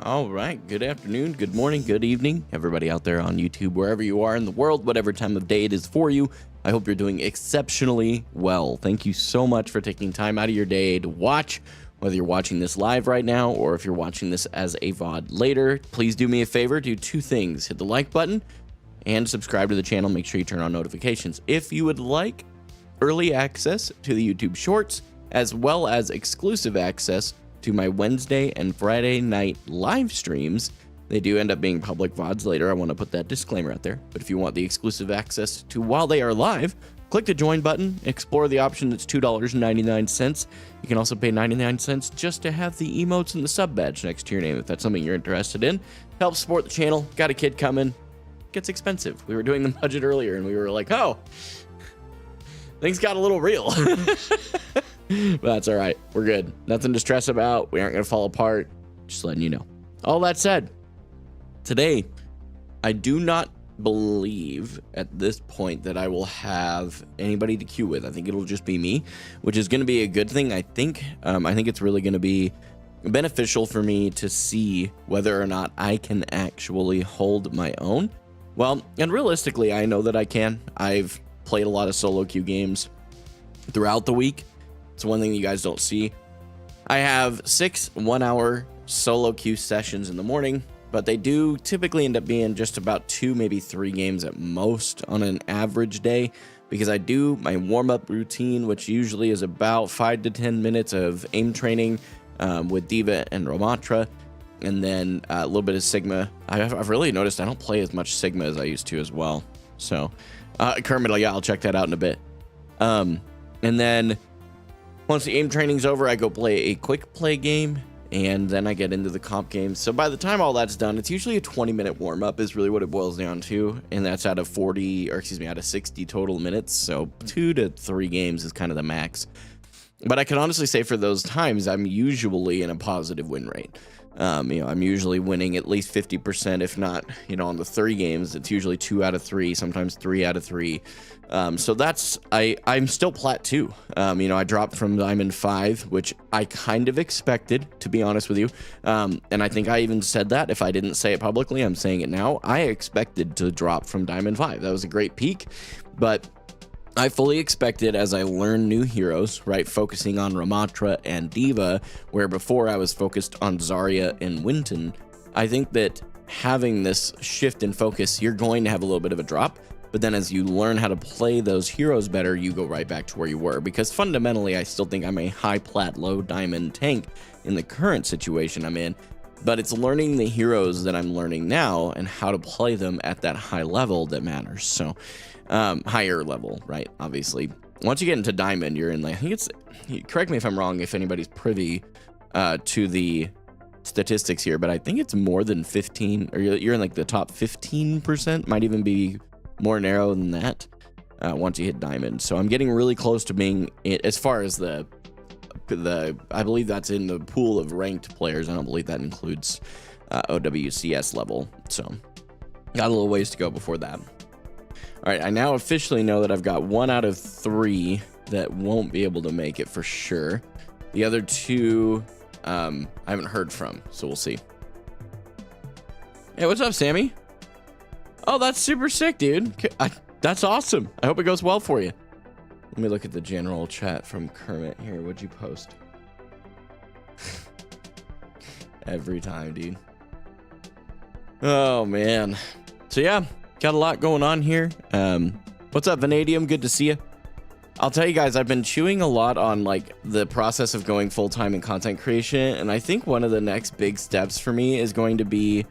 All right, good afternoon, good morning, good evening, everybody out there on YouTube, wherever you are in the world, whatever time of day it is for you. I hope you're doing exceptionally well. Thank you so much for taking time out of your day to watch, whether you're watching this live right now or if you're watching this as a VOD later. Please do me a favor, do two things. Hit the like button and subscribe to the channel. Make sure you turn on notifications. If you would like early access to the YouTube Shorts, as well as exclusive access to my Wednesday and Friday night live streams. They do end up being public VODs later. I want to put that disclaimer out there. But if you want the exclusive access to while they are live, click the join button, explore the option that's $2.99. You can also pay 99 cents just to have the emotes and the sub badge next to your name if that's something you're interested in. Help support the channel. Got a kid coming. Gets expensive. We were doing the budget earlier and we were like, oh, things got a little real. But that's all right. We're good. Nothing to stress about. We aren't going to fall apart. Just letting you know. All that said, today, I do not believe at this point that I will have anybody to queue with. I think it'll just be me, which is going to be a good thing. I think it's really going to be beneficial for me to see whether or not I can actually hold my own. Well, and realistically, I know that I can. I've played a lot of solo queue games throughout the week. It's one thing you guys don't see. I have 6 1-hour solo queue sessions in the morning, but they do typically end up being just about 2, maybe 3 games at most on an average day, because I do my warm-up routine, which usually is about 5 to 10 minutes of aim training with Diva and Ramatra, and then a little bit of Sigma. I've really noticed I don't play as much Sigma as I used to as well. So Kermit, yeah, I'll check that out in a bit. And then once the aim training's over, I go play a quick play game, and then I get into the comp game. So by the time all that's done, it's usually a 20-minute warm-up is really what it boils down to, and that's out of 60 total minutes. So 2 to 3 games is kind of the max. But I can honestly say for those times, I'm usually in a positive win rate. I'm usually winning at least 50%, if not, on the 30 games, it's usually 2 out of 3, sometimes 3 out of 3. So that's, I'm still plat 2. I dropped from Diamond 5, which I kind of expected, to be honest with you. And I think I even said that. If I didn't say it publicly, I'm saying it now. I expected to drop from Diamond 5. That was a great peak, but I fully expected as I learned new heroes, right, focusing on Ramatra and Diva, where before I was focused on Zarya and Winton. I think that having this shift in focus, you're going to have a little bit of a drop, but then as you learn how to play those heroes better, you go right back to where you were, because fundamentally, I still think I'm a high plat, low diamond tank in the current situation I'm in, but it's learning the heroes that I'm learning now and how to play them at that high level that matters. So higher level, right? Obviously, once you get into diamond, you're in like, I think it's, correct me if I'm wrong, if anybody's privy to the statistics here, but I think it's more than 15, or you're in like the top 15%, might even be more narrow than that once you hit diamond. So I'm getting really close to being, as far as the I believe that's in the pool of ranked players. I don't believe that includes OWCS level. So got a little ways to go before that. All right, I now officially know that I've got 1 out of 3 that won't be able to make it for sure. The other 2 I haven't heard from, so we'll see. Hey, what's up, Sammy? Oh, that's super sick, dude. That's awesome. I hope it goes well for you. Let me look at the general chat from Kermit here. What'd you post? Every time, dude. Oh, man. So, yeah. Got a lot going on here. What's up, Vanadium? Good to see you. I'll tell you guys, I've been chewing a lot on like the process of going full-time in content creation, and I think one of the next big steps for me is going to be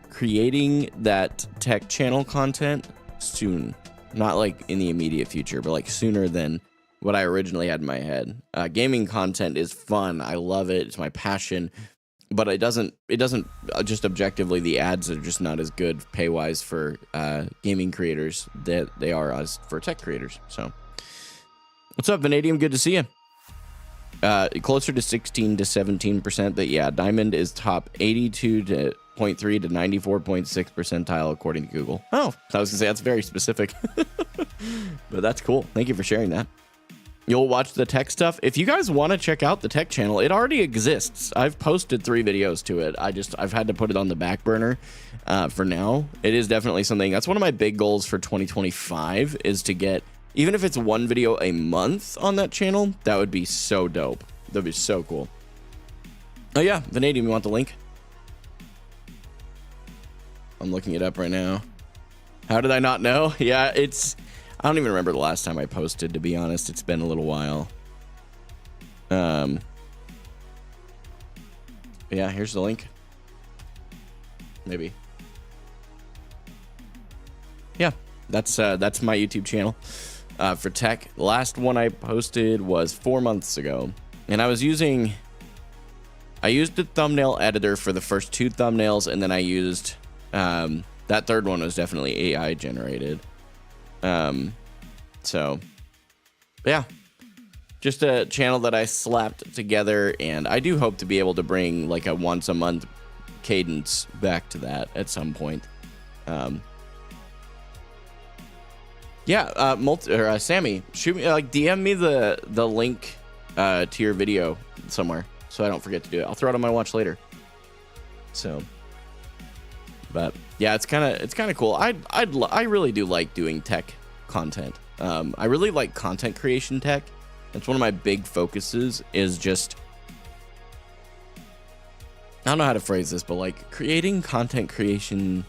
creating that tech channel content soon. Not like in the immediate future, but like sooner than what I originally had in my head. Gaming content is fun. I love it. It's my passion. But it doesn't just objectively, the ads are just not as good pay wise for gaming creators that they are as for tech creators. So what's up, Vanadium? Good to see you. Closer to 16 to 17%, but yeah, Diamond is top 82.3 to 94.6 percentile according to Google. Oh, I was gonna say that's very specific. But that's cool. Thank you for sharing that. you'll watch the tech stuff. If you guys want to check out the tech channel, it already exists. I've posted 3 videos to it. I've had to put it on the back burner for now. It is definitely something. That's one of my big goals for 2025 is to get, even if it's 1 video a month on that channel, that would be so dope. That'd be so cool. Oh yeah, Vanadium, you want the link? I'm looking it up right now. How did I not know? Yeah, I don't even remember the last time I posted, to be honest. It's been a little while. Yeah, here's the link. Maybe. Yeah, that's my YouTube channel for tech. The last one I posted was 4 months ago, and I used the thumbnail editor for the first 2 thumbnails, and then I used that third one was definitely AI generated. So yeah, just a channel that I slapped together, and I do hope to be able to bring like a once a month cadence back to that at some point. Yeah, Sammy, shoot me, like DM me the link to your video somewhere so I don't forget to do it. I'll throw it on my watch later. So, but yeah, it's kind of cool. I really do like doing tech content. I really like content creation tech. That's one of my big focuses, is just, I don't know how to phrase this, but like creating content creation.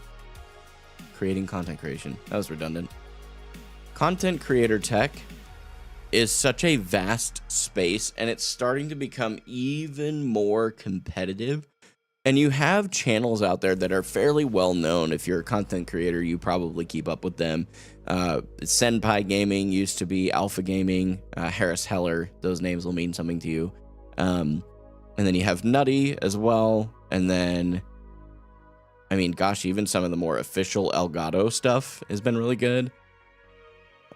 That was redundant. Content creator tech is such a vast space, and it's starting to become even more competitive. And you have channels out there that are fairly well known. If you're a content creator, you probably keep up with them. Senpai Gaming used to be Alpha Gaming, Harris Heller. Those names will mean something to you. And then you have Nutty as well. And then, I mean, gosh, even some of the more official Elgato stuff has been really good.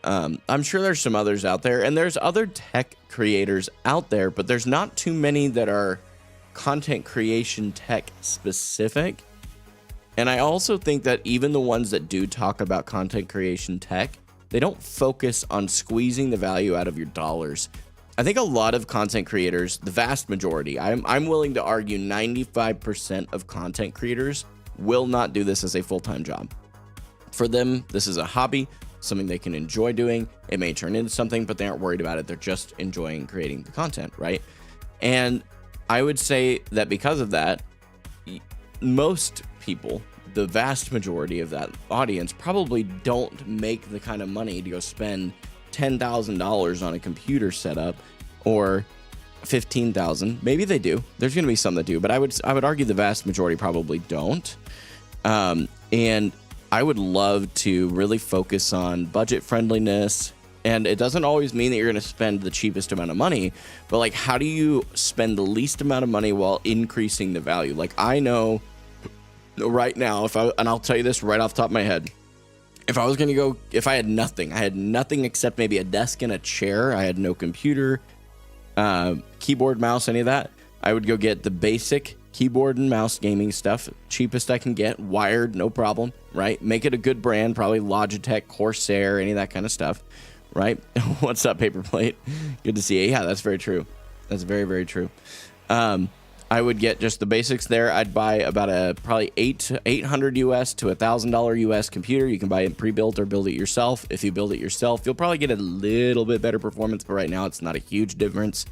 I'm sure there's some others out there, and there's other tech creators out there, but there's not too many that are content creation tech specific. And I also think that even the ones that do talk about content creation tech, they don't focus on squeezing the value out of your dollars. I think a lot of content creators, the vast majority, I'm willing to argue 95% of content creators will not do this as a full-time job. For them, this is a hobby, something they can enjoy doing. It may turn into something, but they aren't worried about it. They're just enjoying creating the content, right? And I would say that because of that, most people, the vast majority of that audience, probably don't make the kind of money to go spend $10,000 on a computer setup, or $15,000. Maybe they do. There's going to be some that do, but I would argue the vast majority probably don't. And I would love to really focus on budget friendliness. And it doesn't always mean that you're going to spend the cheapest amount of money, but like, how do you spend the least amount of money while increasing the value? Like, I know right now, and I'll tell you this right off the top of my head, if I had nothing except maybe a desk and a chair, I had no computer, keyboard, mouse, any of that, I would go get the basic keyboard and mouse gaming stuff, cheapest I can get, wired, no problem, right? Make it a good brand, probably Logitech, Corsair, any of that kind of stuff, right? What's up, Paperplate? Good to see you. Yeah, that's very true. That's very, very true. I would get just the basics there. I'd buy about probably $800 US to $1,000 US computer. You can buy it pre-built or build it yourself. If you build it yourself, you'll probably get a little bit better performance, but right now it's not a huge difference.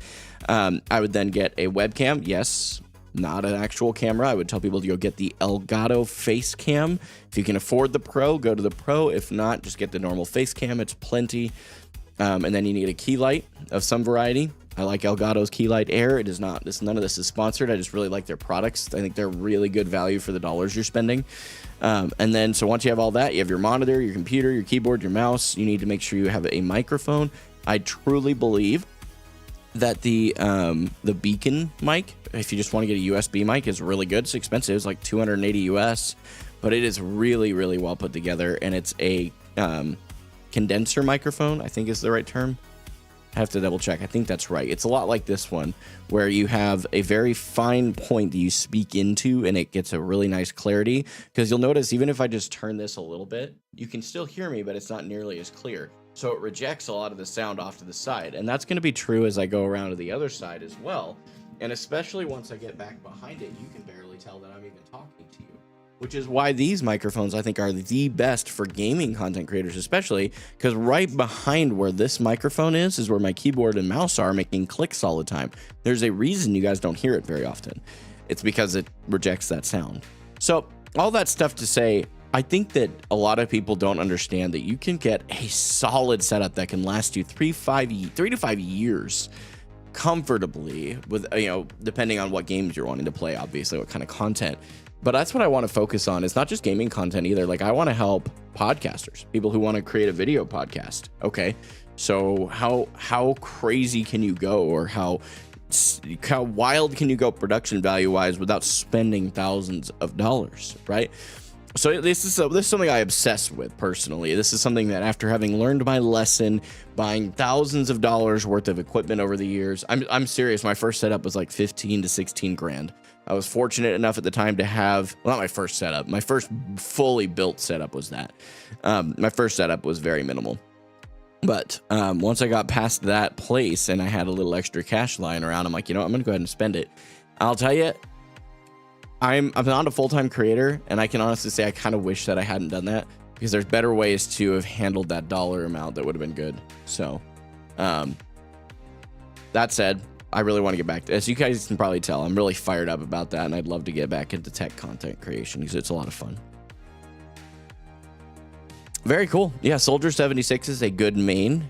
I would then get a webcam. Yes, not an actual camera. I would tell people to go get the Elgato face cam. If you can afford the Pro, go to the Pro. If not, just get the normal face cam. It's plenty. And then you need a key light of some variety. I like Elgato's Key Light Air. None of this is sponsored. I just really like their products. I think they're really good value for the dollars you're spending. And then, so once you have all that, you have your monitor, your computer, your keyboard, your mouse. You need to make sure you have a microphone. I truly believe that the Beacon mic, if you just want to get a USB mic, is really good. It's expensive. It's like $280 US, but it is really, really well put together. And it's a condenser microphone, I think is the right term. I have to double check. I think that's right. It's a lot like this one, where you have a very fine point that you speak into, and it gets a really nice clarity. Because you'll notice, even if I just turn this a little bit, you can still hear me, but it's not nearly as clear. So it rejects a lot of the sound off to the side. And that's going to be true as I go around to the other side as well. And especially once I get back behind it, you can barely tell that I'm even talking to you. Which is why these microphones, I think, are the best for gaming content creators, especially because right behind where this microphone is where my keyboard and mouse are, making clicks all the time. There's a reason you guys don't hear it very often. It's because it rejects that sound. So all that stuff to say, I think that a lot of people don't understand that you can get a solid setup that can last you 3 to 5 years comfortably with, you know, depending on what games you're wanting to play, obviously, what kind of content. But that's what I want to focus on. It's not just gaming content either. Like, I want to help podcasters, people who want to create a video podcast. Okay, so how crazy can you go, or how wild can you go production value wise without spending thousands of dollars, right? So this is something I obsess with personally. This is something that, after having learned my lesson, buying thousands of dollars worth of equipment over the years, I'm serious. My first setup was like 15 to 16 grand. I was fortunate enough at the time to have, well, not my first setup. My first fully built setup was that. My first setup was very minimal. But once I got past that place and I had a little extra cash lying around, I'm like, you know what? I'm going to go ahead and spend it. I'll tell you, I'm not a full-time creator, and I can honestly say I kind of wish that I hadn't done that, because there's better ways to have handled that dollar amount that would have been good. So that said, I really want to get back to, as you guys can probably tell, I'm really fired up about that, and I'd love to get back into tech content creation because it's a lot of fun. Very cool. Yeah, Soldier 76 is a good main.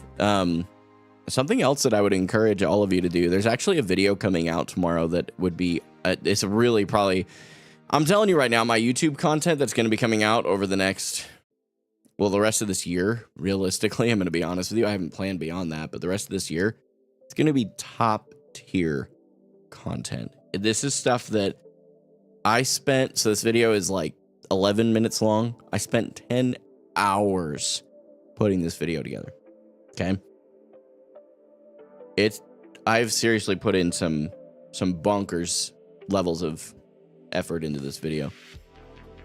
Something else that I would encourage all of you to do, there's actually a video coming out tomorrow that would be, it's really probably, I'm telling you right now, my YouTube content that's going to be coming out over the next, well, the rest of this year, realistically, I'm going to be honest with you, I haven't planned beyond that, but the rest of this year, it's going to be top tier content. This is stuff that I spent, so this video is like 11 minutes long. I spent 10 hours putting this video together. Okay. I've seriously put in some bonkers levels of effort into this video.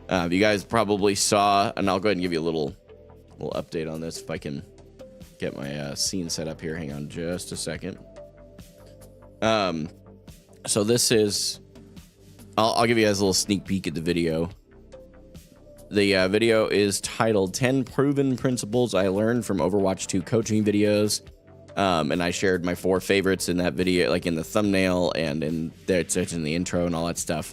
You guys probably saw, and I'll go ahead and give you a little update on this if I can get my scene set up here. Hang on just a second. So this is, I'll give you guys a little sneak peek at the video. The video is titled 10 Proven Principles I Learned from Overwatch 2 Coaching Videos. And I shared my 4 favorites in that video, like in the thumbnail and in there, it's in the intro and all that stuff.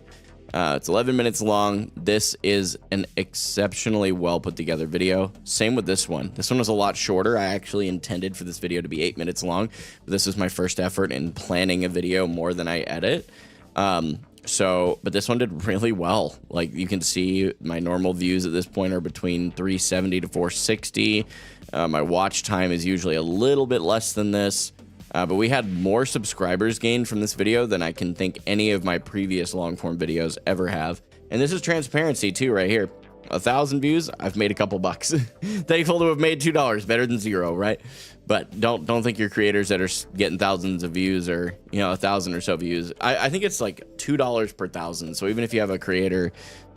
It's 11 minutes long. This is an exceptionally well put together video. Same with this one. This one was a lot shorter. I actually intended for this video to be 8 minutes long. But this is my first effort in planning a video more than I edit. But this one did really well. Like, you can see my normal views at this point are between 370 to 460. My watch time is usually a little bit less than this. But we had more subscribers gained from this video than I can think any of my previous long form videos ever have. And this is transparency too, right here. 1,000 views, I've made a couple bucks. Thankful to have made $2, better than 0, right? But don't think your creators that are getting thousands of views, or 1,000 or so views. I think it's like $2 per 1,000. So even if you have a creator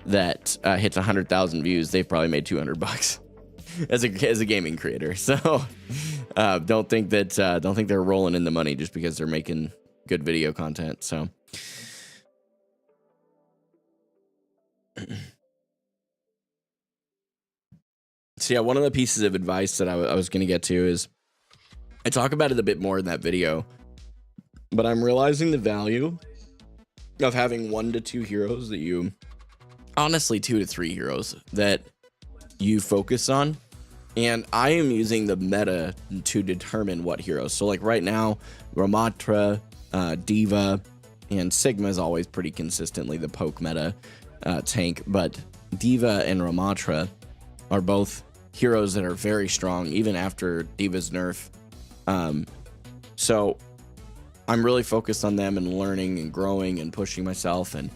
that hits 100,000 views, they've probably made $200 as a gaming creator. So don't think they're rolling in the money just because they're making good video content. So yeah, one of the pieces of advice that I was going to get to is, I talk about it a bit more in that video, but I'm realizing the value of having 1 to 2 heroes that you, honestly 2 to 3 heroes that you focus on. And I am using the meta to determine what heroes. So like right now, Ramatra, Diva, and Sigma is always pretty consistently the poke meta tank, but Diva and Ramatra are both heroes that are very strong even after Diva's nerf. So I'm really focused on them and learning and growing and pushing myself. And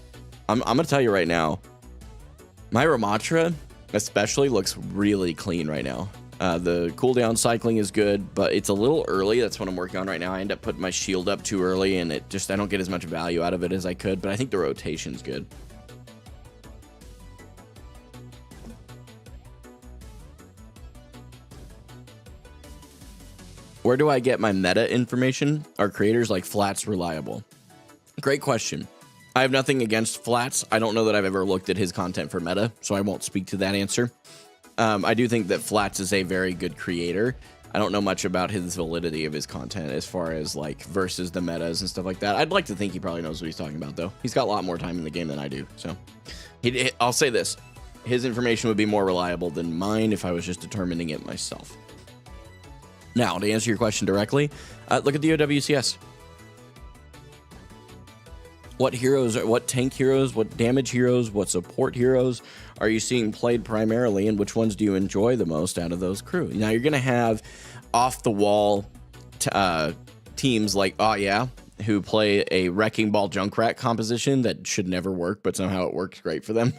I'm gonna tell you right now, my Ramatra especially looks really clean right now. The cooldown cycling is good, but it's a little early. That's what I'm working on right now. I end up putting my shield up too early, and I don't get as much value out of it as I could, but I think the rotation's good. Where do I get my meta information? Are creators like Flats reliable? Great question. I have nothing against Flats. I don't know that I've ever looked at his content for meta, so I won't speak to that answer. I do think that Flats is a very good creator. I don't know much about his validity of his content as far as like versus the metas and stuff like that. I'd like to think he probably knows what he's talking about, though. He's got a lot more time in the game than I do. So I'll say this. His information would be more reliable than mine if I was just determining it myself. Now, to answer your question directly, look at the OWCS. What heroes, what tank heroes, what damage heroes, what support heroes are you seeing played primarily, and which ones do you enjoy the most out of those crew? Now, you're going to have off-the-wall teams like, oh yeah, who play a Wrecking Ball Junkrat composition that should never work, but somehow it works great for them.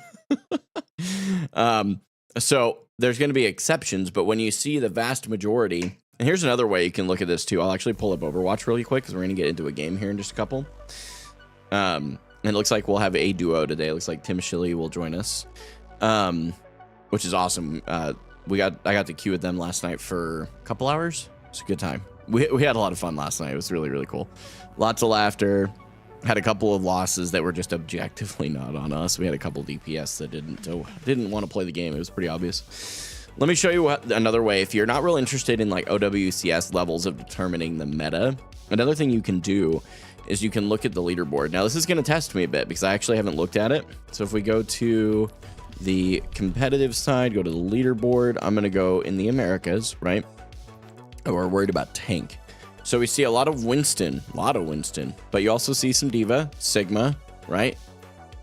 So there's going to be exceptions, but when you see the vast majority, and here's another way you can look at this too. I'll actually pull up Overwatch really quick because we're going to get into a game here in just a couple. And it looks like we'll have a duo today. It looks like Tim Shilley will join us, which is awesome. I got to queue with them last night for a couple hours. It's a good time. We had a lot of fun last night. It was really, really cool. Lots of laughter. Had a couple of losses that were just objectively not on us. We had a couple DPS that didn't want to play the game. It was pretty obvious. Let me show you another way. If you're not real interested in like OWCS levels of determining the meta, another thing you can do is you can look at the leaderboard. Now, this is going to test me a bit because I actually haven't looked at it. So if we go to the competitive side, go to the leaderboard, I'm going to go in the Americas, right? Oh, we're worried about tank. So we see a lot of Winston, but you also see some D.Va, Sigma, right?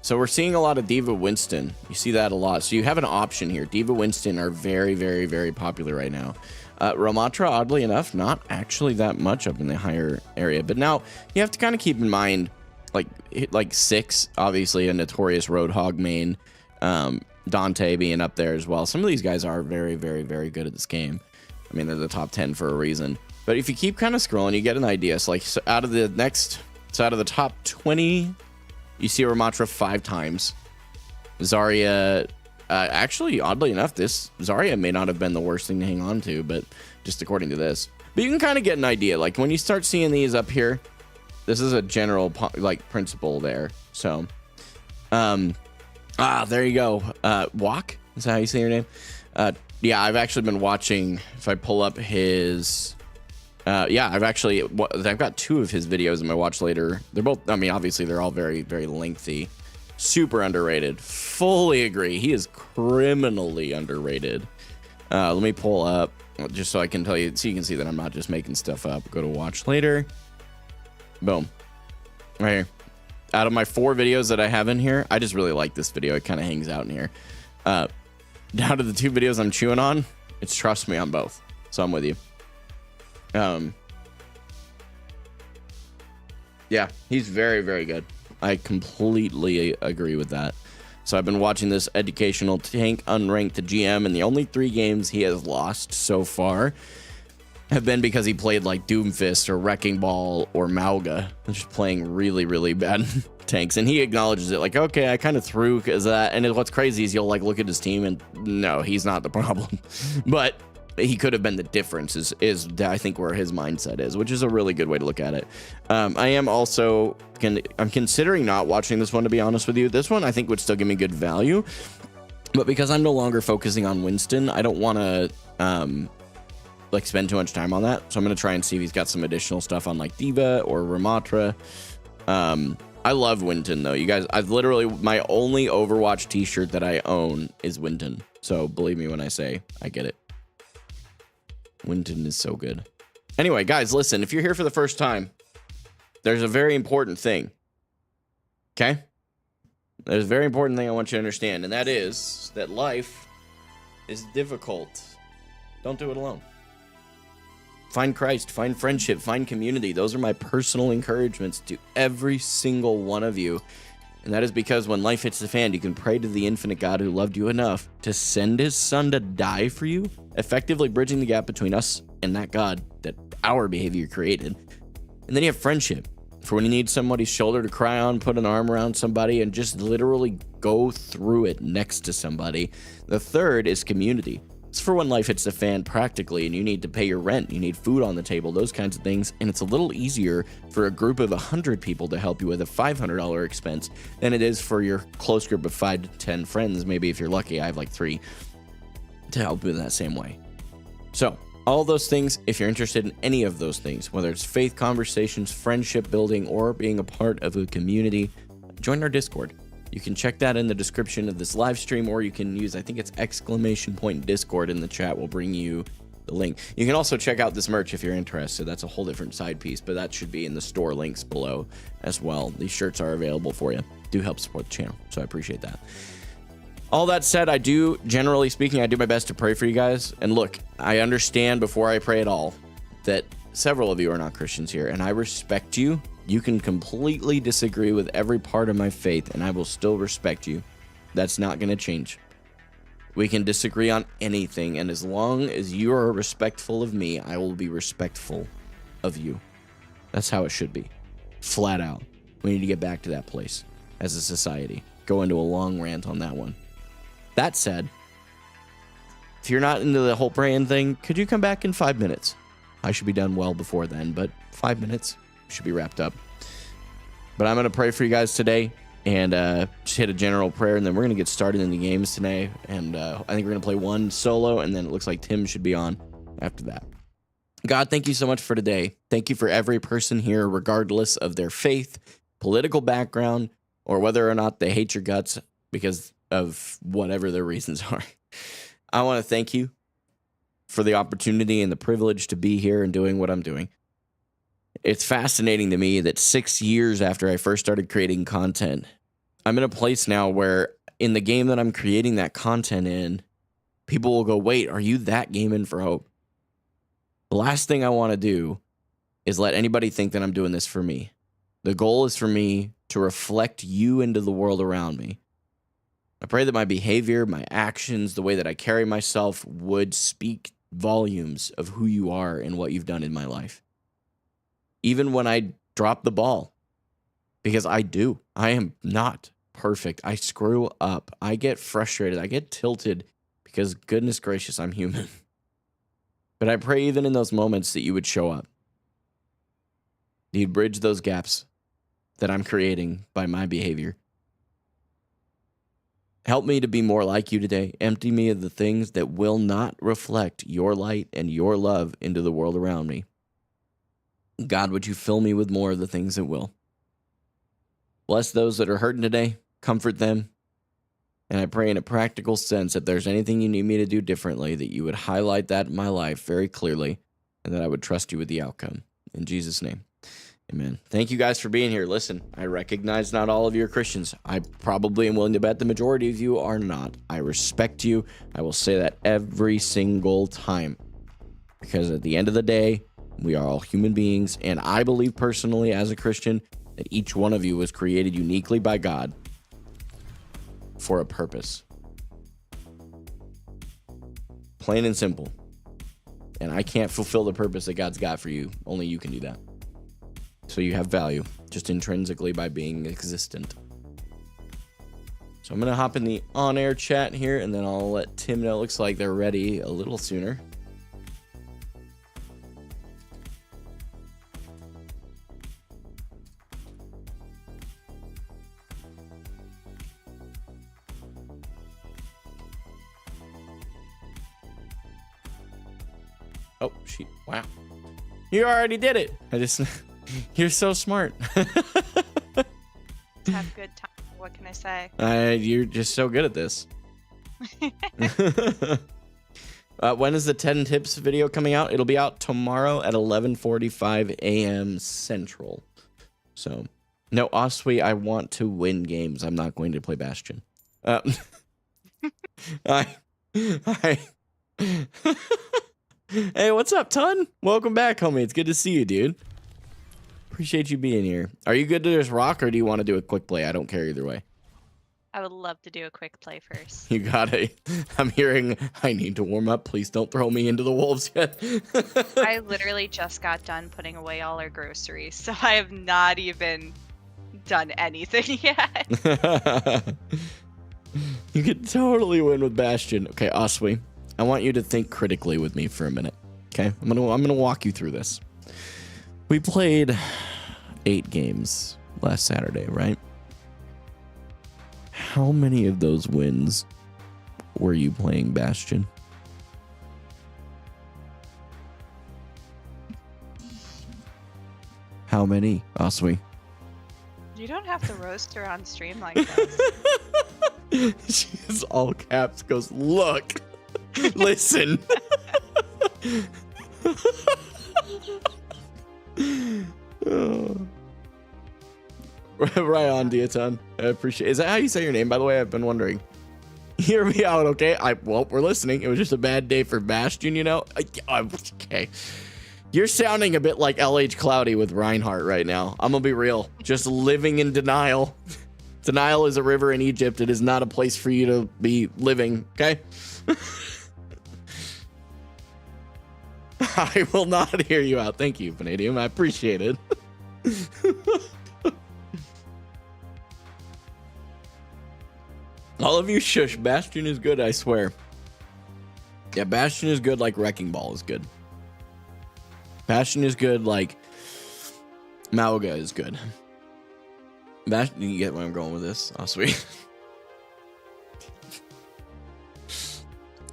So we're seeing a lot of D.Va Winston. You see that a lot. So you have an option here. D.Va Winston are very, very, very popular right now. Ramatra, oddly enough, not actually that much up in the higher area. But now you have to kind of keep in mind, like Six, obviously a notorious Roadhog main. Dante being up there as well. Some of these guys are very, very, very good at this game. I mean, they're the top 10 for a reason. But if you keep kind of scrolling, you get an idea. So out of the top 20, you see Ramatra 5 times. Zarya, actually, oddly enough, this Zarya may not have been the worst thing to hang on to, but just according to this. But you can kind of get an idea. Like when you start seeing these up here, this is a general principle there. So, there you go. Walk, is that how you say your name? Yeah, I've actually been watching. If I pull up his. Yeah, I've got 2 of his videos in my watch later. They're both, I mean, obviously they're all very, very lengthy. Super underrated. Fully agree. He is criminally underrated. Let me pull up just so I can tell you, so you can see that I'm not just making stuff up. Go to watch later. Boom. Right here. Out of my 4 videos that I have in here, I just really like this video. It kind of hangs out in here. Out of the 2 videos I'm chewing on, it's trust me on both. So I'm with you. Yeah, he's very, very good. I completely agree with that. So I've been watching this educational tank unranked GM, and the only 3 games he has lost so far have been because he played like Doomfist or Wrecking Ball or Mauga, just playing really, really bad tanks. And he acknowledges it, like, okay, I kind of threw because that. And what's crazy is you'll like look at his team and no, he's not the problem. But he could have been the difference is I think where his mindset is, which is a really good way to look at it. I am also I'm considering not watching this one, to be honest with you. This one I think would still give me good value, but because I'm no longer focusing on Winston, I don't want to like spend too much time on that. So I'm gonna try and see if he's got some additional stuff on like D.Va or Ramatra. I love Winton though, you guys. I've literally, my only Overwatch t-shirt that I own is Winton, so believe me when I say I get it. Winton is so good. Anyway, guys, listen, if you're here for the first time, there's a very important thing. Okay? There's a very important thing I want you to understand, and that is that life is difficult. Don't do it alone. Find Christ, find friendship, find community. Those are my personal encouragements to every single one of you. And that is because when life hits the fan, you can pray to the infinite God who loved you enough to send his son to die for you, effectively bridging the gap between us and that God that our behavior created. And then you have friendship for when you need somebody's shoulder to cry on, put an arm around somebody, and just literally go through it next to somebody. The third is community. It's for when life hits the fan practically and you need to pay your rent, you need food on the table, those kinds of things. And it's a little easier for a group of 100 people to help you with a $500 expense than it is for your close group of 5 to 10 friends. Maybe if you're lucky, I have like 3 to help you in that same way. So all those things, if you're interested in any of those things, whether it's faith conversations, friendship building, or being a part of a community, join our Discord. You can check that in the description of this live stream, or you can use, I think it's !Discord in the chat will bring you the link. You can also check out this merch if you're interested. That's a whole different side piece, but that should be in the store links below as well. These shirts are available for you. Do help support the channel, so I appreciate that. All that said, I do, generally speaking, I do my best to pray for you guys. And look, I understand before I pray at all that several of you are not Christians here, and I respect you. You can completely disagree with every part of my faith, and I will still respect you. That's not going to change. We can disagree on anything, and as long as you are respectful of me, I will be respectful of you. That's how it should be. Flat out. We need to get back to that place as a society. Go into a long rant on that one. That said, if you're not into the whole praying thing, could you come back in 5 minutes? I should be done well before then, but 5 minutes should be wrapped up. But I'm going to pray for you guys today and just hit a general prayer, and then we're going to get started in the games today. And I think we're going to play one solo, and then it looks like Tim should be on after that. God, thank you so much for today. Thank you for every person here, regardless of their faith, political background, or whether or not they hate your guts because of whatever their reasons are. I want to thank you for the opportunity and the privilege to be here and doing what I'm doing. It's fascinating to me that 6 years after I first started creating content, I'm in a place now where in the game that I'm creating that content in, people will go, wait, are you that gaming for hope? The last thing I want to do is let anybody think that I'm doing this for me. The goal is for me to reflect you into the world around me. I pray that my behavior, my actions, the way that I carry myself would speak volumes of who you are and what you've done in my life. Even when I drop the ball, because I do. I am not perfect. I screw up. I get frustrated. I get tilted because, goodness gracious, I'm human. But I pray even in those moments that you would show up. You'd bridge those gaps that I'm creating by my behavior. Help me to be more like you today. Empty me of the things that will not reflect your light and your love into the world around me. God, would you fill me with more of the things that will? Bless those that are hurting today. Comfort them. And I pray in a practical sense, if there's anything you need me to do differently, that you would highlight that in my life very clearly, and that I would trust you with the outcome. In Jesus' name, amen. Thank you guys for being here. Listen, I recognize not all of you are Christians. I probably am willing to bet the majority of you are not. I respect you. I will say that every single time. Because at the end of the day, we are all human beings, and I believe personally as a Christian that each one of you was created uniquely by God for a purpose. Plain and simple. And I can't fulfill the purpose that God's got for you. Only you can do that. So you have value just intrinsically by being existent. So I'm going to hop in the on-air chat here, and then I'll let Tim know. It looks like they're ready a little sooner. Oh, shoot. Wow. You already did it. You're so smart. Have good time. What can I say? You're just so good at this. When is the 10 tips video coming out? It'll be out tomorrow at 11:45 a.m. Central. So, no, Oswe, I want to win games. I'm not going to play Bastion. Hey, what's up, Ton? Welcome back, homie. It's good to see you, dude. Appreciate you being here. Are you good to just rock, or do you want to do a quick play? I don't care either way. I would love to do a quick play first. You got it. I'm hearing I need to warm up. Please don't throw me into the wolves yet. I literally just got done putting away all our groceries, so I have not even done anything yet. You could totally win with Bastion. Okay, Oswe. I want you to think critically with me for a minute. Okay, I'm gonna walk you through this. We played 8 games last Saturday, right? How many of those wins were you playing Bastion? How many, Oswe? You don't have to roast her on stream like this. She is all caps, goes, look, listen. Oh. Right on, Diaton. I appreciate. Is that how you say your name, by the way? I've been wondering. Hear me out, okay? Well, we're listening. It was just a bad day for Bastion, you know? Okay. You're sounding a bit like LH Cloudy with Reinhardt right now. I'm gonna be real. Just living in denial. Denial is a river in Egypt. It is not a place for you to be living, okay? I will not hear you out. Thank you, Vanadium. I appreciate it. All of you shush. Bastion is good, I swear. Yeah, Bastion is good like Wrecking Ball is good. Bastion is good like Mauga is good. Bastion, you get where I'm going with this? Oh, sweet.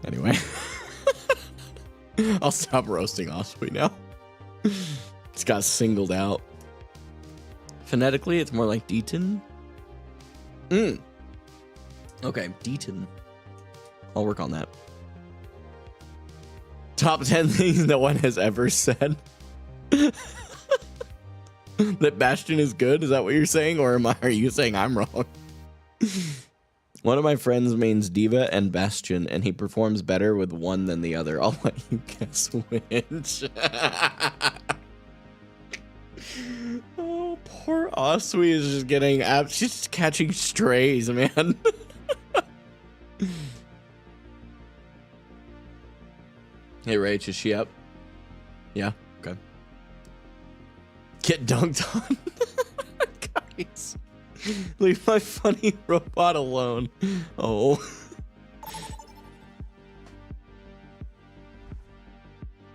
Anyway. I'll stop roasting Osprey now. It's got singled out. Phonetically, it's more like Deaton. Okay, Deaton. I'll work on that. Top 10 things no one has ever said. That Bastion is good? Is that what you're saying? Or are you saying I'm wrong? One of my friends mains Diva and Bastion, and he performs better with one than the other. I'll let you guess which. Oh, poor Oswe is just getting she's just catching strays, man. Hey, Rach, is she up? Yeah? Okay. Get dunked on. Guys. Leave my funny robot alone. Oh.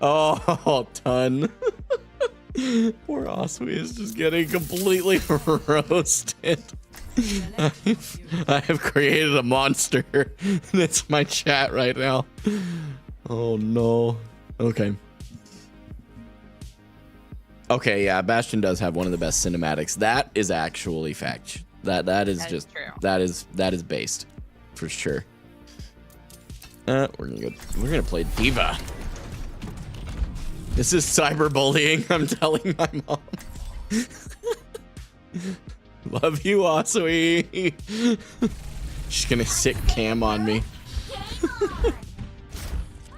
Oh, ton. Poor Oswe is just getting completely roasted. I have created a monster. And it's my chat right now. Oh no. Okay. Okay, yeah, Bastion does have one of the best cinematics. That is actually fact. That is just true. That is based for sure. We're gonna play Diva. This is cyberbullying, I'm telling my mom. Love you, Oswe. She's gonna sit Cam on me.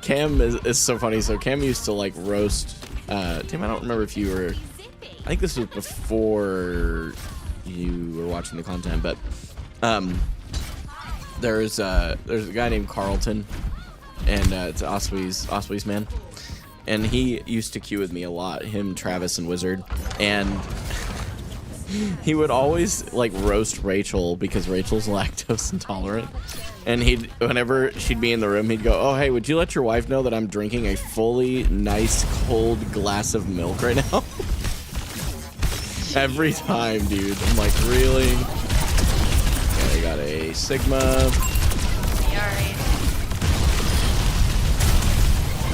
Cam is so funny. So Cam used to like roast. Tim, I don't remember if you were. I think this was before you were watching the content, but there's a guy named Carlton, and it's Oswe's man, and he used to queue with me a lot. Him, Travis, and Wizard, and he would always like roast Rachel because Rachel's lactose intolerant. And whenever she'd be in the room, he'd go, "Oh, hey, would you let your wife know that I'm drinking a fully nice cold glass of milk right now?" Every time, dude. I'm like, really? Okay, I got a Sigma. Yeah, alright.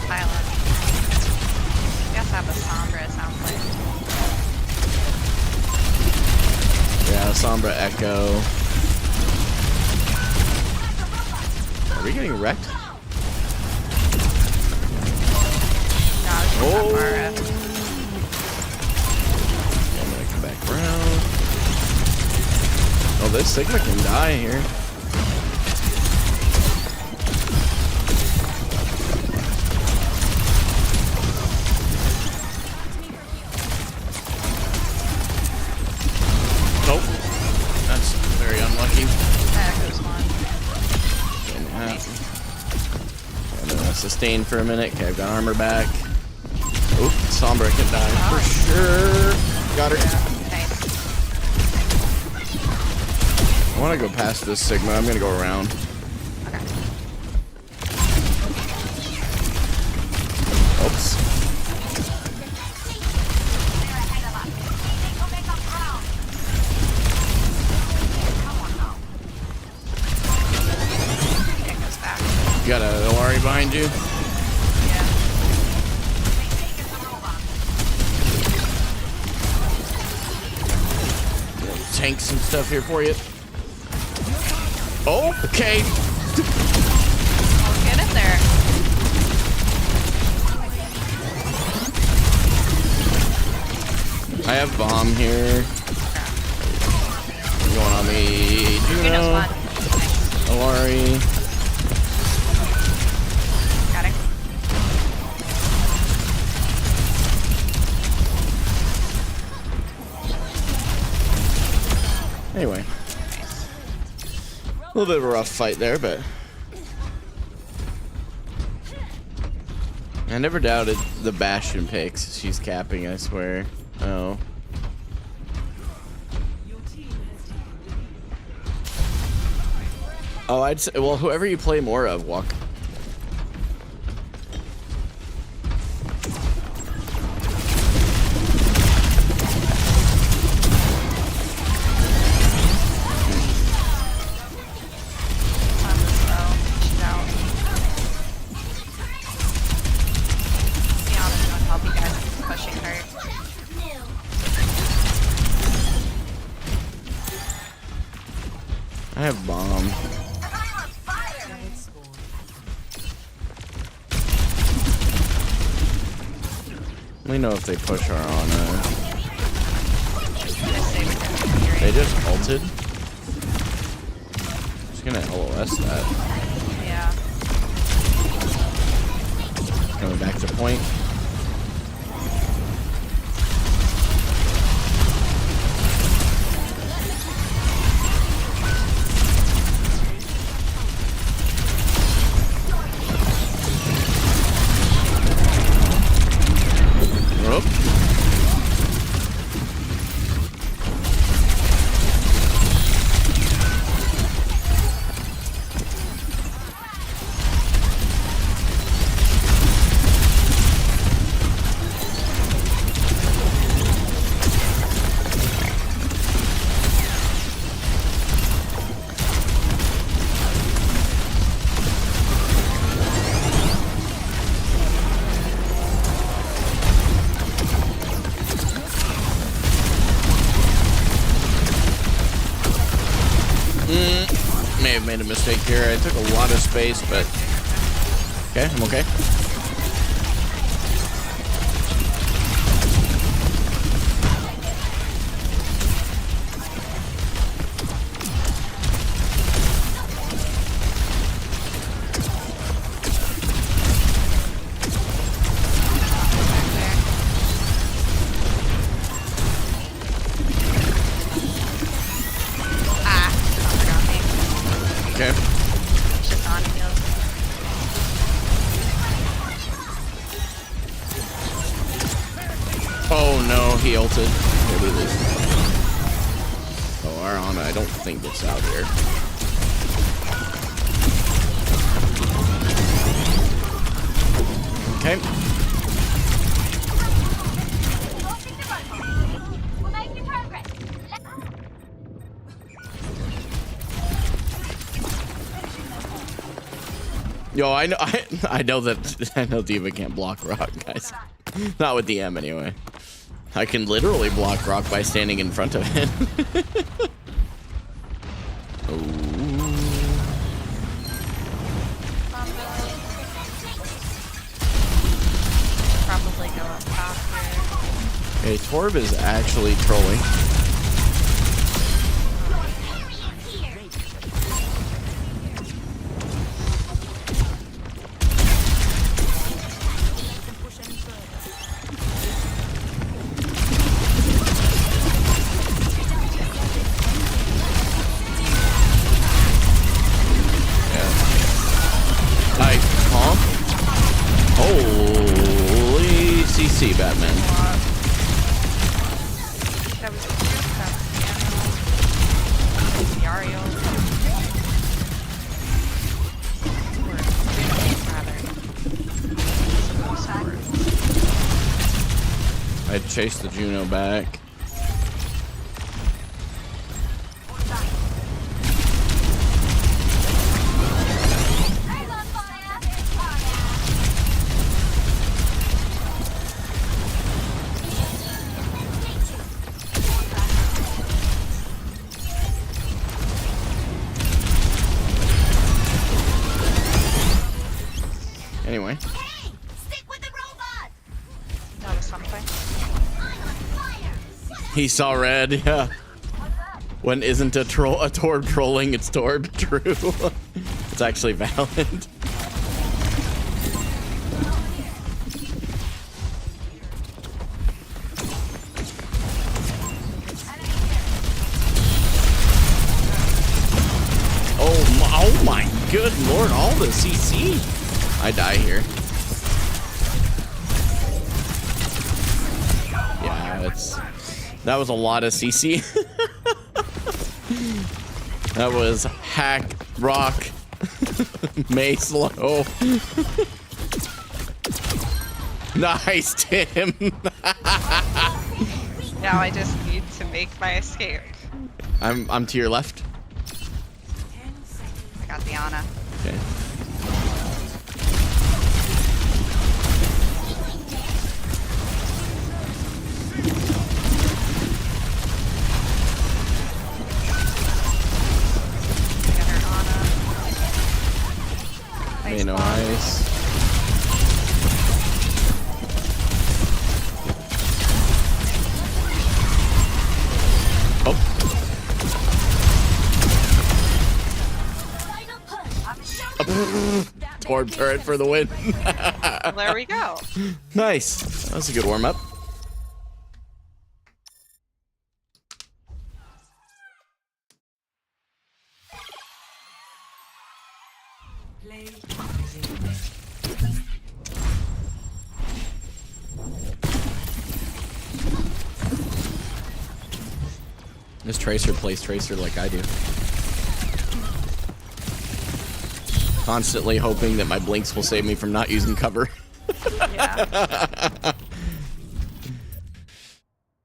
Pile up. I guess I have a Sombra, it sounds like. Yeah, Sombra Echo. Are we getting wrecked? No, I'm gonna come back around. Oh, this Sigma can die here. Nope. That's very unlucky. I'm gonna sustain for a minute. Okay, I've got armor back. Oop, Sombra can die for sure. Got her. Yeah, nice. I want to go past this Sigma. I'm gonna go around. Okay. bombs. You got a Olari behind you? Yeah. Tank some stuff here for you. Oh, okay. Oh, get in there. I have bomb here. Going on me. Juno. Olari. Got it. Anyway. A little bit of a rough fight there, but I never doubted the Bastion picks. She's capping, I swear. Oh. Oh, I'd say, well, whoever you play more of, walk. I have bomb. Let me know if they push our Ana. They just ulted. Just gonna LOS that. Yeah. Coming back to point. May have made a mistake here. I took a lot of space, but okay, I'm okay. Okay. Just on heals. Oh no, he ulted. Maybe this. Oh, our Ana, I don't think gets out here. Okay. Yo, I know I know D.Va can't block rock, guys. Not with DM anyway. I can literally block rock by standing in front of it. Oh. Probably go up top here. Okay, Torb is actually trolling. Holy CC, Batman. That was chase the Juno back. Anyway. Hey, stick with the robot. That was something. He saw red, yeah. When isn't a Torb trolling, it's Torb true. It's actually valid. Oh my good lord, all the CC. I die here. Yeah, that was a lot of CC. That was hack, rock, mace low. Nice, Tim. Now I just need to make my escape. I'm to your left. I got the Ana. Okay. Nice. Oh. Torb turret for the win. There we go. Nice. That was a good warm up. This Tracer plays Tracer like I do. Constantly hoping that my blinks will save me from not using cover. Yeah.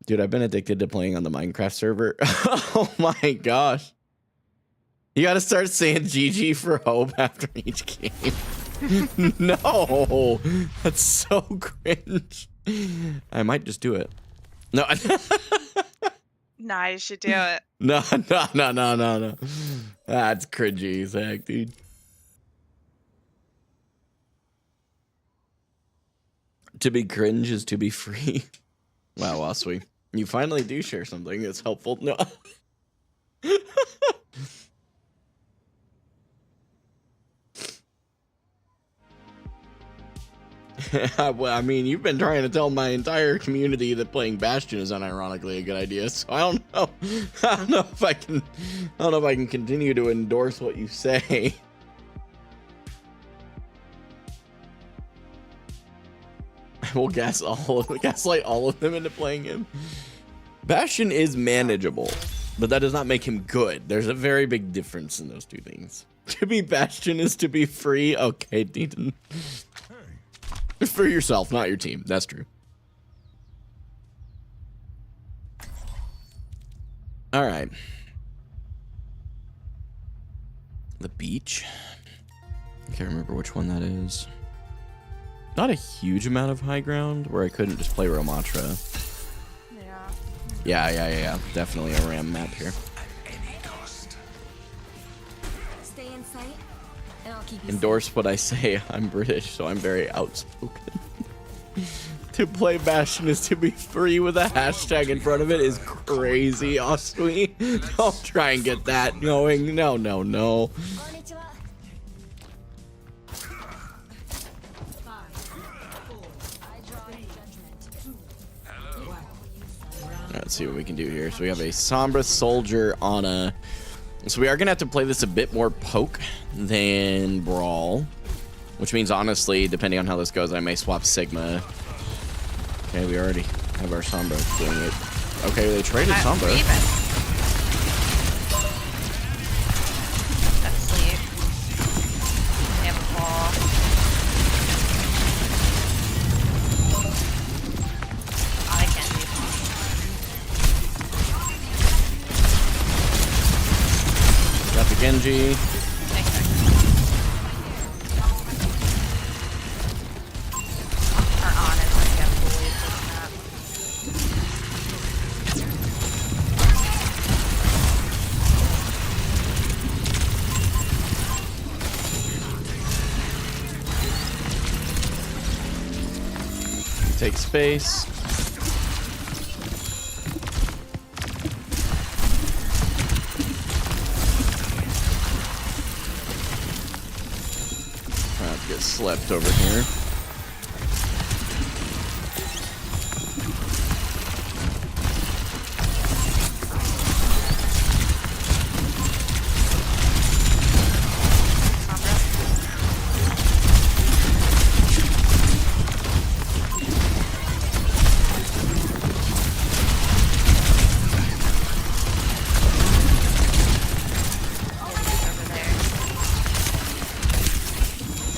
Dude, I've been addicted to playing on the Minecraft server. Oh my gosh. You gotta start saying GG for hope after each game. No, that's so cringe. I might just do it. No. Nah, you should do it. No. That's cringy as heck, dude. To be cringe is to be free. Wow, Oswe. You finally do share something that's helpful. No. Well, I mean, you've been trying to tell my entire community that playing Bastion is unironically a good idea, so I don't know. I don't know if I can continue to endorse what you say. I will gaslight all of them into playing him. Bastion is manageable, but that does not make him good. There's a very big difference in those two things. To be Bastion is to be free. Okay, Deaton. For yourself, not your team. That's true. All right. The beach. I can't remember which one that is. Not a huge amount of high ground where I couldn't just play Ramatra. Yeah. Definitely a Ram map here. Stay in sight, and I'll keep you Endorse what I say. I'm British, so I'm very outspoken. To play Bastion is to be free with a hashtag in front of it is crazy, Oswe. Don't try and get that going. No. Let's see what we can do here. So we have a Sombra Soldier on a... So we are going to have to play this a bit more poke than Brawl. Which means, honestly, depending on how this goes, I may swap Sigma. Okay, we already have our Sombra doing it. Okay, they traded Sombra. Let's sleep. They have a ball. I can Take space. Trying to get slept over here.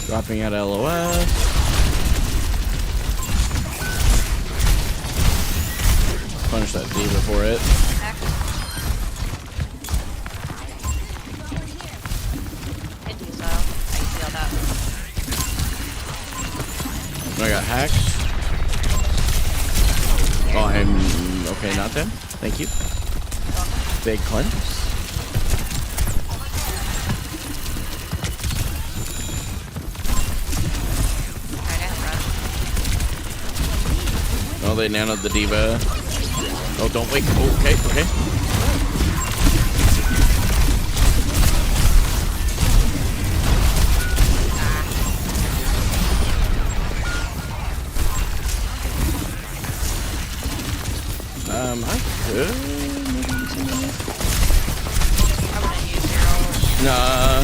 Dropping at LOS. Punish that diva for it. I do so. I feel that. I got hacked. Oh, I'm okay, not dead. Thank you. Big cleanse. Oh, they nanoed the diva. Oh, don't wait. Oh, okay, okay. I could. I wouldn't use your ult. Nah.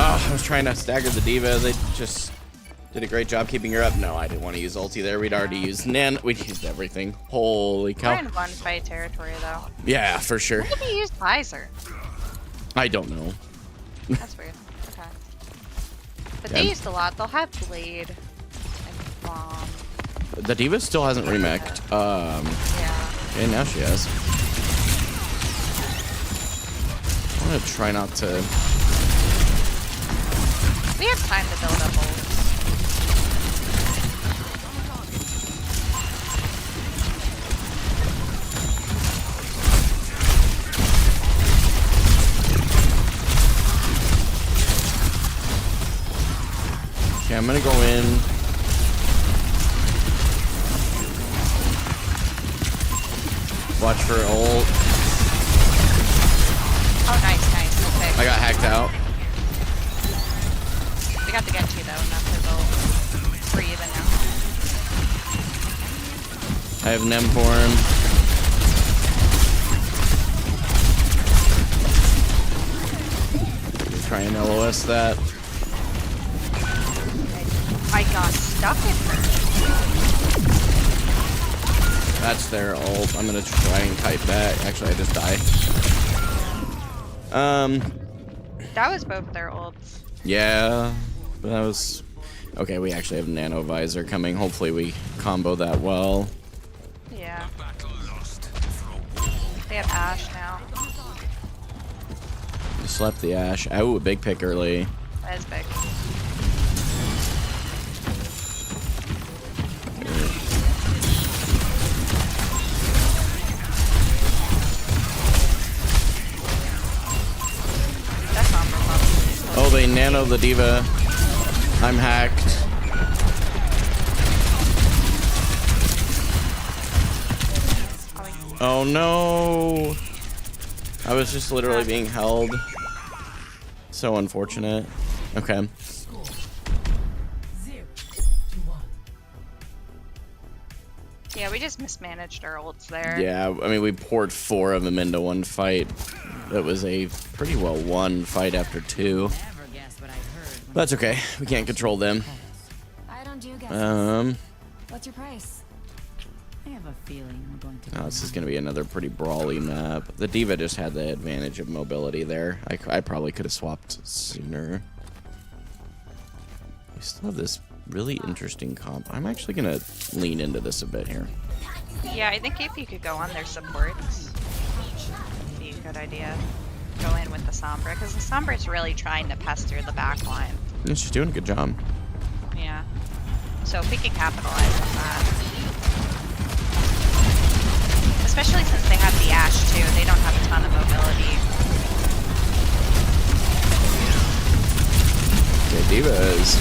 Oh, I was trying to stagger the diva. They just did a great job keeping her up. No, I didn't want to use ulti there. We'd already used we'd used everything. Holy cow. We're in one fight territory though. Yeah, for sure. When did he use visor? I don't know. That's weird. Okay. But they used a lot. They'll have blade and bomb. The diva still hasn't remeked. Yeah. Okay, now she has. I'm gonna try not to. We have time to build up ults. Okay, I'm gonna go in. Watch for ult. Oh, nice, nice. Okay. I got hacked out. We got the Genji though, and that's his ult. We're even now. I have Nem for him. Try and LOS that. I got stuck in her. That's their ult. I'm gonna try and kite back. Actually, I just died. That was both their ults. Yeah, but that was okay. We actually have nano visor coming. Hopefully, we combo that well. Yeah. They have Ashe now. Slept the Ashe. Oh, a big pick early. That is big. Oh, they nano the diva. I'm hacked. Oh no! I was just literally being held. So unfortunate. Okay. Yeah, we just mismanaged our ults there. Yeah, I mean, we poured 4 of them into one fight. It was a pretty well won fight after 2. That's okay. We can't control them. I don't do guesses. What's your price? I have a feeling we're going to. Oh, this is going to be another pretty brawly map. The diva just had the advantage of mobility there. I probably could have swapped sooner. We still have this really interesting comp. I'm actually going to lean into this a bit here. Yeah, I think if you could go on their supports, it'd be a good idea. Go in with the Sombra, because the Sombra's really trying to pester the back line. Yeah, she's doing a good job. Yeah. So if we can capitalize on that. Especially since they have the Ashe too, they don't have a ton of mobility. Okay, diva is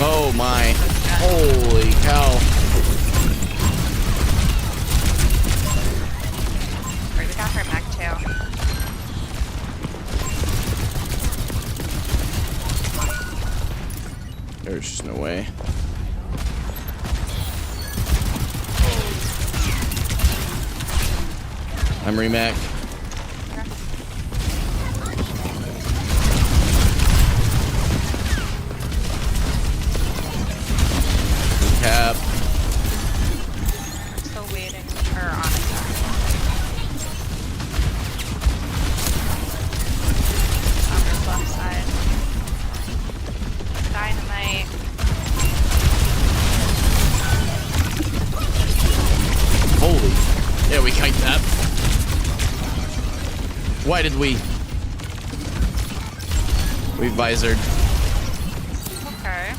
Oh my. Holy cow. Alright, we got her mech too. There's just no way. I'm remake. Cap. Still waiting for Annika. On this left side. Dynamite. Holy. Yeah, we kite that. Why did we? We visored. Okay.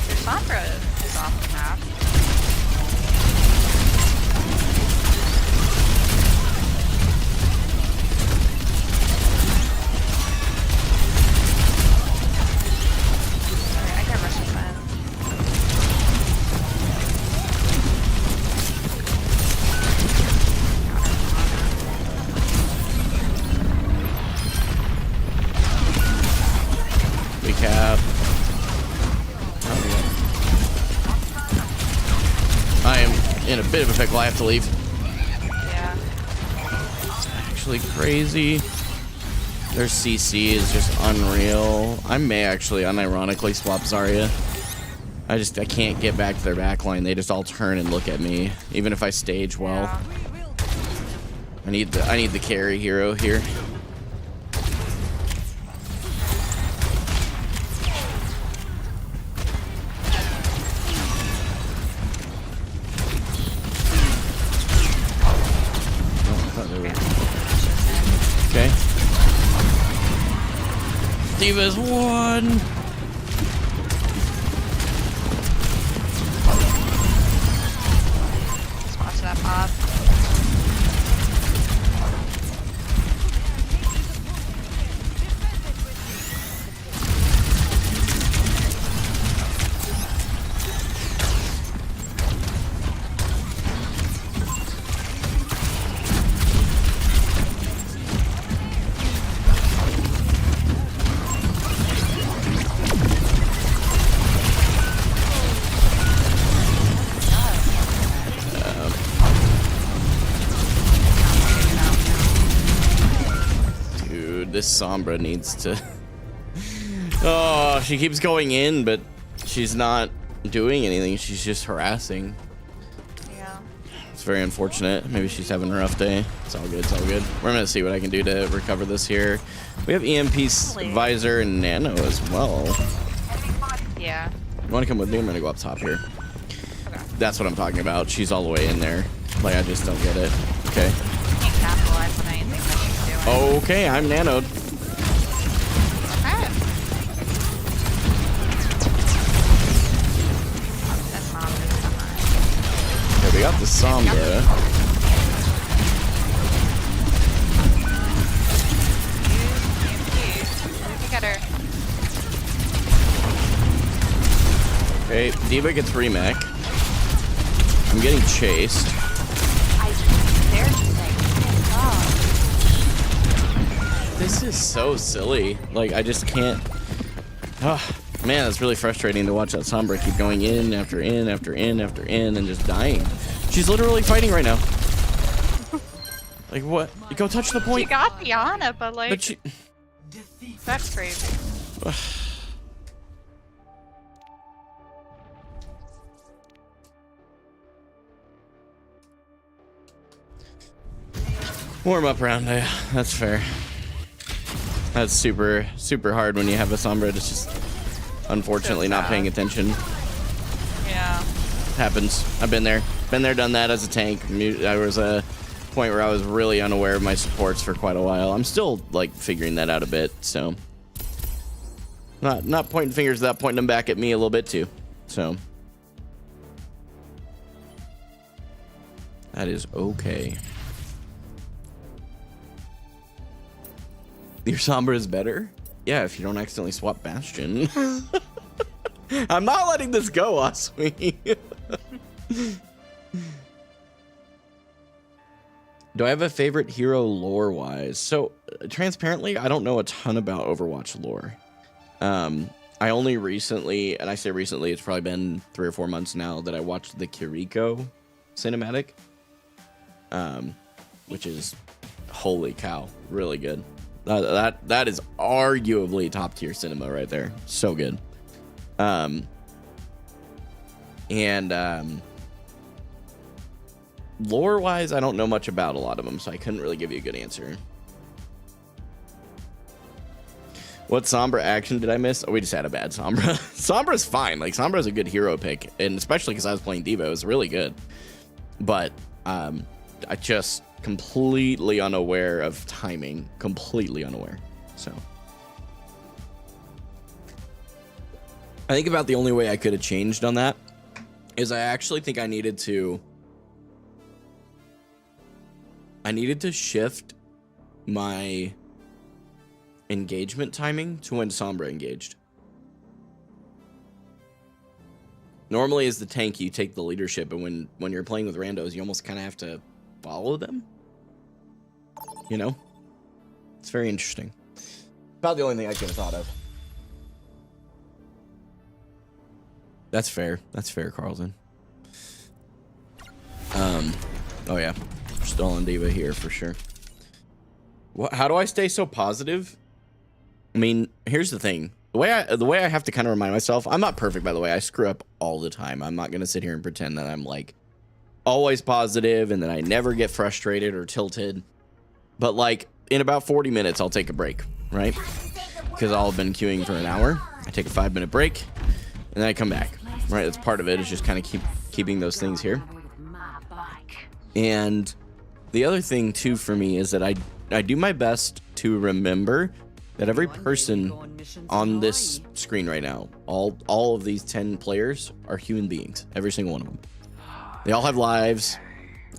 Your Sombra is off the map. Alright, I got Russian man. We cap. I am in a bit of a pickle. I have to leave. Yeah. It's actually crazy. Their CC is just unreal. I may actually unironically swap Zarya. I can't get back to their backline. They just all turn and look at me, even if I stage well. Yeah. I need the carry hero here. Okay. Diva's won. Just watch that pop. This Sombra needs to... Oh, she keeps going in, but she's not doing anything. She's just harassing. Yeah. It's very unfortunate. Maybe she's having a rough day. It's all good. It's all good. We're going to see what I can do to recover this here. We have EMP's Visor and Nano as well. Yeah. You want to come with me? I'm going to go up top here. Okay. That's what I'm talking about. She's all the way in there. Like, I just don't get it. Okay. Can't capitalize on anything that she's doing. Okay, I'm nanoed. Okay. That's not good. Okay, we got the Sombra. Look at her. Okay, Diva gets remake. I'm getting chased. They're just like, oh This is so silly. Like, I just can't. Oh, man, it's really frustrating to watch that Sombra keep going in after in after in after in and just dying. She's literally fighting right now. Like, what? You go touch the God. point. She got the Ana, but like, But she. that's crazy. Warm up round, that's fair. That's super, super hard when you have a Sombra. It's just, unfortunately, not paying attention. Yeah. Happens. I've been there. Been there, done that as a tank. I was a point where I was really unaware of my supports for quite a while. I'm still, like, figuring that out a bit, so. Not pointing fingers without pointing them back at me a little bit, too. So. That is okay. Your Sombra is better? Yeah, if you don't accidentally swap Bastion. I'm not letting this go, Asmi. Do I have a favorite hero lore-wise? So, transparently, I don't know a ton about Overwatch lore. I only recently, and I say recently, it's probably been 3 or 4 months now that I watched the Kiriko cinematic, which is, holy cow, really good. That is arguably top-tier cinema right there. So good. Lore-wise, I don't know much about a lot of them, so I couldn't really give you a good answer. What Sombra action did I miss? Oh, we just had a bad Sombra. Sombra's fine. Like, Sombra's a good hero pick, and especially because I was playing Diva, it was really good. But I just completely unaware of timing. Completely unaware. So I think about the only way I could have changed on that is I actually think I needed to shift my engagement timing to when Sombra engaged. Normally as the tank you take the leadership, and when you're playing with randos you almost kind of have to follow them, you know. It's very interesting. About the only thing I could have thought of. That's fair, Carlton. Oh yeah, we're still on Diva here for sure. How do I stay so positive? I mean, here's the thing. The way I have to kind of remind myself, I'm not perfect, by the way. I screw up all the time. I'm not going to sit here and pretend that I'm like always positive and that I never get frustrated or tilted. But like in about 40 minutes, I'll take a break, right? Because I'll have been queuing for an hour. I take a 5-minute break and then I come back, right? That's part of it, is just kind of keeping those things here. And the other thing too for me is that I do my best to remember that every person on this screen right now, all of these 10 players are human beings, every single one of them. They all have lives.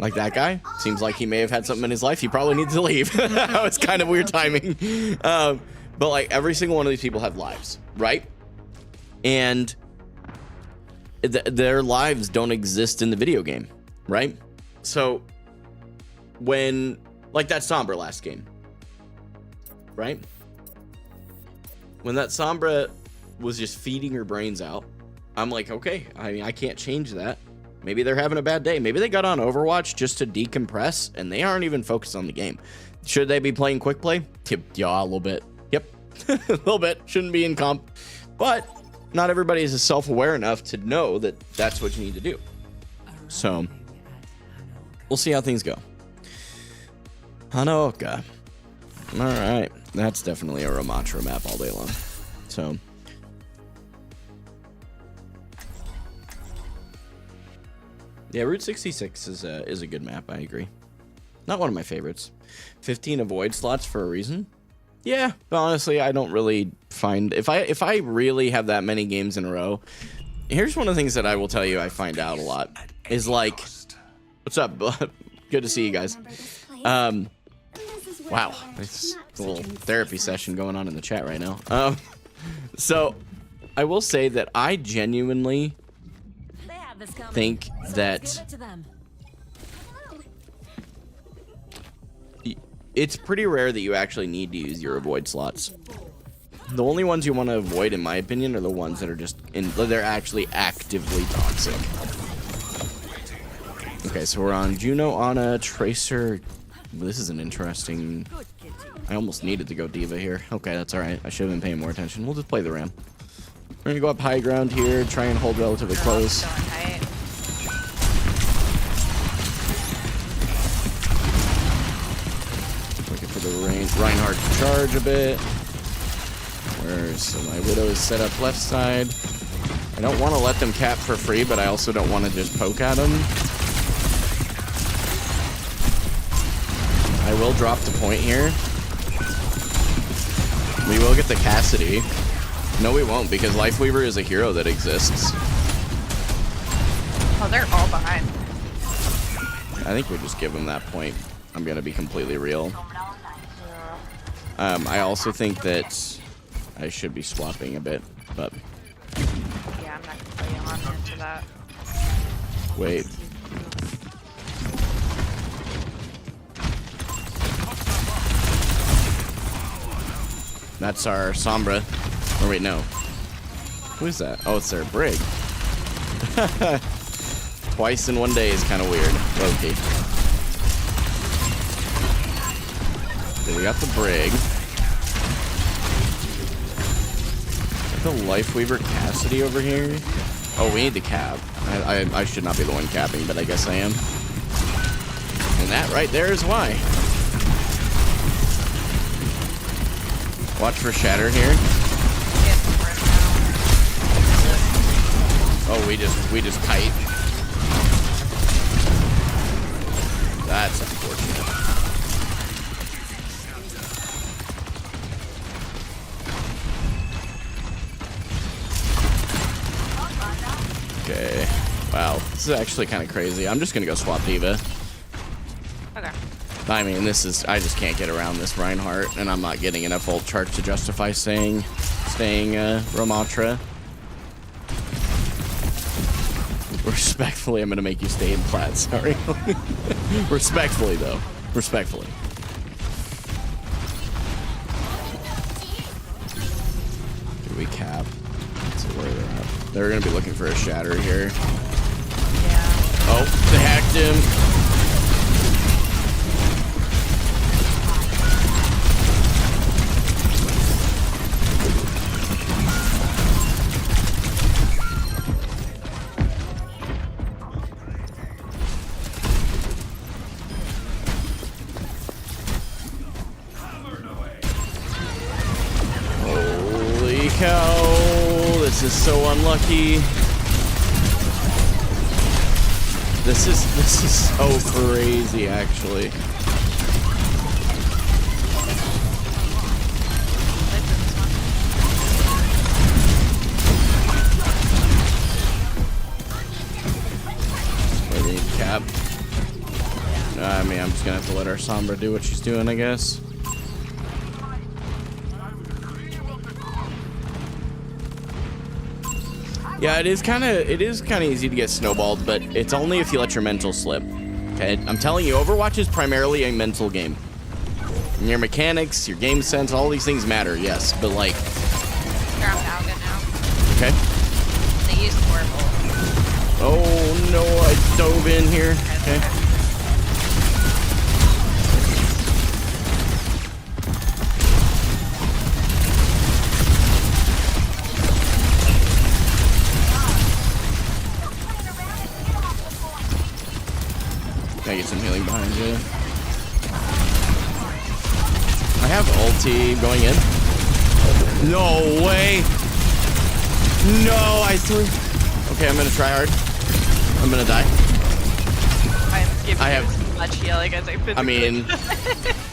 Like that guy, seems like he may have had something in his life. He probably needs to leave. It's kind of weird timing. But like every single one of these people have lives, right? And their lives don't exist in the video game, right? So when, like that Sombra last game, right? When that Sombra was just feeding her brains out, I'm like, okay, I mean, I can't change that. Maybe they're having a bad day. Maybe they got on Overwatch just to decompress and they aren't even focused on the game. Should they be playing quick play? Yeah, a little bit. Yep, a little bit. Shouldn't be in comp. But not everybody is self-aware enough to know that that's what you need to do. So we'll see how things go. Hanaoka. All right. That's definitely a Ramatra map all day long. So yeah, Route 66 is a good map. I agree. Not one of my favorites. 15 avoid slots for a reason. Yeah, but honestly, I don't really find if I really have that many games in a row. Here's one of the things that I will tell you I find out a lot is like, what's up? Good to see you guys. Wow, it's a little therapy session going on in the chat right now. So I will say that I genuinely think that it's pretty rare that you actually need to use your avoid slots. The only ones you want to avoid, in my opinion, are the ones that are just they're actually actively toxic. Okay, so we're on Juno, Ana, Tracer. This is an interesting. I almost needed to go Diva here. Okay, that's all right. I should have been paying more attention. We'll just play the Ram. We're gonna go up high ground here, try and hold relatively close. Looking for the Reinhardt to charge a bit. So my Widow is set up left side. I don't want to let them cap for free, but I also don't want to just poke at them. I will drop the point here. We will get the Cassidy. No, we won't, because Lifeweaver is a hero that exists. Oh, they're all behind. I think we'll just give them that point. I'm going to be completely real. I also think that I should be swapping a bit, but Yeah, I'm not gonna play on into that. wait. That's our Sombra. Or wait, no. Who is that? Oh, it's their Brig. Twice in one day is kind of weird. Okay. Okay, we got the Brig. The Lifeweaver Cassidy over here. Oh, we need the cap. I should not be the one capping, but I guess I am. And that right there is why. Watch for Shatter here. Oh, we just kite. That's unfortunate. Okay. Wow. This is actually kind of crazy. I'm just gonna go swap Diva. Okay. I mean, this is, I just can't get around this Reinhardt, and I'm not getting enough ult charge to justify staying Ramatra. Respectfully, I'm gonna make you stay in plat, sorry. Respectfully, though. Respectfully. Do we cap? Let's see where they're at. They're gonna be looking for a shatter here. Yeah. Oh, they hacked him. Holy cow, this is so unlucky. This is so crazy, actually. I need cap. I mean, I'm just gonna have to let our Sombra do what she's doing, I guess. Yeah, it is kind of easy to get snowballed, but it's only if you let your mental slip. Okay, I'm telling you, Overwatch is primarily a mental game. And your mechanics, your game sense, all these things matter, yes, but like. They're on Valga now. Okay. They used Horrible. Oh no, I dove in here. Okay. Can I get some healing behind you? I have ulti going in. No way! No, I threw. Okay, I'm gonna try hard. I'm gonna die. I'm giving I have as much healing as I physically I mean,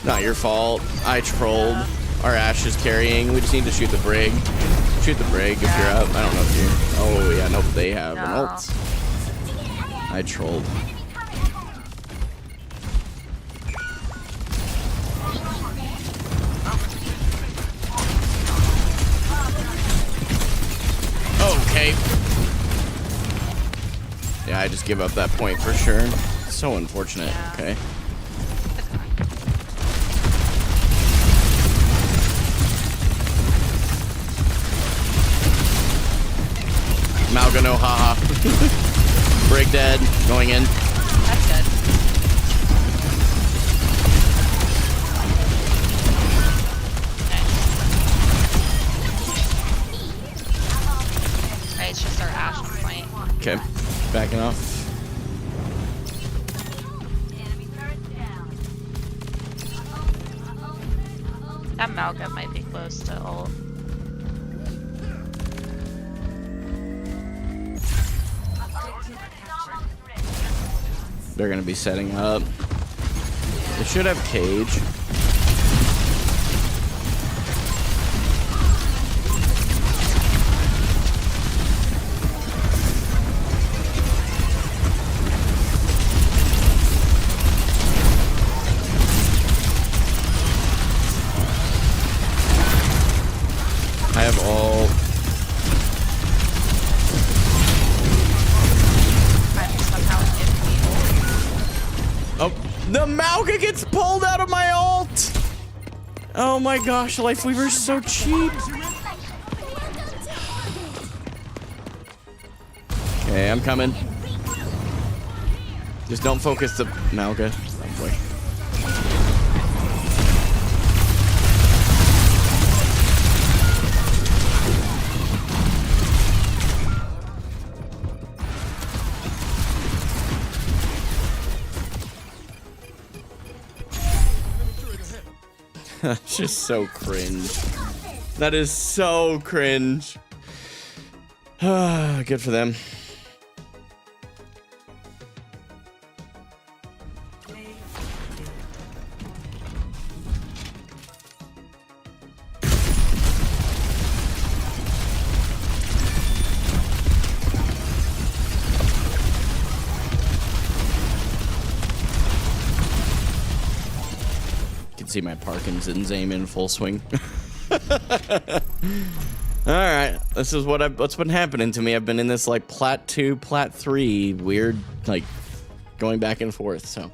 not your fault. I trolled. Our Ashe is carrying. We just need to shoot the Brig. Shoot the Brig if you're up. I don't know if you're. Oh yeah, nope. They have an ult. I trolled. Okay. Yeah, I just give up that point for sure. So unfortunate. Yeah. Okay. Malga no haha. Brig dead. Going in. That's good. Nice. Alright, it's just our Ashe on point. Okay. Backing off. That Malga might be close to ult. They're gonna be setting up. They should have cage. I The Malga gets pulled out of my ult. Oh my gosh, Life Weaver's so cheap. Okay, I'm coming. Just don't focus the Malga. Oh boy. That's just so cringe. That is so cringe. Good for them. See my Parkinson's aim in full swing. All right, this is what's been happening to me. I've been in this like plat 2, plat 3 weird, like going back and forth. So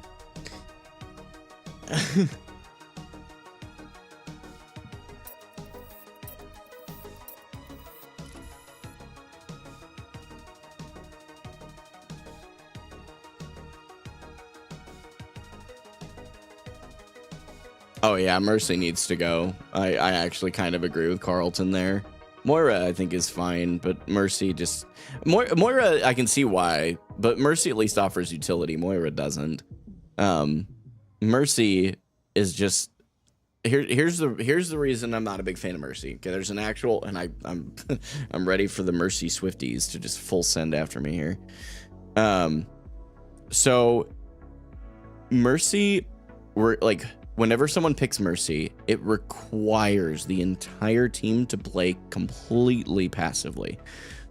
oh yeah, Mercy needs to go. I actually kind of agree with Carlton there. Moira I think is fine, but Mercy just Moira I can see why, but Mercy at least offers utility. Moira doesn't. Mercy is just here's the reason I'm not a big fan of Mercy. Okay, there's an actual, and I'm I'm ready for the Mercy Swifties to just full send after me here. So Mercy, we're like, whenever someone picks Mercy, it requires the entire team to play completely passively.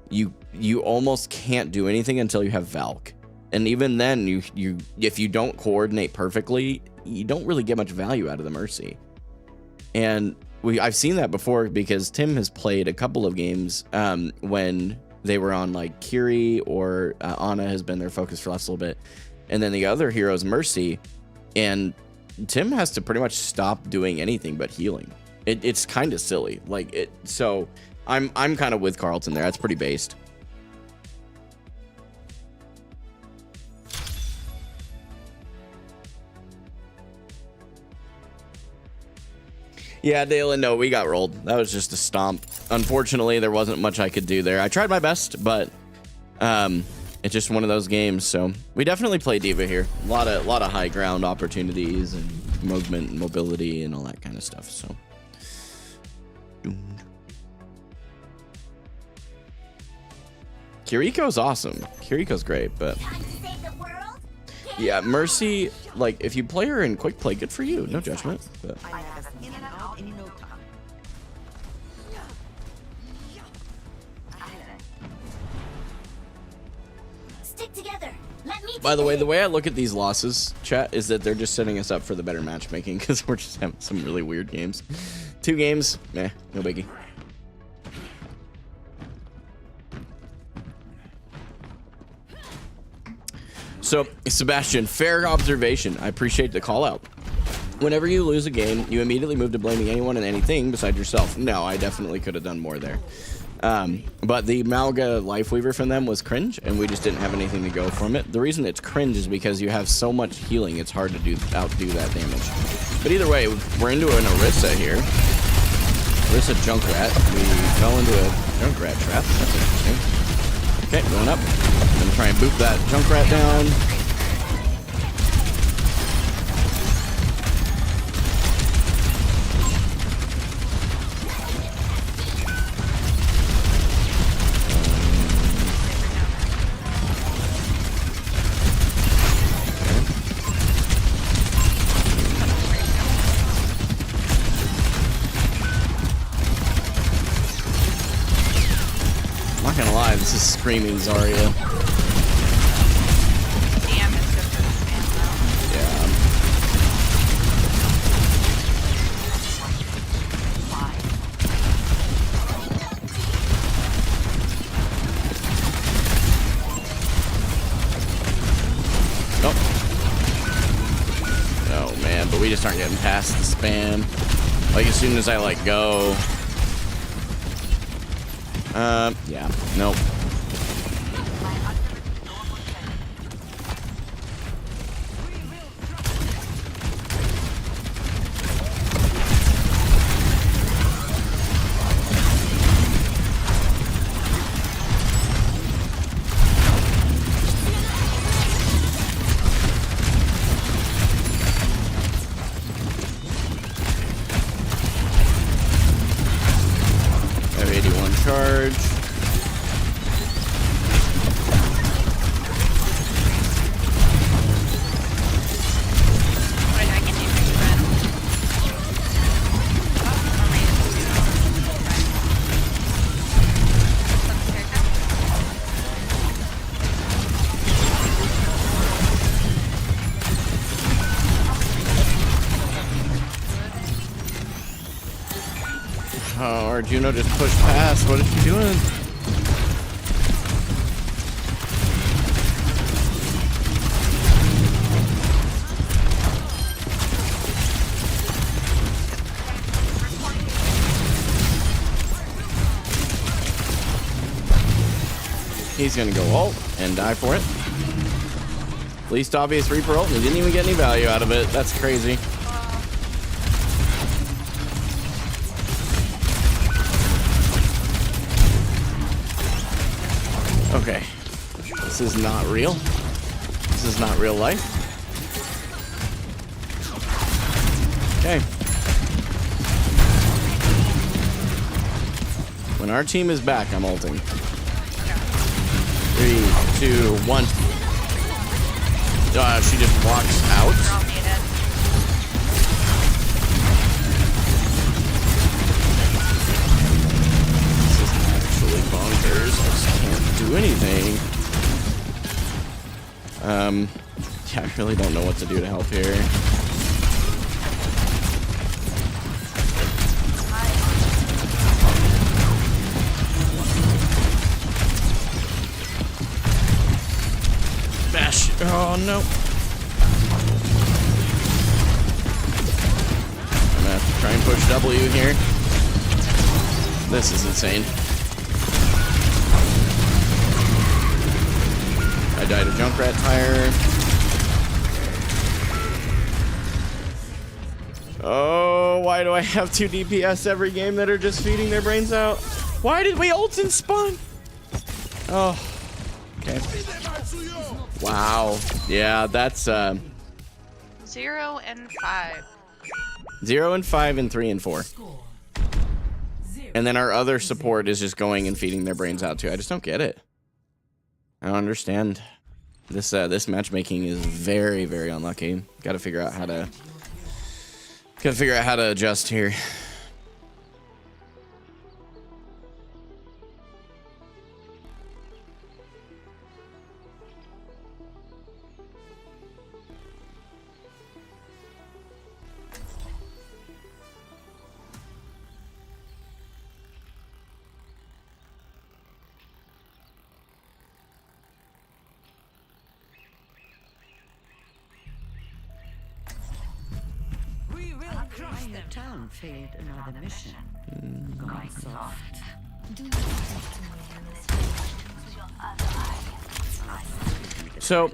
You almost can't do anything until you have Valk. And even then, you if you don't coordinate perfectly, you don't really get much value out of the Mercy. And I've seen that before because Tim has played a couple of games when they were on like Kiri or Ana has been their focus for the last little bit. And then the other hero's Mercy, and Tim has to pretty much stop doing anything but healing. It's kind of silly. Like it. So I'm kind of with Carlton there. That's pretty based. Yeah, Dalen, no, we got rolled. That was just a stomp. Unfortunately, there wasn't much I could do there. I tried my best, but it's just one of those games. So we definitely play Diva here. A lot of high ground opportunities and movement and mobility and all that kind of stuff. So Kiriko's awesome. Kiriko's great, but yeah, Mercy, like if you play her in quick play, good for you. No judgment. But by the way I look at these losses, chat, is that they're just setting us up for the better matchmaking because we're just having some really weird games. 2 games, no biggie. So, Sebastian, fair observation. I appreciate the call out. Whenever you lose a game, you immediately move to blaming anyone and anything besides yourself. No, I definitely could have done more there. But the Malga Lifeweaver from them was cringe, and we just didn't have anything to go from it. The reason it's cringe is because you have so much healing, it's hard to outdo that damage. But either way, we're into an Orisa here. Orisa Junkrat. We fell into a Junkrat trap. That's interesting. Okay, going up. I'm gonna try and boot that Junkrat down. This is screaming Zarya. DM is good for this game, though. Yeah. Yeah, but we just aren't getting past the spam. Like, as soon as I, like, go... yeah. Nope. Charge. Wait, I can do this run. Oh, Arjuno just pushed past. What is she doing? He's gonna go ult and die for it. Least obvious Reaper ult, and he didn't even get any value out of it. That's crazy. Okay, this is not real. This is not real life. Okay. When our team is back, I'm ulting. 3, 2, 1. She just walks out. We're all needed. This is actually bonkers. I just can't do anything. Yeah, I really don't know what to do to help here. Bash. Oh no. I'm gonna have to try and push W here. This is insane. I died of Junkrat tire. Oh, why do I have 2 DPS every game that are just feeding their brains out? Why did we ult and spawn? Oh, okay. Wow. Yeah, that's 0 and 5. 0 and 5 and 3 and 4. And then our other support is just going and feeding their brains out too. I just don't get it. I don't understand. This this matchmaking is very, very unlucky. Gotta figure out how to adjust here. The town failed another mission. Gone soft. So,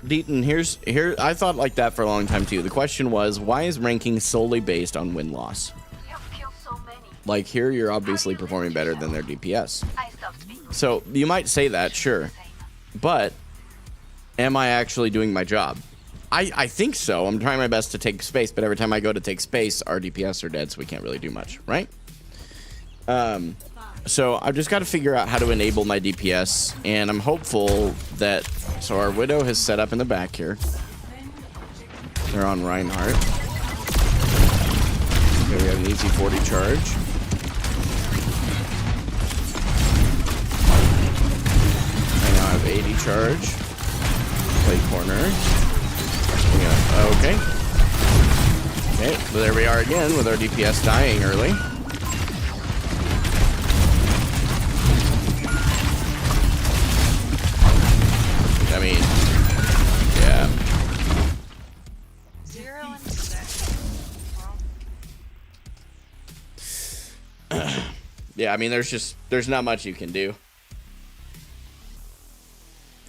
Deaton, here. I thought like that for a long time too. The question was, why is ranking solely based on win-loss? Like here, you're obviously performing better than their DPS. So you might say that, sure, but am I actually doing my job? I think so. I'm trying my best to take space, but every time I go to take space, our DPS are dead, so we can't really do much, right? So I've just got to figure out how to enable my DPS, and I'm hopeful that... So our Widow has set up in the back here. They're on Reinhardt. Okay, we have an easy 40 charge. I now have 80 charge. Play corner. Yeah, okay. Okay, so there we are again with our DPS dying early. I mean, yeah. 0 and 6. Yeah, I mean, there's not much you can do.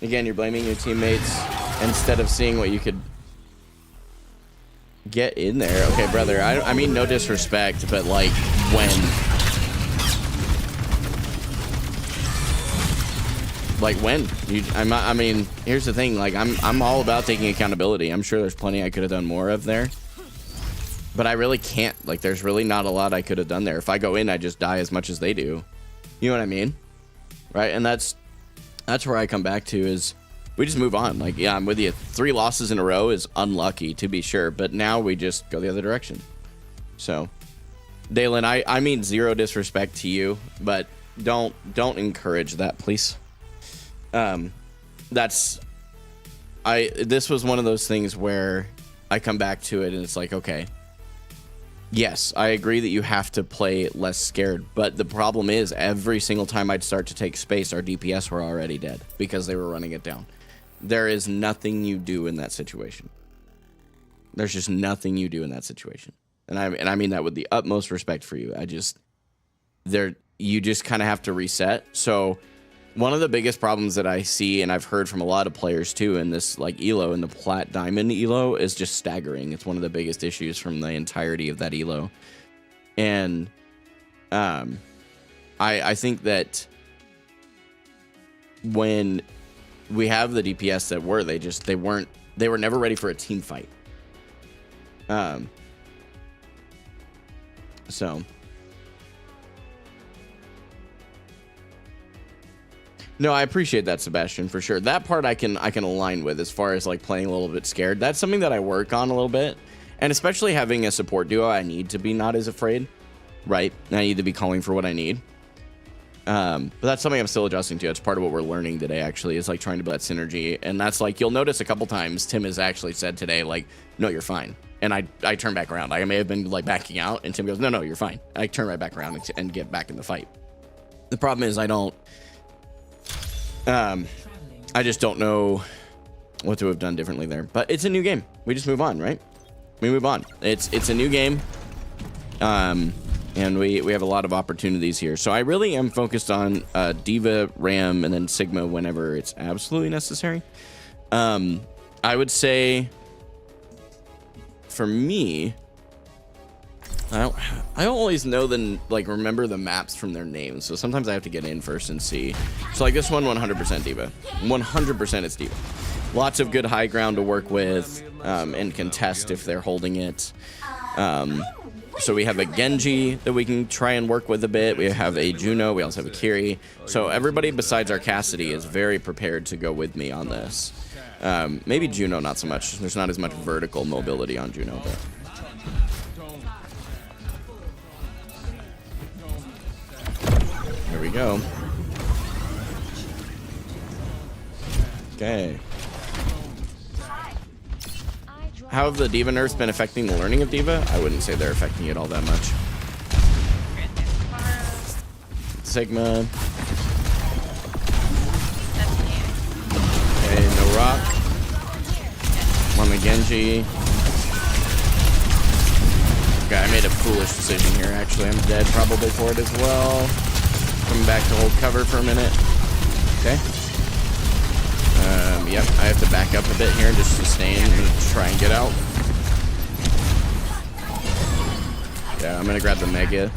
Again, you're blaming your teammates instead of seeing what you could get in there. Okay, brother, I mean, no disrespect, but like, when? Like, when? I mean, here's the thing, like, I'm all about taking accountability. I'm sure there's plenty I could have done more of there. But I really can't. Like, there's really not a lot I could have done there. If I go in, I just die as much as they do. You know what I mean? Right? And that's where I come back to is we just move on. Like, yeah, I'm with you. 3 losses in a row is unlucky, to be sure. But now we just go the other direction. So, Dalen, I mean zero disrespect to you, but don't encourage that, please. This was one of those things where I come back to it and it's like, okay, yes, I agree that you have to play less scared, but the problem is every single time I'd start to take space, our DPS were already dead because they were running it down. There is nothing you do in that situation. There's just nothing you do in that situation. And I mean that with the utmost respect for you. You just kind of have to reset. So one of the biggest problems that I see, and I've heard from a lot of players too, in this like elo, in the plat diamond elo, is just staggering. It's one of the biggest issues from the entirety of that elo. And I think that when we have the DPS that were, they were never ready for a team fight. So no, I appreciate that, Sebastian, for sure. That part I can align with as far as like playing a little bit scared. That's something that I work on a little bit. And especially having a support duo, I need to be not as afraid, right? I need to be calling for what I need. But that's something I'm still adjusting to. It's part of what we're learning today, actually, is like trying to build that synergy. And that's like, you'll notice a couple times Tim has actually said today, like, no, you're fine. And I turn back around. I may have been like backing out and Tim goes, no, you're fine. I turn right back around and get back in the fight. The problem is I just don't know what to have done differently there. But it's a new game. We just move on, right? We move on. It's a new game. And we have a lot of opportunities here. So I really am focused on Diva, Ram, and then Sigma whenever it's absolutely necessary. I would say for me, I don't always know remember the maps from their names. So sometimes I have to get in first and see. So like this one, 100% Diva. 100% it's Diva. Lots of good high ground to work with and contest if they're holding it. So we have a Genji that we can try and work with a bit. We have a Juno. We also have a Kiri. So everybody besides our Cassidy is very prepared to go with me on this. Maybe Juno, not so much. There's not as much vertical mobility on Juno, but... Here we go. Okay. How have the Diva nerfs been affecting the learning of Diva? I wouldn't say they're affecting it all that much. Sigma. Okay, no rock. On the Genji. Okay, I made a foolish decision here, actually. I'm dead probably for it as well. Coming back to hold cover for a minute. Okay. Yep, I have to back up a bit here and just sustain and try and get out. Yeah, I'm gonna grab the Mega.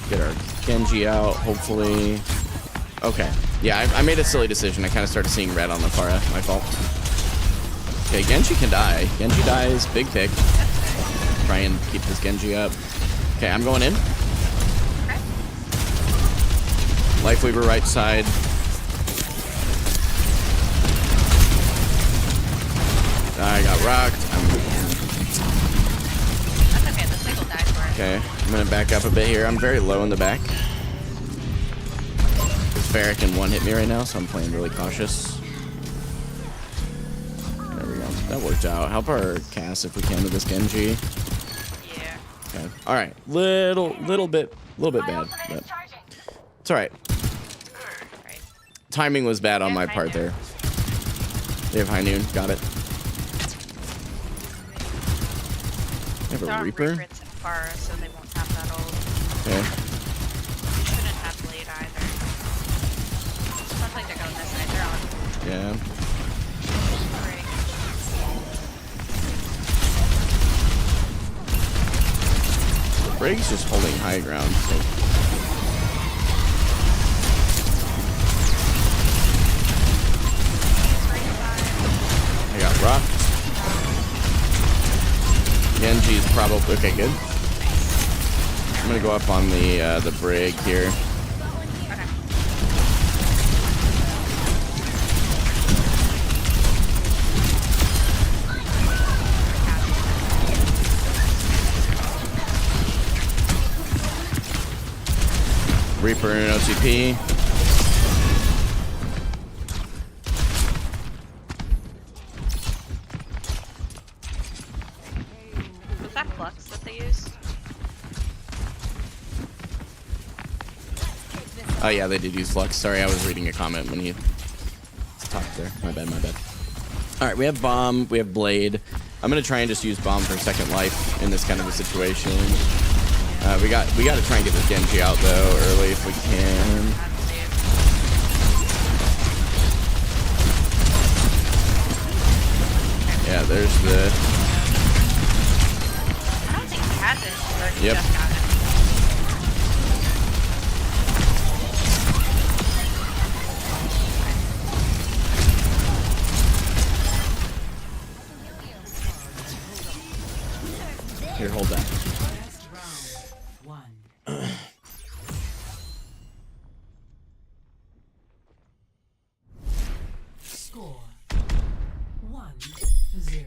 Get our Genji out, hopefully. Okay. Yeah, I made a silly decision. I kind of started seeing red on the Pharah. My fault. Okay, Genji can die. Genji dies. Big pick. Try and keep this Genji up. Okay, I'm going in. Life Weaver right side. I got rocked. That's okay, the single died for it. Okay, I'm gonna back up a bit here. I'm very low in the back. This Pharah can one-hit me right now, so I'm playing really cautious. There we go. That worked out. Help our Cass if we can with this Genji. Yeah. Okay. All right. Little bit bad, but it's all right. Timing was bad on my part there. They have high noon. Got it. have They're a on Reaper. It's in far, so they won't have that old. Okay. You shouldn't have Blade either. Sounds like they're going this side. They're on. Yeah. Alright. Brig's just holding high ground. So. I got rocked. Genji's probably okay. Good. I'm gonna go up on the brig here. Reaper and OCP. Was that Flux that they used? Oh yeah, they did use Flux. Sorry, I was reading a comment when you talked there. My bad, my bad. All right, we have Bomb, we have Blade. I'm gonna try and just use Bomb for second life in this kind of a situation. We got to try and get this Genji out though early if we can. Yeah, there's the. I don't think he has it. Or he Yep. just got it. Here, hold that.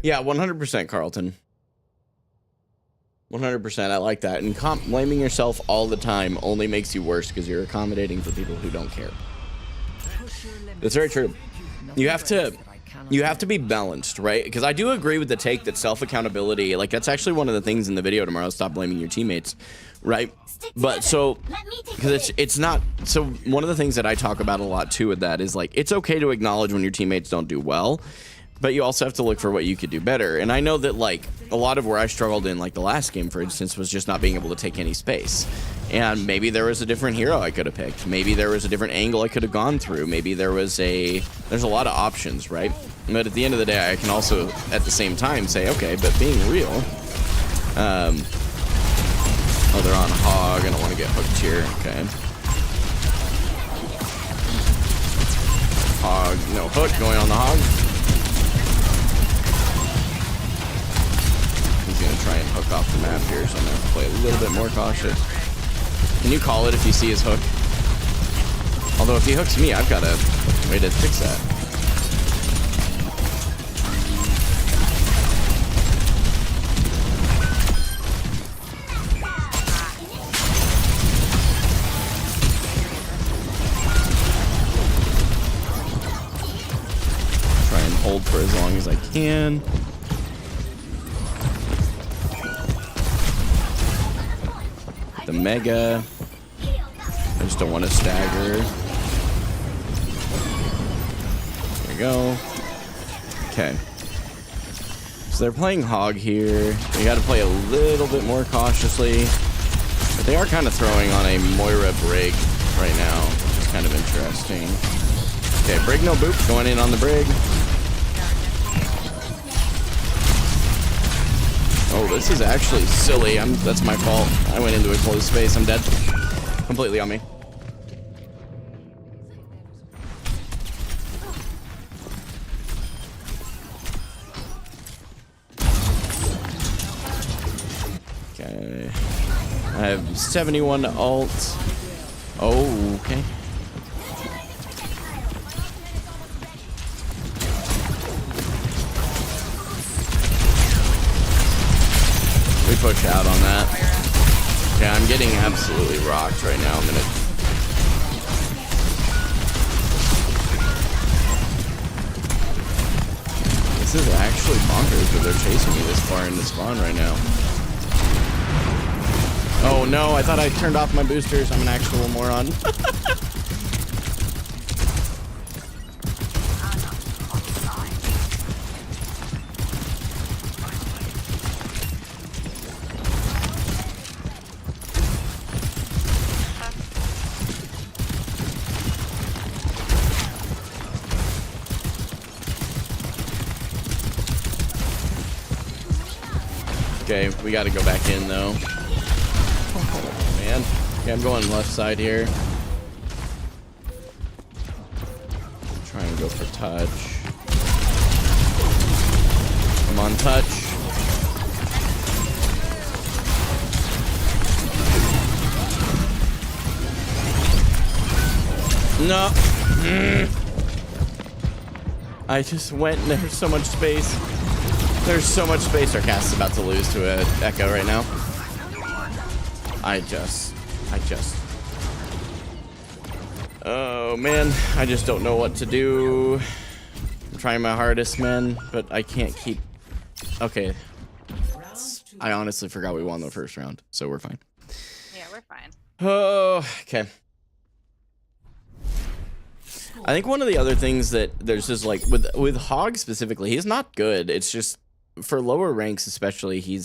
Yeah, 100% Carlton. 100%, I like that. And blaming yourself all the time only makes you worse because you're accommodating for people who don't care. That's very true. You have to be balanced, right? Because I do agree with the take that self-accountability, like that's actually one of the things in the video tomorrow, stop blaming your teammates, right? But so, because it's not, so one of the things that I talk about a lot too with that is like, it's okay to acknowledge when your teammates don't do well, but you also have to look for what you could do better. And I know that like a lot of where I struggled in like the last game, for instance, was just not being able to take any space. And maybe there was a different hero I could have picked. Maybe there was a different angle I could have gone through. Maybe there's a lot of options, right? But at the end of the day, I can also at the same time say, okay, but being real, oh, they're on Hog. I don't want to get hooked here. Okay. Hog, no hook going on the Hog. He's going to try and hook off the map here, so I'm going to have to play a little bit more cautious. Can you call it if you see his hook? Although if he hooks me, I've got a way to fix that. Try and hold for as long as I can. The Mega. I just don't want to stagger. There we go. Okay. So they're playing Hog here. We got to play a little bit more cautiously. But they are kind of throwing on a Moira Brig right now, which is kind of interesting. Okay, Brig no boop going in on the Brig. Oh, this is actually silly. That's my fault. I went into a closed space. I'm dead. Completely on me. Okay. I have 71 ult. Oh, okay. We push out on that. Yeah, I'm getting absolutely rocked right now. I'm gonna. This is actually bonkers that they're chasing me this far into spawn right now. Oh no, I thought I turned off my boosters. I'm an actual moron. Okay, we got to go back in though. Oh man. Okay, I'm going left side here. Trying to go for touch. I'm on touch. No. I just went and there's so much space. There's so much space. Our cast is about to lose to a Echo right now. I just. Oh man, I just don't know what to do. I'm trying my hardest, man, but I can't keep. Okay. I honestly forgot we won the first round, so we're fine. Yeah, we're fine. Oh, okay. I think one of the other things that there's just like with Hog specifically, he's not good. It's just for lower ranks especially, he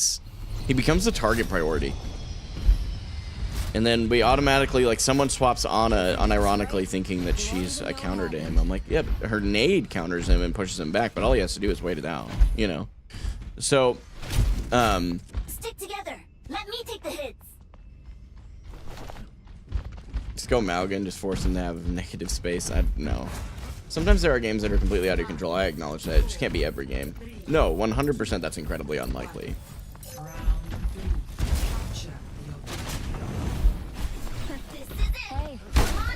becomes a target priority. And then we automatically, like, someone swaps Ana unironically thinking that she's a counter to him. I'm like, yeah, but her nade counters him and pushes him back, but all he has to do is wait it out, you know? So, Stick together. Let me take the hits. just go Malgan, just force him to have negative space. I don't know. Sometimes there are games that are completely out of control. I acknowledge that. It just can't be every game. No, 100% that's incredibly unlikely.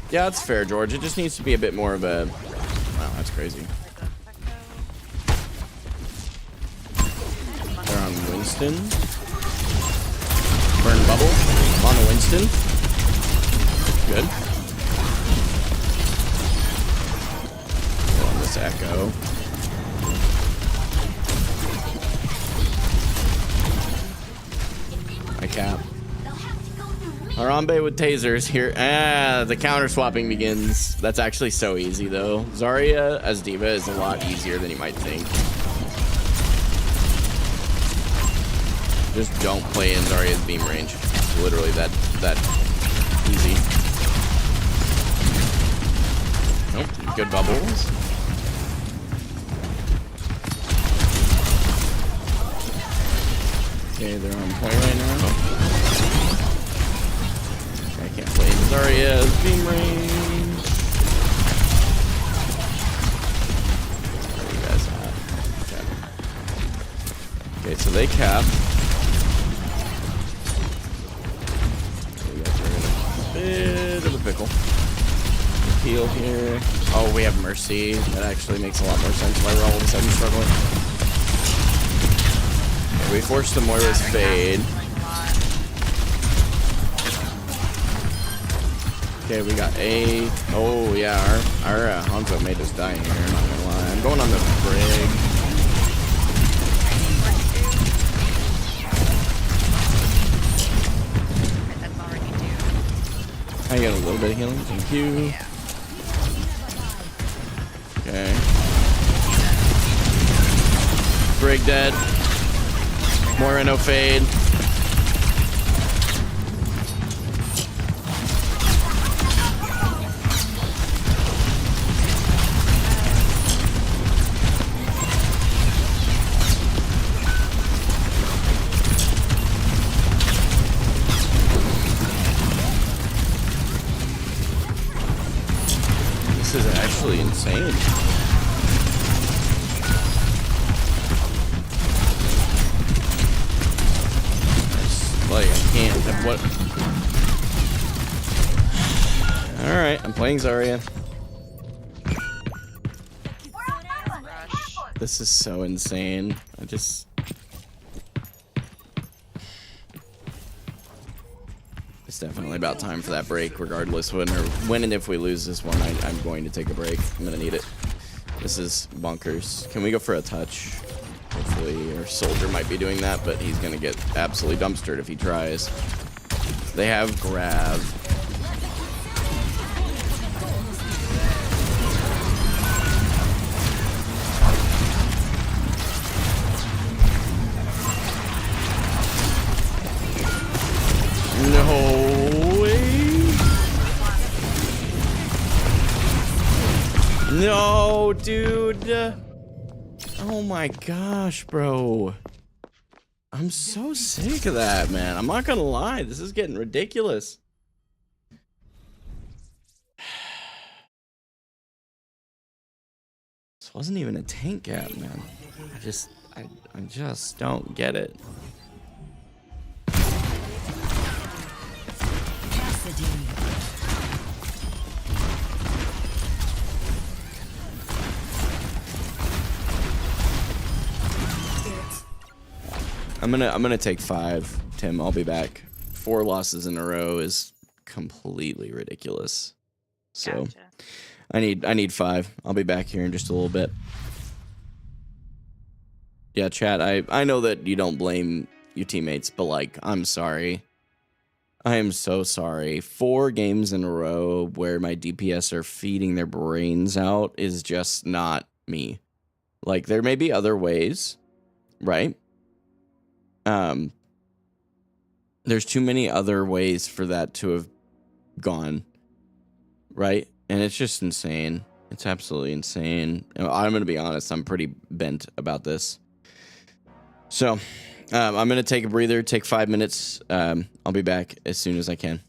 Yeah, that's fair, George. It just needs to be a bit more of a... Wow, that's crazy. They're on Winston. Burn bubble. On to Winston. Good. Go on this Echo. I cap. Harambe with tasers here. Ah, the counter swapping begins. That's actually so easy though. Zarya as D.Va is a lot easier than you might think. Just don't play in Zarya's beam range. It's literally that easy. Nope, good bubbles. Okay, they're on point right now. I can't play Zarya's beam range. Where are you guys at? Okay, so they cap. You guys are in a bit of a pickle. Heal here. Oh, we have Mercy. That actually makes a lot more sense why we're all of a sudden struggling. Okay, we forced the Moira's fade. Okay, we got A. Oh yeah, our Hanzo made us die here. I'm not gonna lie. I'm going on the brig. That's already due. I got a little bit of healing. Thank you. Okay. Brig dead. Moira no fade. This is actually insane. Like, I can't. What? Alright, I'm playing Zarya. This is so insane. It's definitely about time for that break, regardless when and if we lose this one. I'm going to take a break. I'm gonna need it. This is bonkers. Can we go for a touch? Hopefully our soldier might be doing that, but he's gonna get absolutely dumpstered if he tries. They have grab. No way. No, dude. Oh my gosh, bro. I'm so sick of that, man. I'm not gonna lie. This is getting ridiculous. This wasn't even a tank gap, man. I just don't get it. I'm gonna take 5, Tim. I'll be back. 4 losses in a row is completely ridiculous. So Gotcha. I need 5. I'll be back here in just a little bit. Yeah, chat. I know that you don't blame your teammates, but like, I'm sorry. I am so sorry. 4 games in a row where my DPS are feeding their brains out is just not me. Like, there may be other ways, right? There's too many other ways for that to have gone, right? And it's just insane. It's absolutely insane. I'm going to be honest, I'm pretty bent about this. So, I'm going to take a breather, take 5 minutes. I'll be back as soon as I can.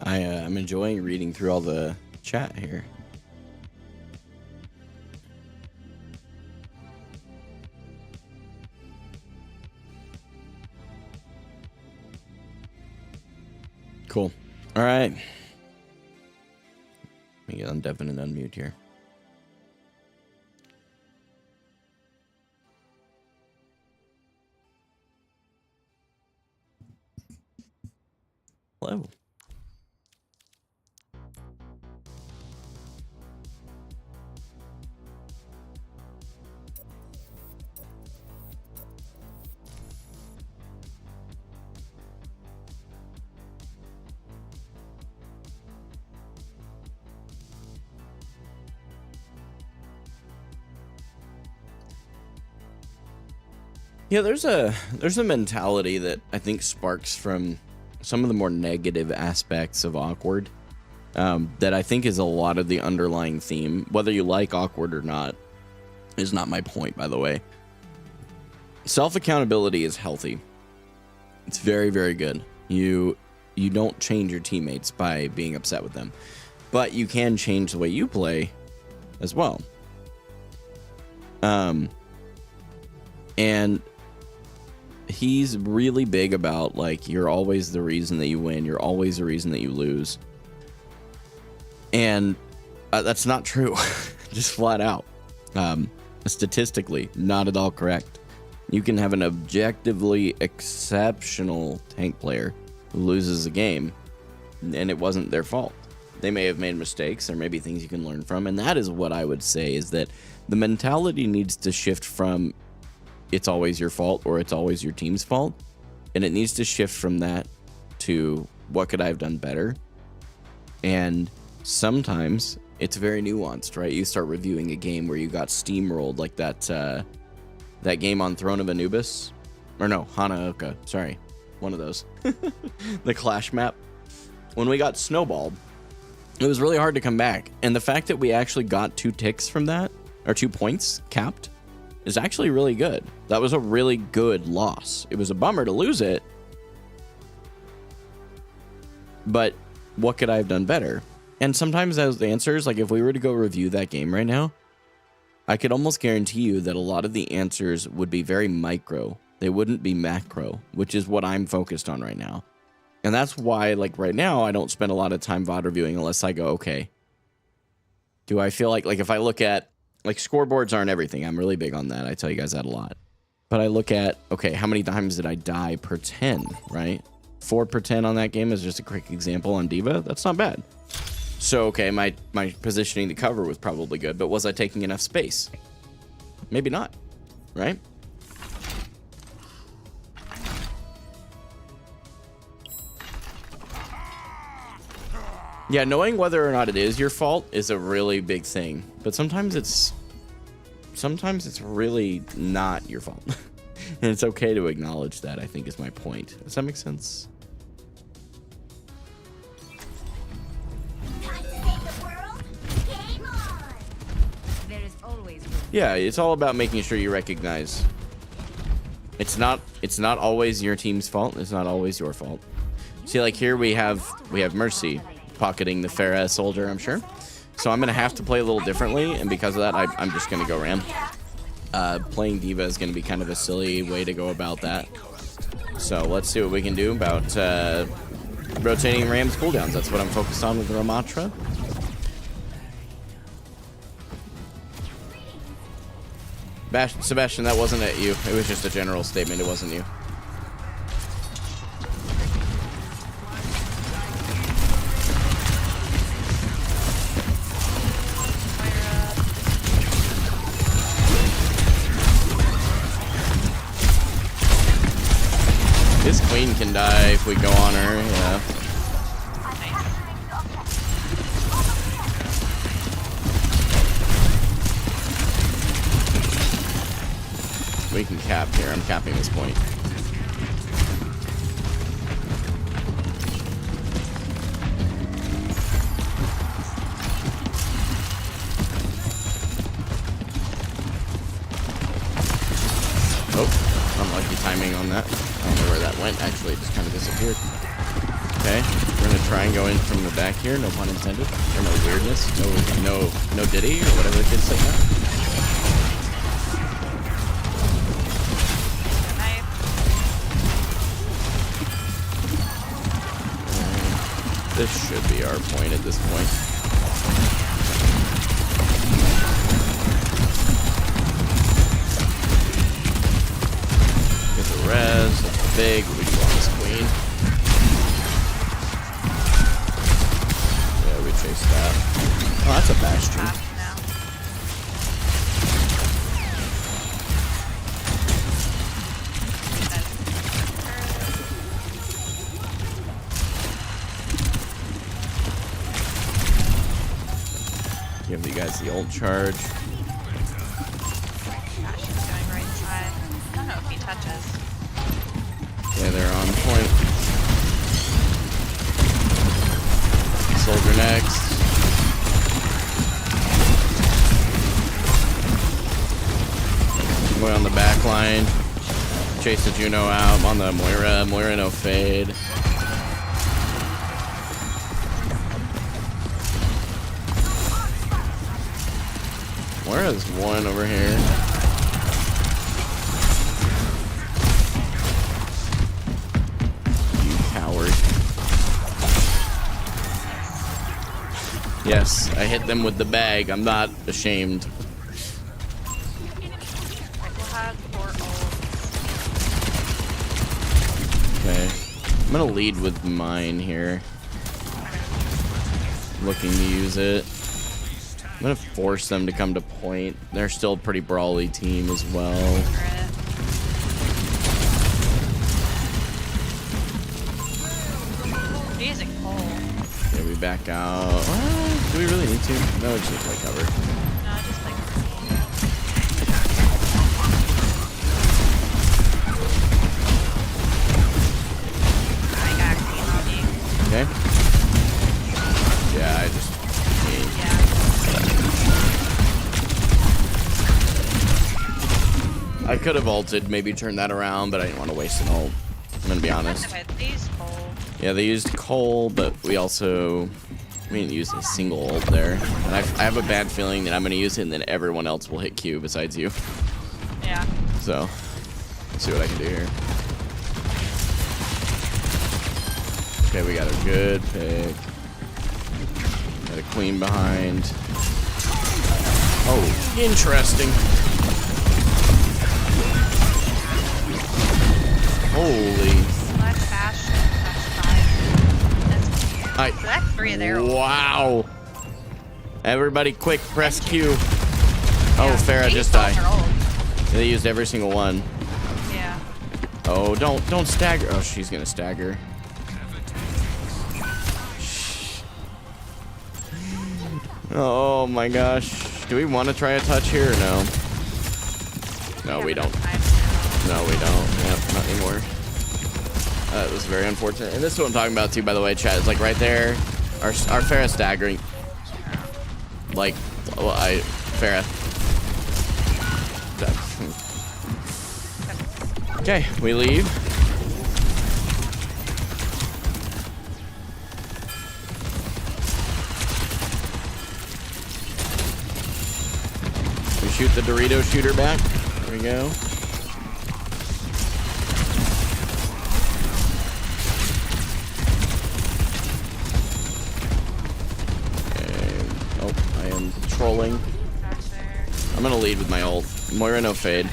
I'm enjoying reading through all the chat here. Cool. All right. Let me get on Devin and unmute here. Hello. Yeah, there's a mentality that I think sparks from some of the more negative aspects of Awkward, that I think is a lot of the underlying theme. Whether you like Awkward or not is not my point, by the way. Self-accountability is healthy. It's very, very good. You don't change your teammates by being upset with them, but you can change the way you play as well. And he's really big about, like, you're always the reason that you win. You're always the reason that you lose. And that's not true. Just flat out. Statistically, not at all correct. You can have an objectively exceptional tank player who loses a game, and it wasn't their fault. They may have made mistakes. There may be things you can learn from. And that is what I would say, is that the mentality needs to shift from it's always your fault or it's always your team's fault. And it needs to shift from that to what could I have done better? And sometimes it's very nuanced, right? You start reviewing a game where you got steamrolled, like that game on Throne of Anubis. Or no, Hanaoka. Sorry. One of those. The Clash map. When we got snowballed, it was really hard to come back. And the fact that we actually got 2 ticks from that, or 2 points capped, is actually really good. That was a really good loss. It was a bummer to lose it, but what could I have done better? And sometimes those answers, like if we were to go review that game right now, I could almost guarantee you that a lot of the answers would be very micro. They wouldn't be macro, which is what I'm focused on right now. And that's why, like right now, I don't spend a lot of time VOD reviewing unless I go, okay, do I feel like if I look at, like, scoreboards aren't everything. I'm really big on that. I tell you guys that a lot. But I look at, okay, how many times did I die per 10, right? 4 per 10 on that game is just a quick example on D.Va. That's not bad. So, okay, my positioning to cover was probably good, but was I taking enough space? Maybe not, right? Yeah, knowing whether or not it is your fault is a really big thing, but sometimes it's really not your fault. And it's okay to acknowledge that, I think, is my point. Does that make sense? Time to save the world. Game on. There is always room. Yeah, it's all about making sure you recognize it's not always your team's fault. It's not always your fault. See, like here we have Mercy pocketing the Pharah soldier, I'm sure. So I'm going to have to play a little differently, and because of that, I'm just going to go Ram. Playing D.Va is going to be kind of a silly way to go about that. So let's see what we can do about rotating Ram's cooldowns. That's what I'm focused on with Ramatra. Sebastian, that wasn't at you. It was just a general statement. It wasn't you. This queen can die if we go on her, yeah. We can cap here. I'm capping this point. Oh, unlucky timing on that. I don't know where that went. Actually, it just kind of disappeared. Okay, we're gonna try and go in from the back here. No pun intended. Or no weirdness. No diddy or whatever the kids say now. This should be our point at this point. Get the res. That's big. We do want this queen. Yeah, we chase that. Oh, that's a bastion. Give you guys the ult charge. Gosh, he's going right side. I don't know if he touches. Yeah, they're on point. Soldier next. Going on the back line. Chase the Juno out on the Moira. Moira no fade. Moira's one over here. You coward. Yes, I hit them with the bag. I'm not ashamed. We'll have 4 ults. Okay. I'm gonna lead with mine here. Looking to use it. I'm gonna force them to come to point. They're still a pretty brawly team as well. He's using pole. Yeah, we back out. Do we really need to? No, we just need to play cover. No, just like. I got clean on you. Okay. Yeah, I just. Yeah. I could have ulted, maybe turned that around, but I didn't want to waste an ult. I'm gonna be honest. They used pole. Yeah, they used Cole, but we didn't use a single ult there. And I have a bad feeling that I'm gonna use it and then everyone else will hit Q besides you. Yeah. So, let's see what I can do here. Okay, we got a good pick. Got a queen behind. Oh, interesting. Holy. Select Bastion. That's 5. That's select 3 of their ults. Wow. Everybody quick, press Q. Oh, Yeah, Farah they just used all died. their ults. They used every single one. Yeah. Oh, don't stagger. Oh, she's gonna stagger. Oh my gosh. Do we want to try a touch here or no? No, we don't. No, we don't. Yep, not anymore. That was very unfortunate. And this is what I'm talking about too, by the way, chat. It's like right there. Our Farah staggering. Like, well, Farah. Okay, we leave. We shoot the Dorito shooter back. There we go. Trolling. I'm gonna lead with my ult. Moira no fade.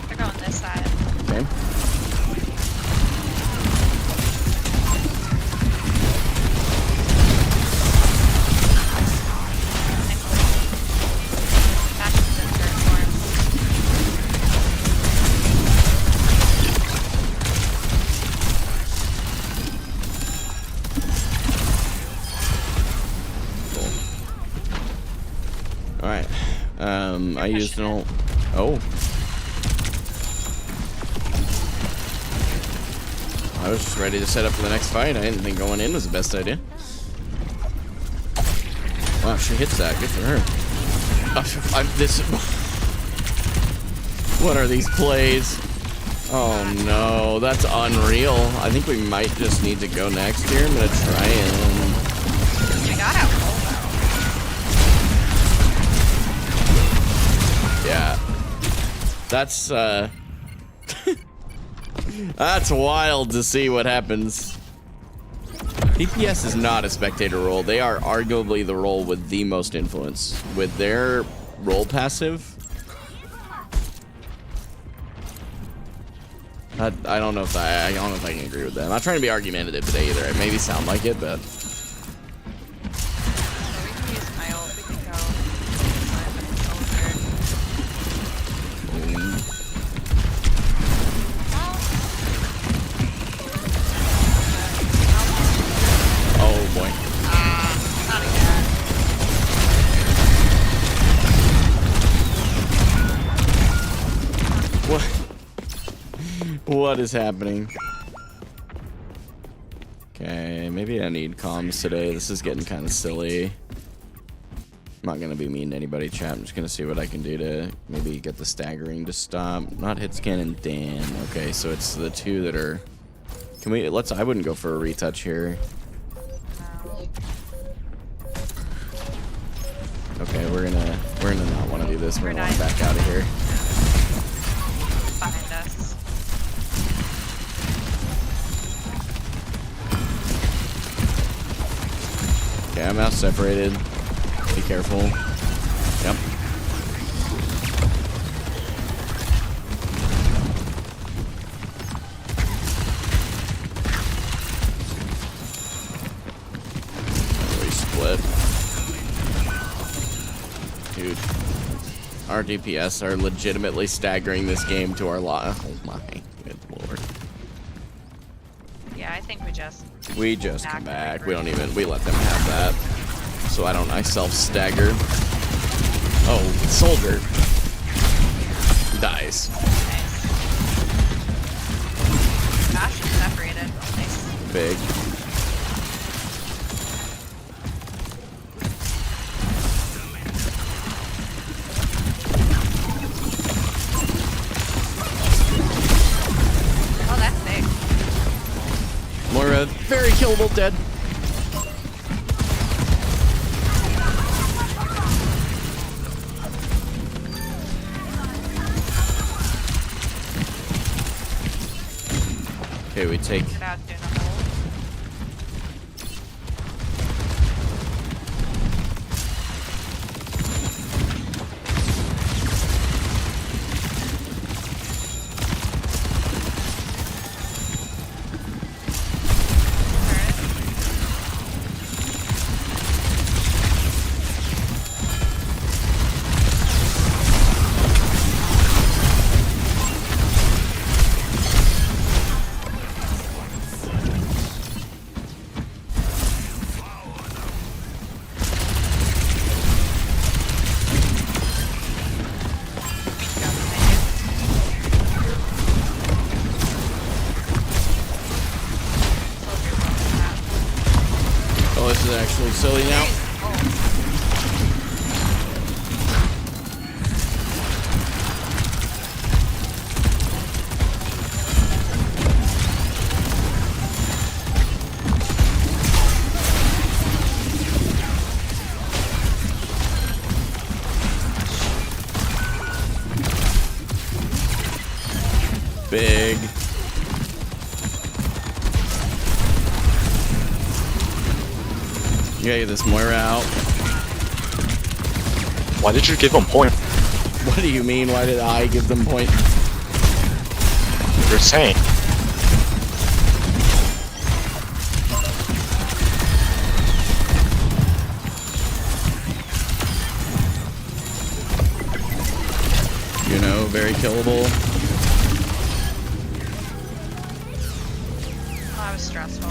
They're going this side. Okay. Bastion's in turret form. Alright. I used an ult. Oh. I was just ready to set up for the next fight. I didn't think going in was the best idea. Wow, she hits that. Good for her. What are these plays? Oh no, that's unreal. I think we might just need to go next here. I'm gonna try and... I got out cold though. Yeah. That's, that's wild to see what happens. DPS is not a spectator role. They are arguably the role with the most influence. With their role passive, I don't know if I don't know if I can agree with that. I'm not trying to be argumentative today either. It maybe sound like it, but So we can use my ult. We can go. oh boy. Not again. What? What is happening? Okay, maybe I need comms today. This is getting kind of silly. I'm not gonna be mean to anybody, chat. I'm just gonna see what I can do to maybe get the staggering to stop. Not Hitscan and Dan. Okay, so it's the two that are. Can we? Let's. I wouldn't go for a retouch here. Okay, we're gonna not want to do this. We're gonna want to back out of here. Behind us. Okay, I'm out separated. Be careful. Yep. We split. Dude. Our DPS are legitimately staggering this game to our lot. Oh my good lord. Yeah, I think we just. We just come back. We don't even. We let them have that. So I self-stagger. Oh, soldier. Dies. Nice. Gosh, it's separated. Nice. Big. Oh, that's big. Moira, very killable, dead. Okay, we take. Get out, doing a hole. Oh, this is actually silly now. Big. You gotta get this Moira out. Why did you give him point? What do you mean? Why did I give them point? You're saying. You know, very killable. Oh, that was stressful.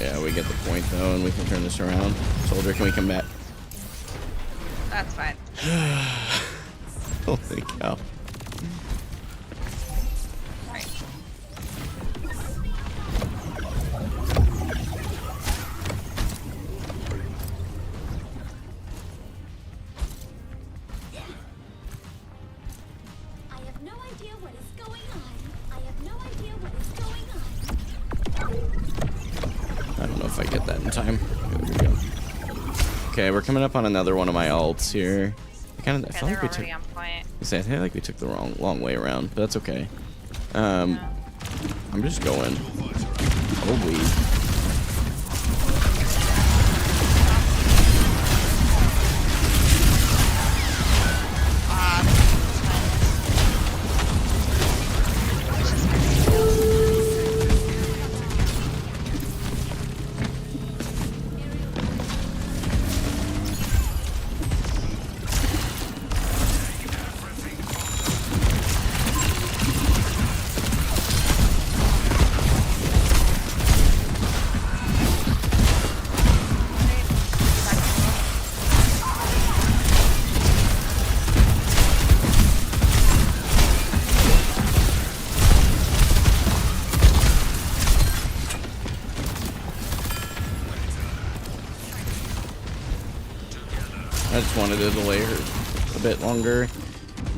Yeah, we get the point though, and we can turn this around. Soldier, can we come back? That's fine. Holy cow. Right. I have no idea what is going on. if I get that in time. There we go. Okay, we're coming up on another one of my ults here. I felt like we took. On point. I feel like we took the long way around, but that's okay. I'm just going. Holy. I just wanted to delay her a bit longer.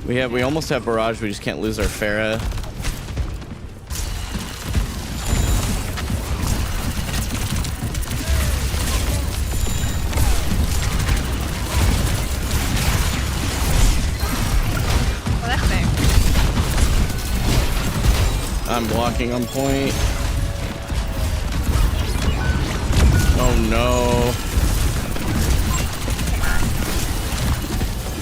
We almost have barrage. We just can't lose our Pharah. Oh, that's big. I'm blocking on point. Oh no.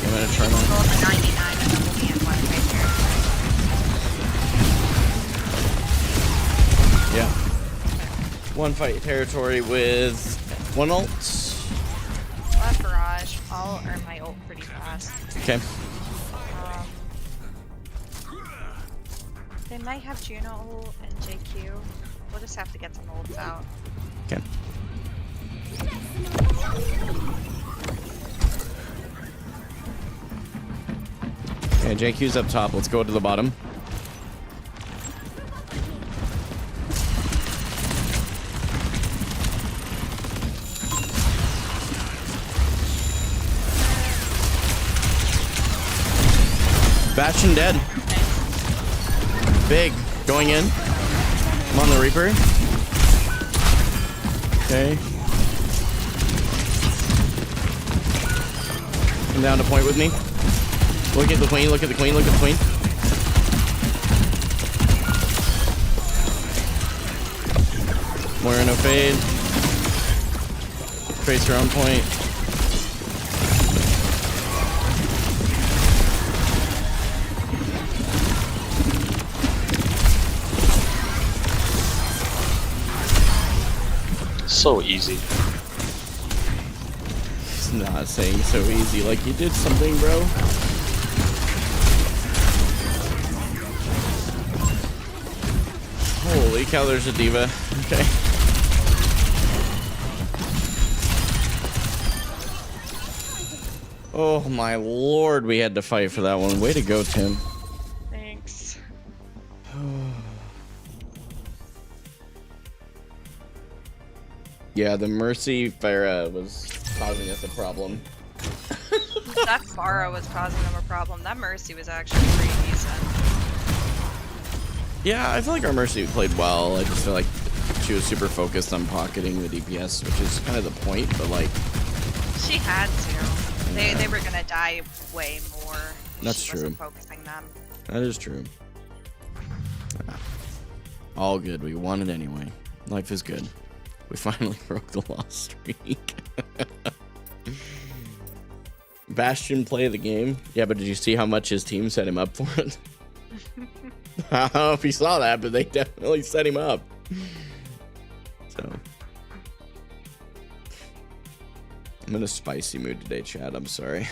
I'm gonna try my... 99 and then we'll be in one right here. Yeah. One fight territory with one ult. Left barrage. I'll earn my ult pretty fast. Okay. They might have Juno ult and JQ. We'll just have to get some ults out. Okay. Okay, JQ's up top. Let's go to the bottom. Bastion dead. Big. Going in. I'm on the Reaper. Okay. Come down to point with me. Look at the queen, look at the queen, look at the queen. Moira no fade. Tracer on point. So easy. He's not saying so easy, like you did something, bro. Holy cow, there's a diva. Okay. Oh my lord, we had to fight for that one. Way to go, Tim. Thanks. Yeah, the Mercy Pharah was causing us a problem. That Pharah was causing them a problem. That Mercy was actually pretty decent. Yeah, I feel like our Mercy played well. I just feel like she was super focused on pocketing the DPS, which is kind of the point, but like... She had to. They were gonna die way more. That's she true. Wasn't focusing them. That is true. All good. We won it anyway. Life is good. We finally broke the loss streak. Bastion play the game. Yeah, but did you see how much his team set him up for it? I don't know if you saw that, but they definitely set him up. So I'm in a spicy mood today, Chad. I'm sorry.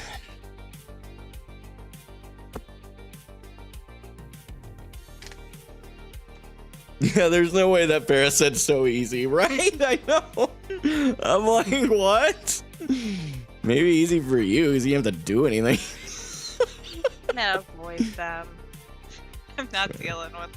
Yeah, there's no way that Pharah said so easy, right? I know. I'm like, what? Maybe easy for you because you have to do anything. No, avoid them. I'm not dealing with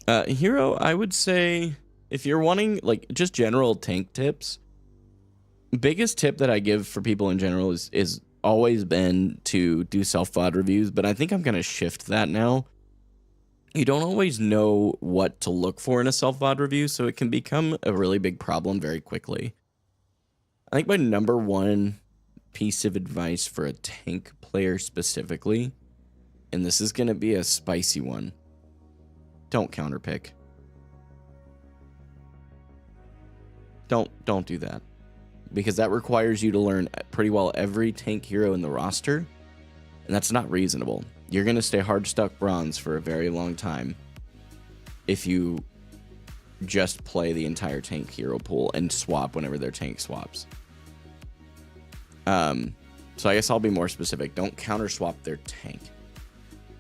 that. Hero, I would say if you're wanting like just general tank tips, biggest tip that I give for people in general is always been to do self VOD reviews, but I think I'm gonna shift that now. you don't always know what to look for in a self-VOD review, so it can become a really big problem very quickly. I think my number one piece of advice for a tank player specifically, and this is going to be a spicy one, don't counterpick. Don't do that. Because that requires you to learn pretty well every tank hero in the roster, and that's not reasonable. You're going to stay hard stuck bronze for a very long time if you just play the entire tank hero pool and swap whenever their tank swaps. So I guess I'll be more specific. Don't counter swap their tank.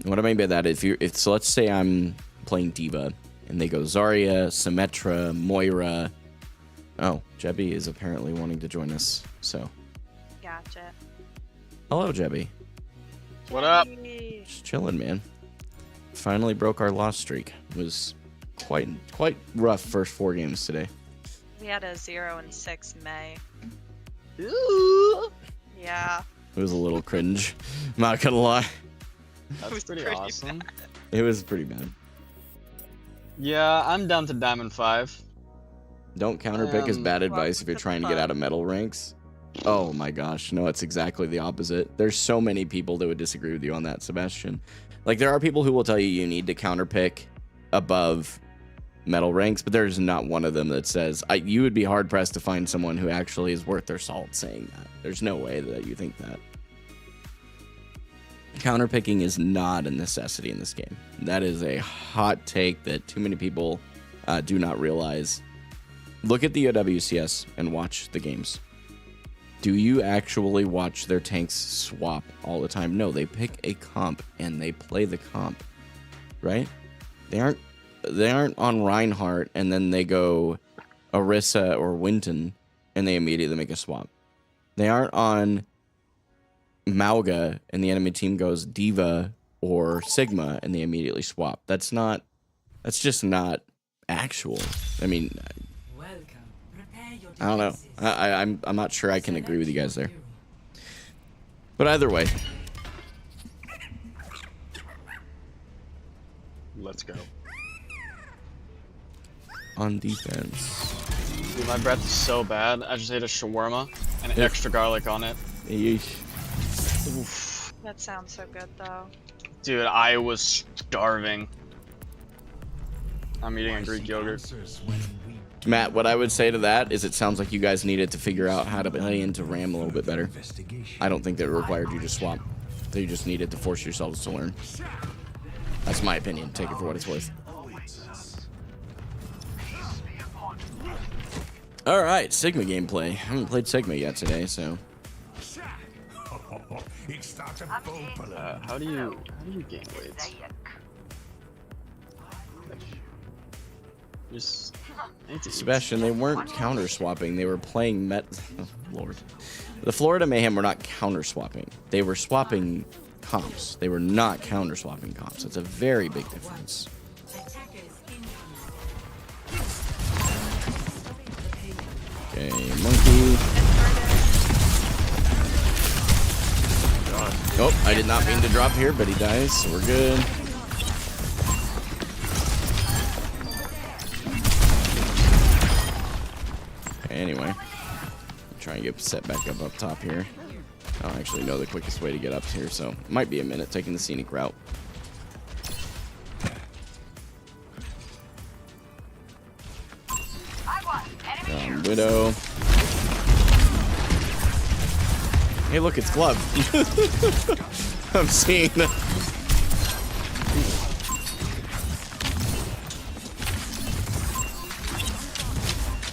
And what I mean by that, so let's say I'm playing Diva and they go Zarya, Symmetra, Moira. Oh, Jebby is apparently wanting to join us. So, Gotcha. hello, Jebby. What up? Just chilling, man. Finally broke our loss streak. It was quite rough first 4 games today. We had a 0-6 May. Ooh. Yeah. It was a little cringe. I'm not gonna lie. That's pretty awesome. It was pretty bad. Yeah, I'm down to Diamond 5. Don't counterpick is bad advice if you're trying to get out of metal ranks. Oh my gosh, no, it's exactly the opposite. There's so many people that would disagree with you on that, Sebastian. Like, there are people who will tell you you need to counterpick above metal ranks, but there's not one of them that says, you would be hard pressed to find someone who actually is worth their salt saying that. There's no way that you think that. Counterpicking is not a necessity in this game. That is a hot take that too many people do not realize. Look at the OWCS and watch the games. Do you actually watch their tanks swap all the time? No, they pick a comp and they play the comp, right? They aren't on Reinhardt and then they go Orisa or Winton and they immediately make a swap. They aren't on Mauga and the enemy team goes Diva or Sigma and they immediately swap. That's just not actual. I mean, I don't know. I'm not sure I can agree with you guys there. But either way. Let's go. On defense. Dude, my breath is so bad. I just ate a shawarma and extra garlic on it. Yeesh. Oof. That sounds so good, though. Dude, I was starving. I'm eating a Greek yogurt. Matt, what I would say to that is it sounds like you guys needed to figure out how to play into RAM a little bit better. I don't think that it required you to swap. So you just needed to force yourselves to learn. That's my opinion. Take it for what it's worth. Alright, Sigma gameplay. I haven't played Sigma yet today, so... How do you gain weights? Just... Sebastian, they weren't counter swapping. They were playing oh, Lord. The Florida Mayhem were not counter swapping. They were swapping comps. They were not counter swapping comps. It's a very big difference. Okay, monkey. Oh, I did not mean to drop here, but he dies, so we're good. Anyway, try and get set back up top here. I don't actually know the quickest way to get up here, so it might be a minute taking the scenic route. Widow. Hey, look, it's Glove. I'm seeing that.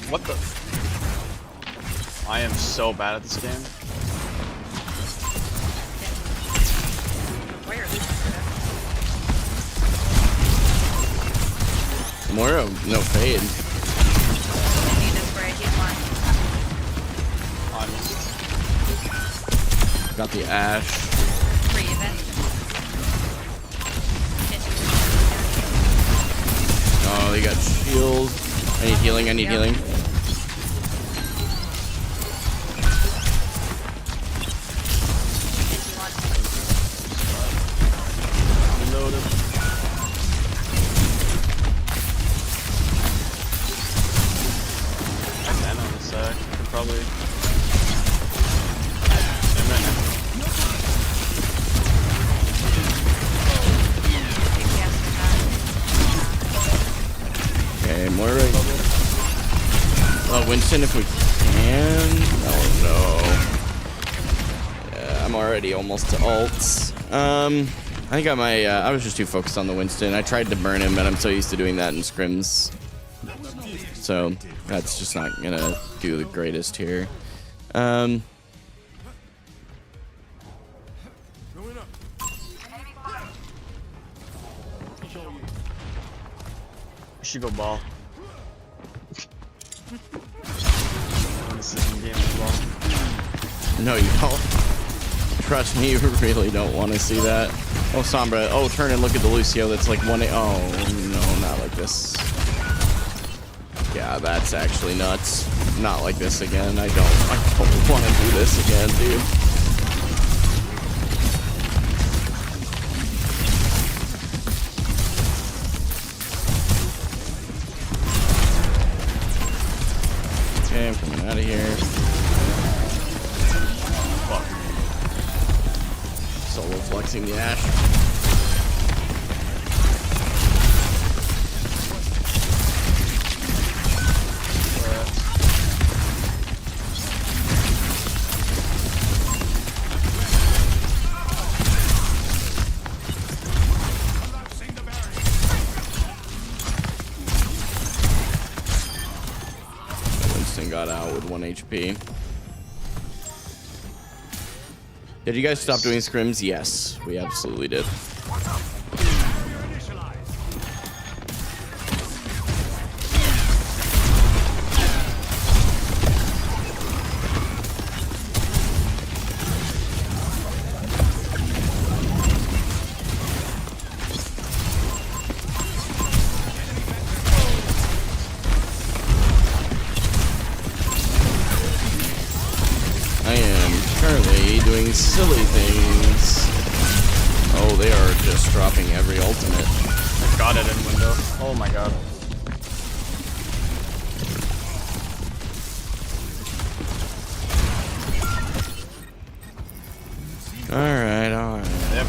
What the? I am so bad at this game. Moro, no fade. Got the Ash. Oh, they got shield. I need healing, I need healing. Winston if we can. Oh no. Yeah, I'm already almost to ults. I think I was just too focused on the Winston. I tried to burn him, but I'm so used to doing that in scrims. So that's just not gonna do the greatest here. We should go ball. This is in game as well. No, you don't. Trust me, you really don't want to see that. Oh, Sombra. Oh, turn and look at the Lucio. That's like 1A. Oh, no, not like this. Yeah, that's actually nuts. Not like this again. I don't want to do this again, dude. Okay, I'm coming out of here. Solo flexing the Ash. Winston got out with 1 HP. Did you guys stop doing scrims? Yes, we absolutely did. Silly things. Oh, they are just dropping every ultimate. I got it in window. Oh my god. Alright, alright. Yep.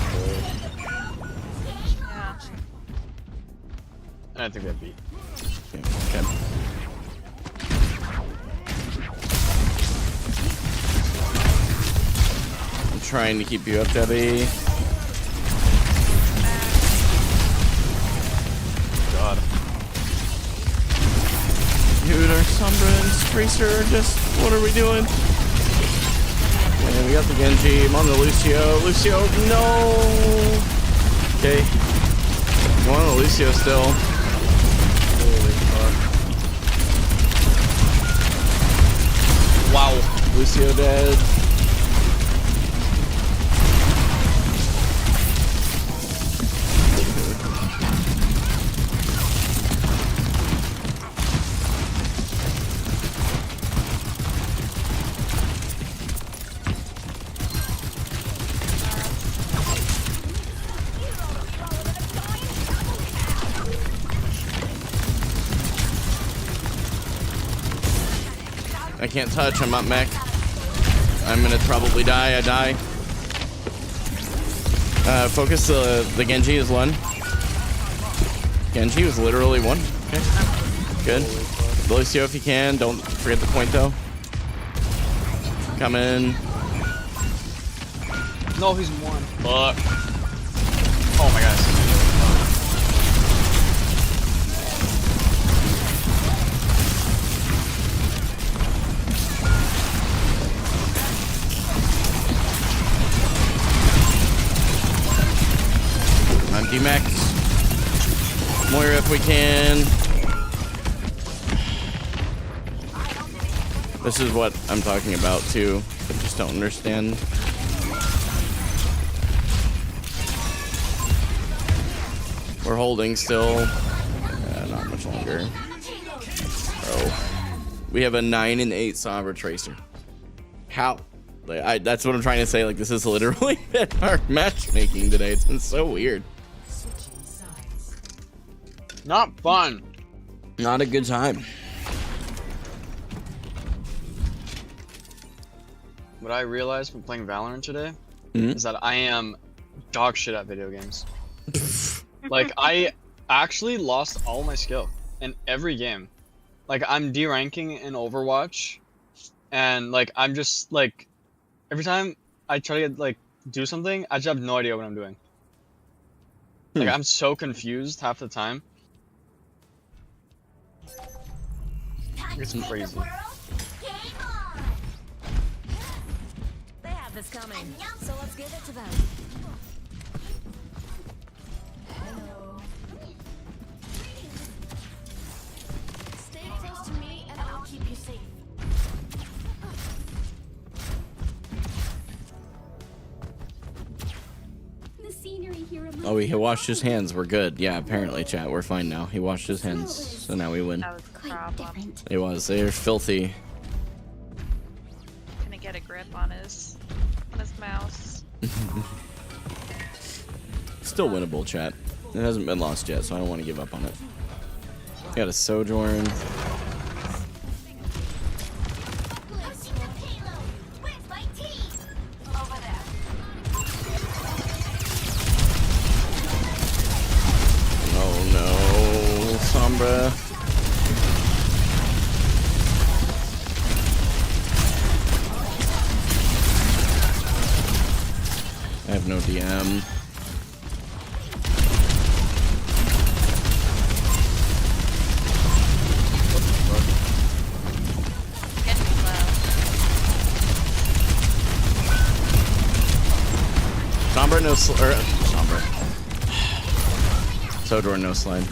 Yeah. I think they beat. Okay. Trying to keep you up, Debbie. God. Dude, our Sombra and Tracer are just... What are we doing? Okay, we got the Genji. I'm on the Lucio. Lucio, no! Okay. I'm on the Lucio still. Holy fuck. Wow. Lucio dead. I can't touch, I'm not mech. I'm gonna probably die, I die. Focus, the Genji is 1. Genji was literally 1. Okay, good. Lucio if you can, don't forget the point though. Come in. No, he's 1. Fuck. Oh my god. I'm D-Max. Moira if we can. This is what I'm talking about too. I just don't understand. We're holding still. Not much longer. Bro. We have a 9 and 8 Sombra Tracer. How? Like, that's what I'm trying to say. Like, this is literally been our matchmaking today. It's been so weird. Not fun. Not a good time. What I realized from playing Valorant today is that I am dog shit at video games. Like, I actually lost all my skill in every game. like I'm D-ranking in Overwatch, and like I'm just like every time I try to like do something, I just have no idea what I'm doing. Like I'm so confused half the time. It's crazy. They have this coming, so let's give it to them. Hello. Stay close to me, and I'll keep you safe. The scenery here. Oh, he washed his hands. We're good. Yeah, apparently, chat. We're fine now. He washed his hands, so now we win. That was the problem. It was. They're filthy. Gonna get a grip on his mouse. Still winnable, chat. It hasn't been lost yet, so I don't want to give up on it. Got a Sojourn. Oh no, Sombra. I have no DM. Getting low. Sombra, no Sombra. Sojourn, no slide.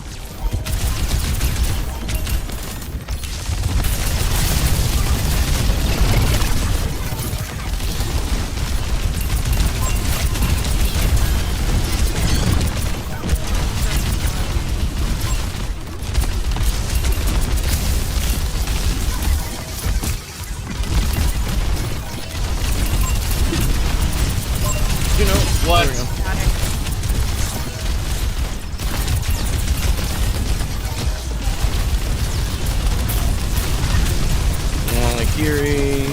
You know What? There we go. Got it. Kiri.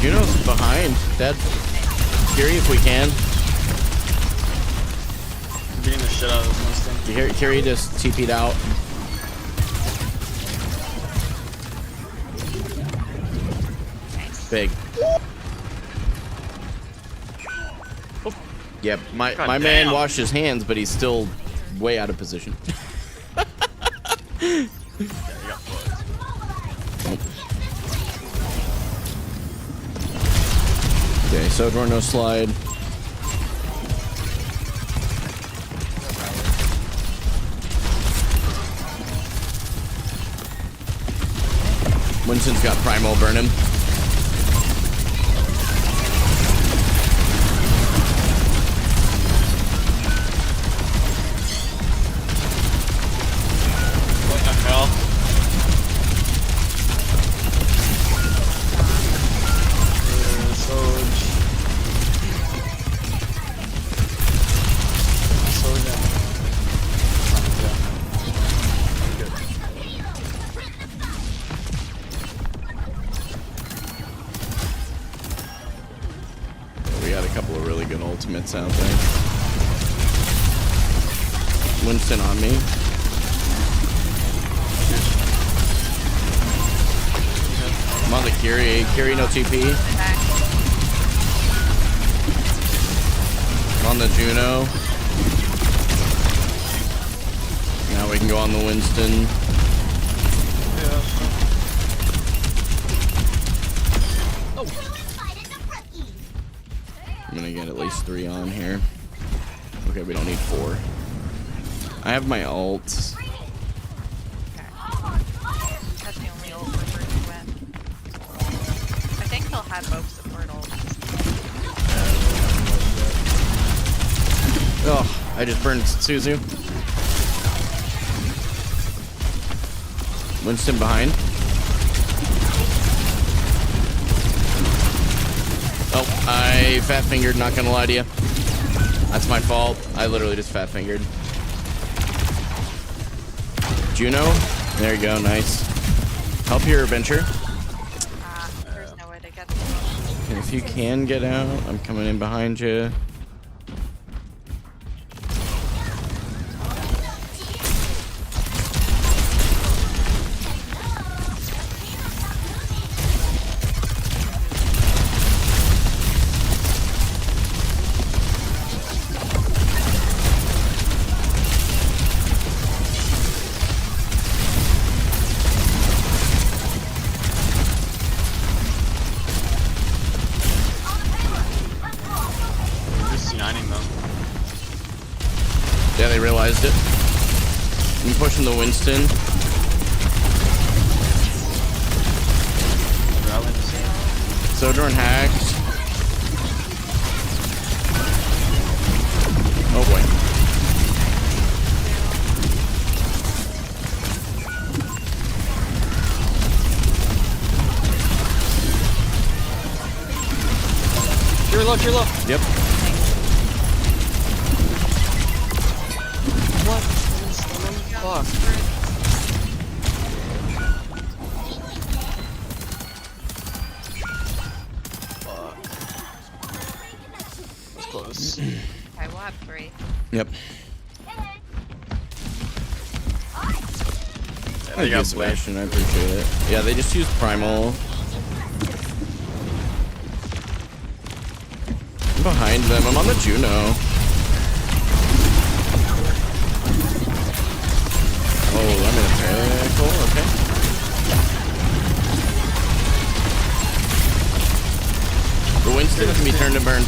Juno's behind. Dead. Kiri, if we can. Beating the shit out of this Winston. Kiri just TP'd out. Big. Oh. Yep, my God man damn. washed his hands, but he's still way out of position. Okay, Sojourn, no slide. Winston's got Primal, burn him. What the hell? We got a couple of really good ultimates out there. Winston on me. I'm on the Kiri. Kiri, no TP. I'm on the Juno. Now we can go on the Winston. I'm gonna get at least 3 on here. Okay, we don't need 4. I have my ult. That's the only ult we're working with. I think he'll have both support ults. Oh, I just burned Suzu. Winston behind. Oh, I fat fingered, not gonna lie to you. That's my fault. I literally just fat fingered. Juno, there you go, nice. Help your venture. There's no way to get to them. And if you can get out, I'm coming in behind you. Yeah, they realized it. I'm pushing the Winston. Sojourn hacked. Oh boy. You're low, you're low. Yep. What? Fuck. That's close. Okay, we'll have 3. Yep. They got Sebastian, I appreciate it. Yeah, they just used Primal. I'm behind them. I'm on the Juno. Oh, I'm in a pickle. Okay. The Winston can be turned to burn.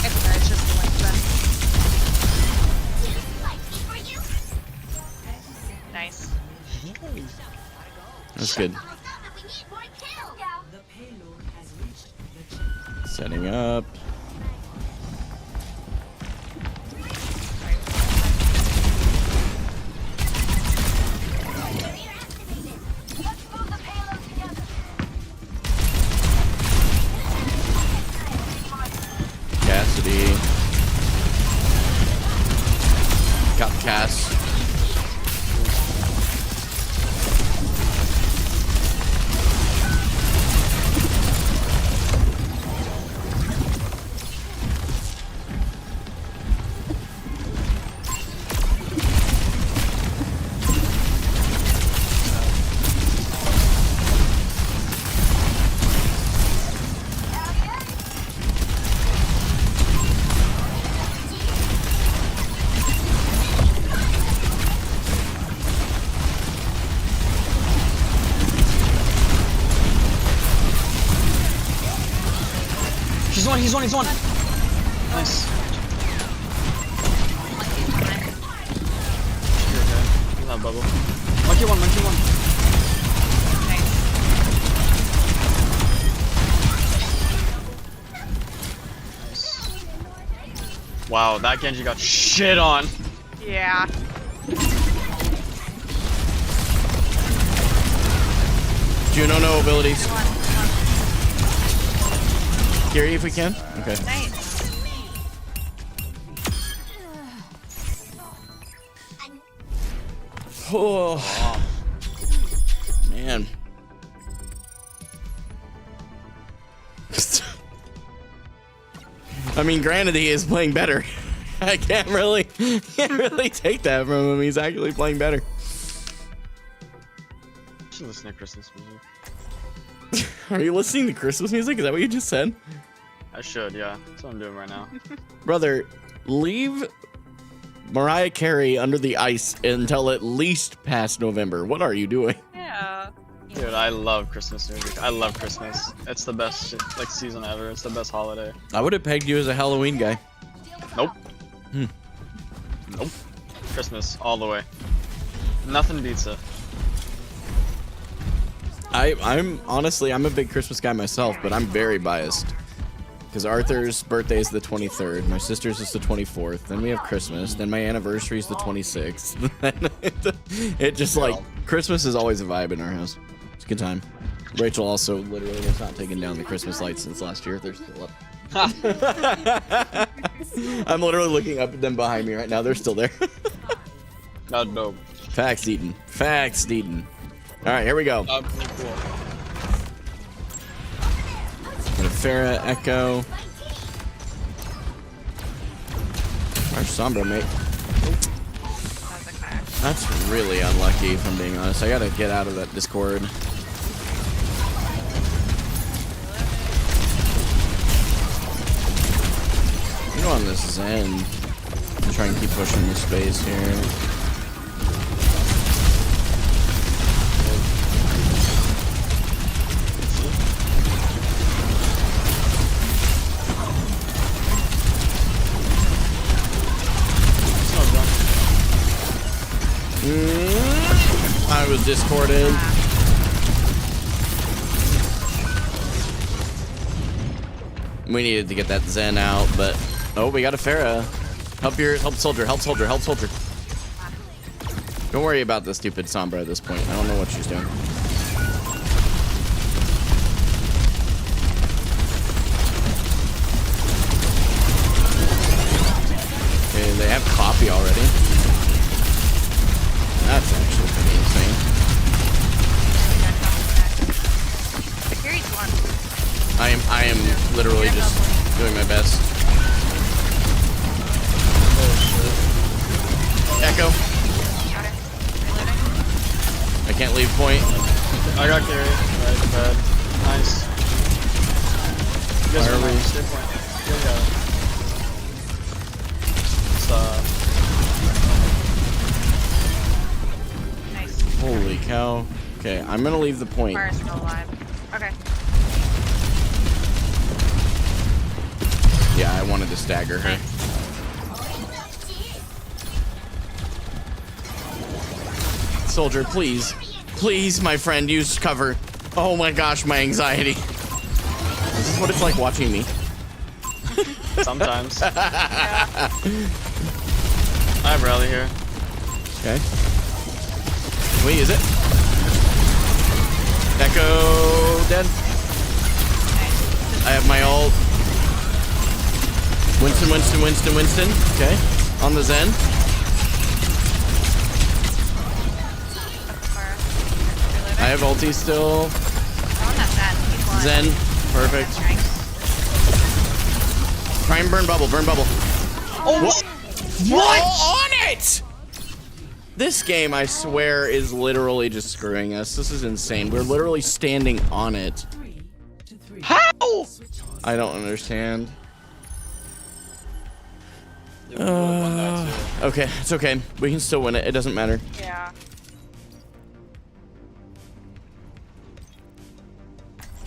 It's just the Winston. Nice. That's good. Setting up. Cassidy. Got Cass. He's one. Nice. You're okay. He's not bubble. Monkey one. Nice. Wow, that Genji got shit on. Yeah. Juno, no abilities. Gary, if we can. Okay. Nice. Oh, man. I mean, granted, he is playing better. I can't really take that from him. He's actually playing better. I should listen to Christmas music. Are you listening to Christmas music? Is that what you just said? I should, yeah. That's what I'm doing right now. Brother, leave Mariah Carey under the ice until at least past November. What are you doing? Yeah. Dude, I love Christmas music. I love Christmas. It's the best like season ever. It's the best holiday. I would have pegged you as a Halloween guy. Nope. Nope. Christmas all the way. Nothing beats it. I'm honestly, I'm a big Christmas guy myself, but I'm very biased. Because Arthur's birthday is the 23rd, my sister's is the 24th, then we have Christmas, then my anniversary is the 26th. It just like, Christmas is always a vibe in our house. It's a good time. Rachel also literally has not taken down the Christmas lights since last year. They're still up. I'm literally looking up at them behind me right now. They're still there. God, no. Facts, Deaton. Facts, Deaton. All right, here we go. Pretty cool. Farah, Echo. Our Sombra, mate. That's okay. That's really unlucky, if I'm being honest. I gotta get out of that Discord. I'm on this Zen. I'm trying to keep pushing the space here. I was discorded. We needed to get that Zen out, but oh, we got a Farah. Help soldier. Don't worry about the stupid Sombra at this point. I don't know what she's doing. Okay, they have coffee already. That's actually pretty insane. Carry's one. I am literally just doing my best. Echo. Got it. Reloading. I can't leave point. I got carry. Right, bad. Nice. You guys Fire are me. nice. Stay point. It's, Nice. Holy cow. Okay, I'm gonna leave the point. Mara's still alive. Okay. Yeah, I wanted to stagger her. Soldier, please. Please, my friend, use cover. Oh my gosh, my anxiety. This is what it's like watching me. sometimes. I have rally here. Okay. Can we use it? Echo dead. I have my ult. Winston. Okay. On the Zen. I have ulti still. I want that Zen. He's blind. Zen. Perfect. Try and burn bubble. Oh, what? On it! This game, I swear, is literally just screwing us. This is insane. We're literally standing on it. How? I don't understand. Okay, it's okay. We can still win it. It doesn't matter. Yeah.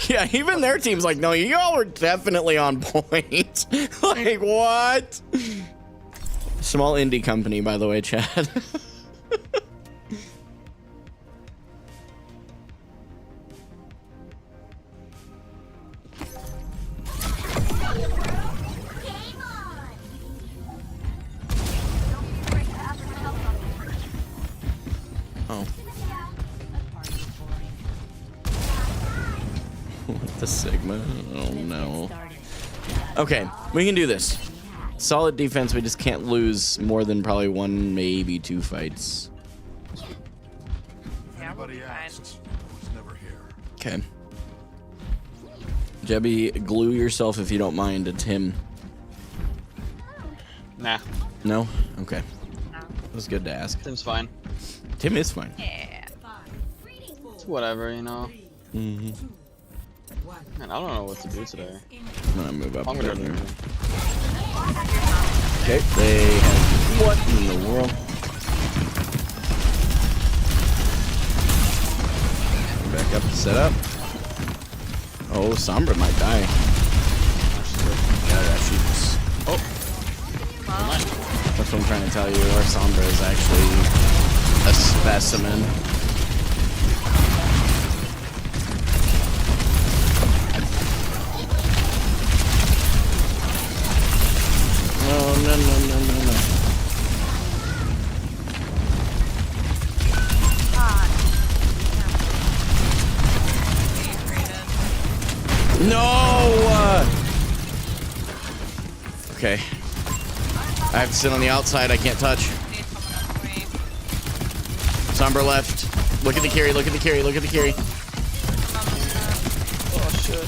Yeah, even their team's like, no, y'all are definitely on point. Like, what? Small indie company, by the way, Chad. Oh. What the Sigma? Oh no. Okay, we can do this. Solid defense, we just can't lose more than probably one, maybe two fights. Yeah, we'll be fine. Okay. Jebby, glue yourself if you don't mind. It's him. Nah, No? Okay. No. It was good to ask. Tim's fine. Tim is fine. Yeah. It's whatever, you know. Mm-hmm. Man, I don't know what to do today. I'm gonna move up. I'm gonna there. do. Okay, they have what in the world? Back up to set up. Oh, Sombra might die. Yeah, she's. Oh, that's what I'm trying to tell you. Our Sombra is actually a specimen. No. No! Okay. I have to sit on the outside. I can't touch. Sombra left. Look at the carry, look at the carry, look at the carry. Oh shit.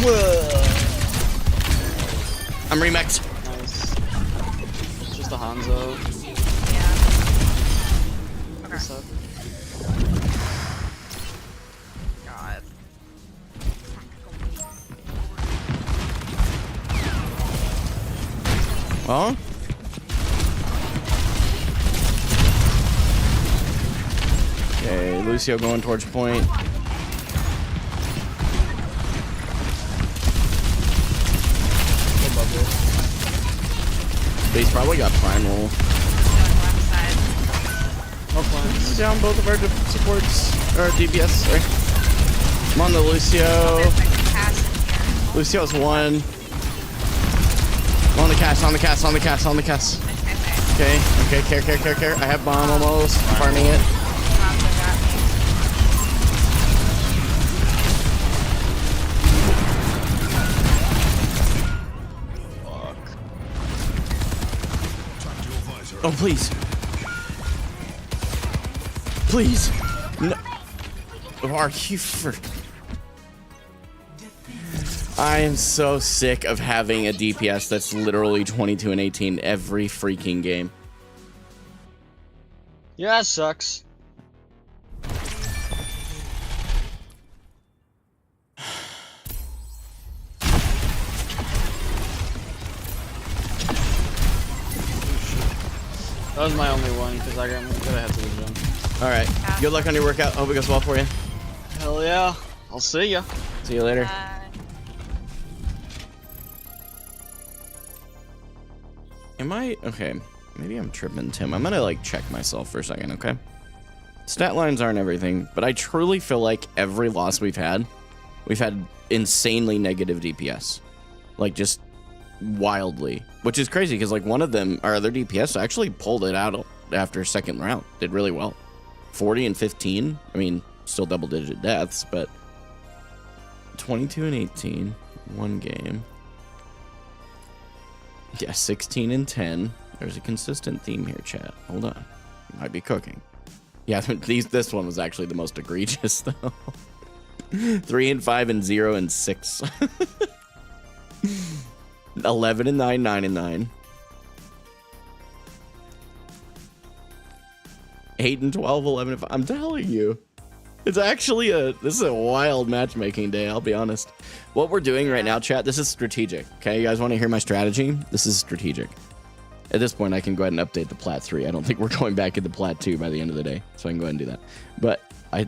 Whoa. I'm remixed. Nice. It's just a Hanzo. Yeah. What's up? God. Oh? Okay, Lucio going towards point. But he's probably got primal. Going left side. No plans. Down both of our supports, or DPS, sorry. I'm on the Lucio. There's like a cast in here. Lucio's one. I'm on the cast, on the cast, on the cast, on the cast. Okay. Okay, care. I have bomb almost. Farming it. Hanzo got me. Oh, please. Please. No. Are you for... I am so sick of having a DPS that's literally 22 and 18 every freaking game. Yeah, it sucks. That was my only one because I gotta head to the gym. All right. Good luck on your workout. Hope it goes well for you. Hell yeah. I'll see ya. See you later. Am I okay? Maybe I'm tripping, Tim. I'm gonna like check myself for a second, okay? Stat lines aren't everything, but I truly feel like every loss we've had insanely negative DPS, like just wildly, which is crazy because like one of them, our other DPS, actually pulled it out after second round, did really well, 40 and 15. I mean, still double-digit deaths, but 22 and 18, one game. Yeah, 16 and 10. There's a consistent theme here, chat. Hold on. Might be cooking. Yeah, this one was actually the most egregious, though. 3 and 5 and 0 and 6. 11 and 9, 9 and 9. 8 and 12, 11 and 5. I'm telling you. It's actually this is a wild matchmaking day, I'll be honest. What we're doing right now, chat, this is strategic. Okay, you guys want to hear my strategy? This is strategic. At this point, I can go ahead and update the Plat 3. I don't think we're going back into Plat 2 by the end of the day, so I can go ahead and do that. But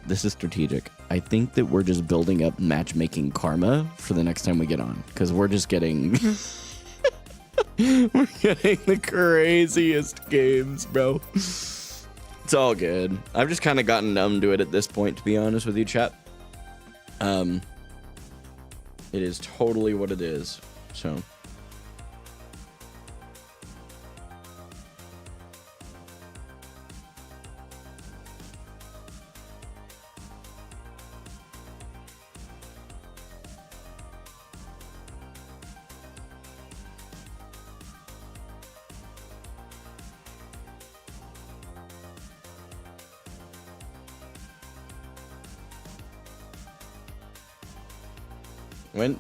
this is strategic. I think that we're just building up matchmaking karma for the next time we get on, because we're just getting... we're getting the craziest games, bro. It's all good. I've just kind of gotten numb to it at this point, to be honest with you, chat. It is totally what it is. So...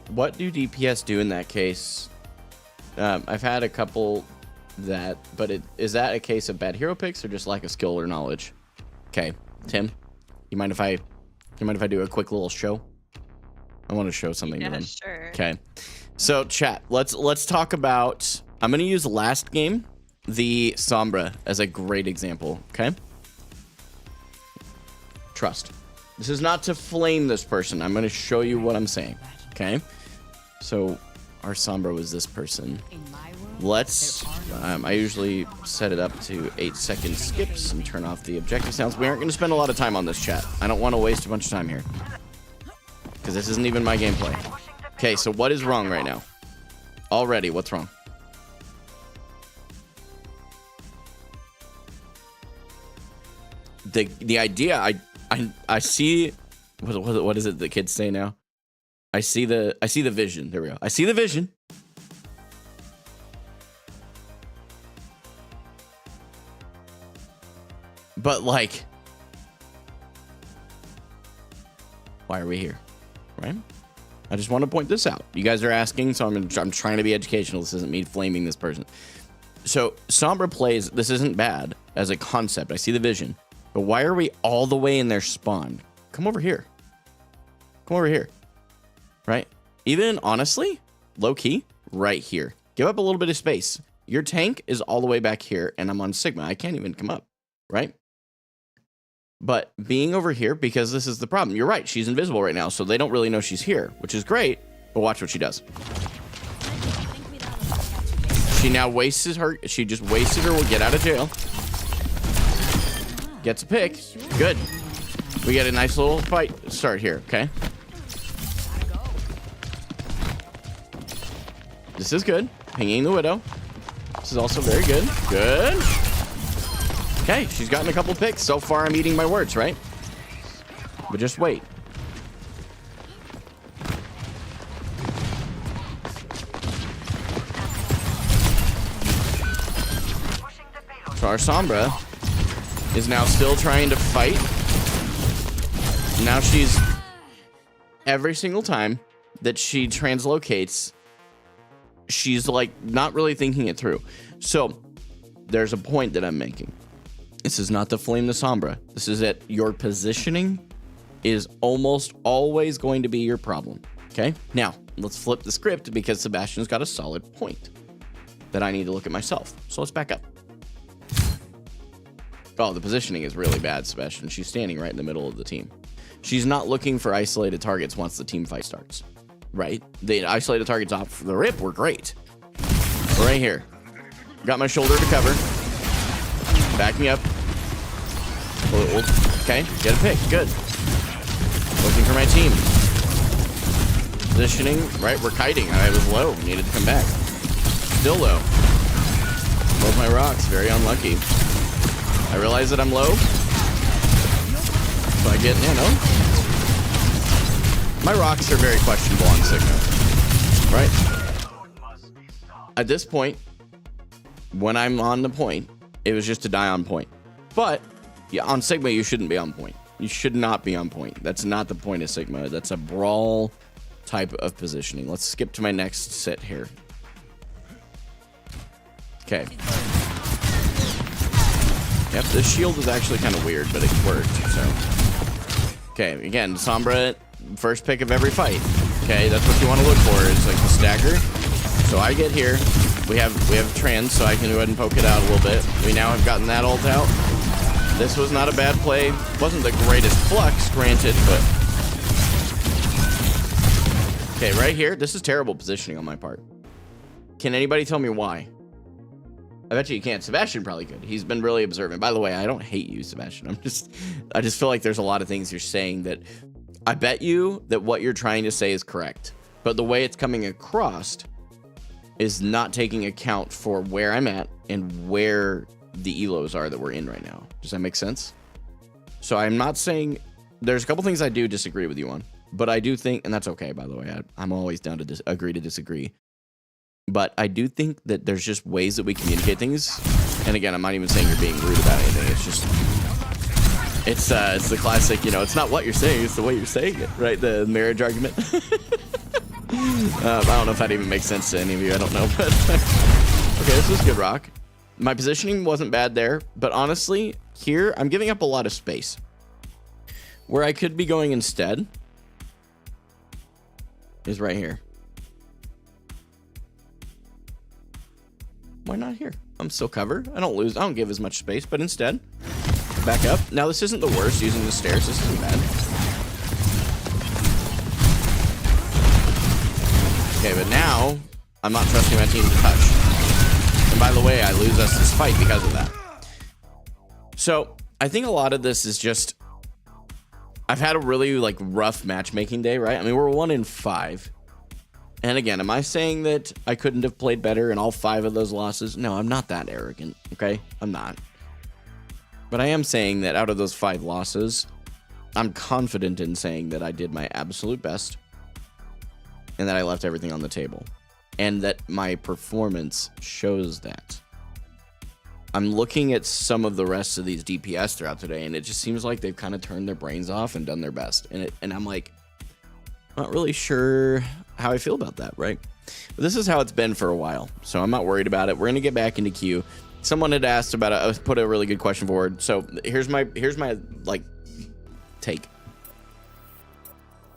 What do DPS do in that case? I've had a couple that, but is that a case of bad hero picks or just lack of skill or knowledge? Okay, Tim, you mind if I do a quick little show? I want to show something to them. Sure. Okay, so chat, let's talk about. I'm gonna use last game, the Sombra, as a great example. Okay, trust. This is not to flame this person. I'm gonna show you what I'm saying. Okay, so our Sombra was this person. Let's, I usually set it up to 8-second skips and turn off the objective sounds. We aren't going to spend a lot of time on this, chat. I don't want to waste a bunch of time here, because this isn't even my gameplay. Okay, so what is wrong right now? Already, what's wrong? The idea, I see, what is it the kids say now? I see the vision. There we go. I see the vision. But like, why are we here? Right? I just want to point this out. You guys are asking, so I'm trying to be educational. This isn't me flaming this person. So Sombra plays, this isn't bad as a concept. I see the vision. But why are we all the way in their spawn? Come over here. Come over here. Right? Even honestly, low key, right here. Give up a little bit of space. Your tank is all the way back here, and I'm on Sigma. I can't even come up. Right? But being over here, because this is the problem. You're right. She's invisible right now, so they don't really know she's here, which is great. But watch what she does. She now wastes her. She just wasted her. Will get out of jail. Gets a pick. Good. We get a nice little fight start here. Okay. This is good. Pinging the Widow. This is also very good. Good. Okay, she's gotten a couple picks. So far, I'm eating my words, right? But just wait. So our Sombra is now still trying to fight. Now she's... Every single time that she translocates, she's like not really thinking it through. So there's a point that I'm making. This is not to flame the Sombra. This is that your positioning is almost always going to be your problem. Okay? Now, let's flip the script because Sebastian's got a solid point that I need to look at myself. So let's back up. Oh, the positioning is really bad, Sebastian. She's standing right in the middle of the team. She's not looking for isolated targets once the team fight starts. Right? The isolated targets off the rip were great. Right here. Got my shoulder to cover. Back me up. Okay, get a pick. Good. Looking for my team. Positioning. Right, we're kiting. I was low. Needed to come back. Still low. Both my rocks. Very unlucky. I realize that I'm low. So I get, my rocks are very questionable on Sigma. Right? At this point, when I'm on the point, it was just to die on point. But yeah, on Sigma, you shouldn't be on point. You should not be on point. That's not the point of Sigma. That's a brawl type of positioning. Let's skip to my next set here. Okay. Yep, this shield is actually kind of weird, but it worked, so. Okay, again, Sombra, first pick of every fight. Okay, that's what you want to look for, is like the stagger. So I get here. We have trans, so I can go ahead and poke it out a little bit. We now have gotten that ult out. This was not a bad play. Wasn't the greatest flux, granted, but... Okay, right here, this is terrible positioning on my part. Can anybody tell me why? I bet you can't. Sebastian probably could. He's been really observant. By the way, I don't hate you, Sebastian. I just feel like there's a lot of things you're saying that I bet you that what you're trying to say is correct. But the way it's coming across is not taking account for where I'm at and where the elos are that we're in right now. Does that make sense? So I'm not saying... There's a couple things I do disagree with you on. But I do think... And that's okay, by the way. I'm always down to agree to disagree. But I do think that there's just ways that we communicate things. And again, I'm not even saying you're being rude about anything. It's just... It's the classic, it's not what you're saying, it's the way you're saying it, right? The marriage argument. I don't know if that even makes sense to any of you. I don't know, but... Okay, this was good rock. My positioning wasn't bad there, but honestly, here, I'm giving up a lot of space. Where I could be going instead is right here. Why not here? I'm still covered. I don't give as much space, but instead, back up. Now, this isn't the worst using the stairs. This isn't bad. Okay, but now, I'm not trusting my team to touch. And by the way, I lose us this fight because of that. So, I think a lot of this is just... I've had a really, rough matchmaking day, right? I mean, we're 1 in 5. And again, am I saying that I couldn't have played better in all 5 of those losses? No, I'm not that arrogant, okay? I'm not. But I am saying that out of those 5 losses, I'm confident in saying that I did my absolute best and that I left everything on the table and that my performance shows that. I'm looking at some of the rest of these DPS throughout today, and it just seems like they've kind of turned their brains off and done their best. And I'm like, not really sure how I feel about that, right? But this is how it's been for a while, so I'm not worried about it. We're gonna get back into queue. Someone had asked about it. I put a really good question forward. So here's my like take.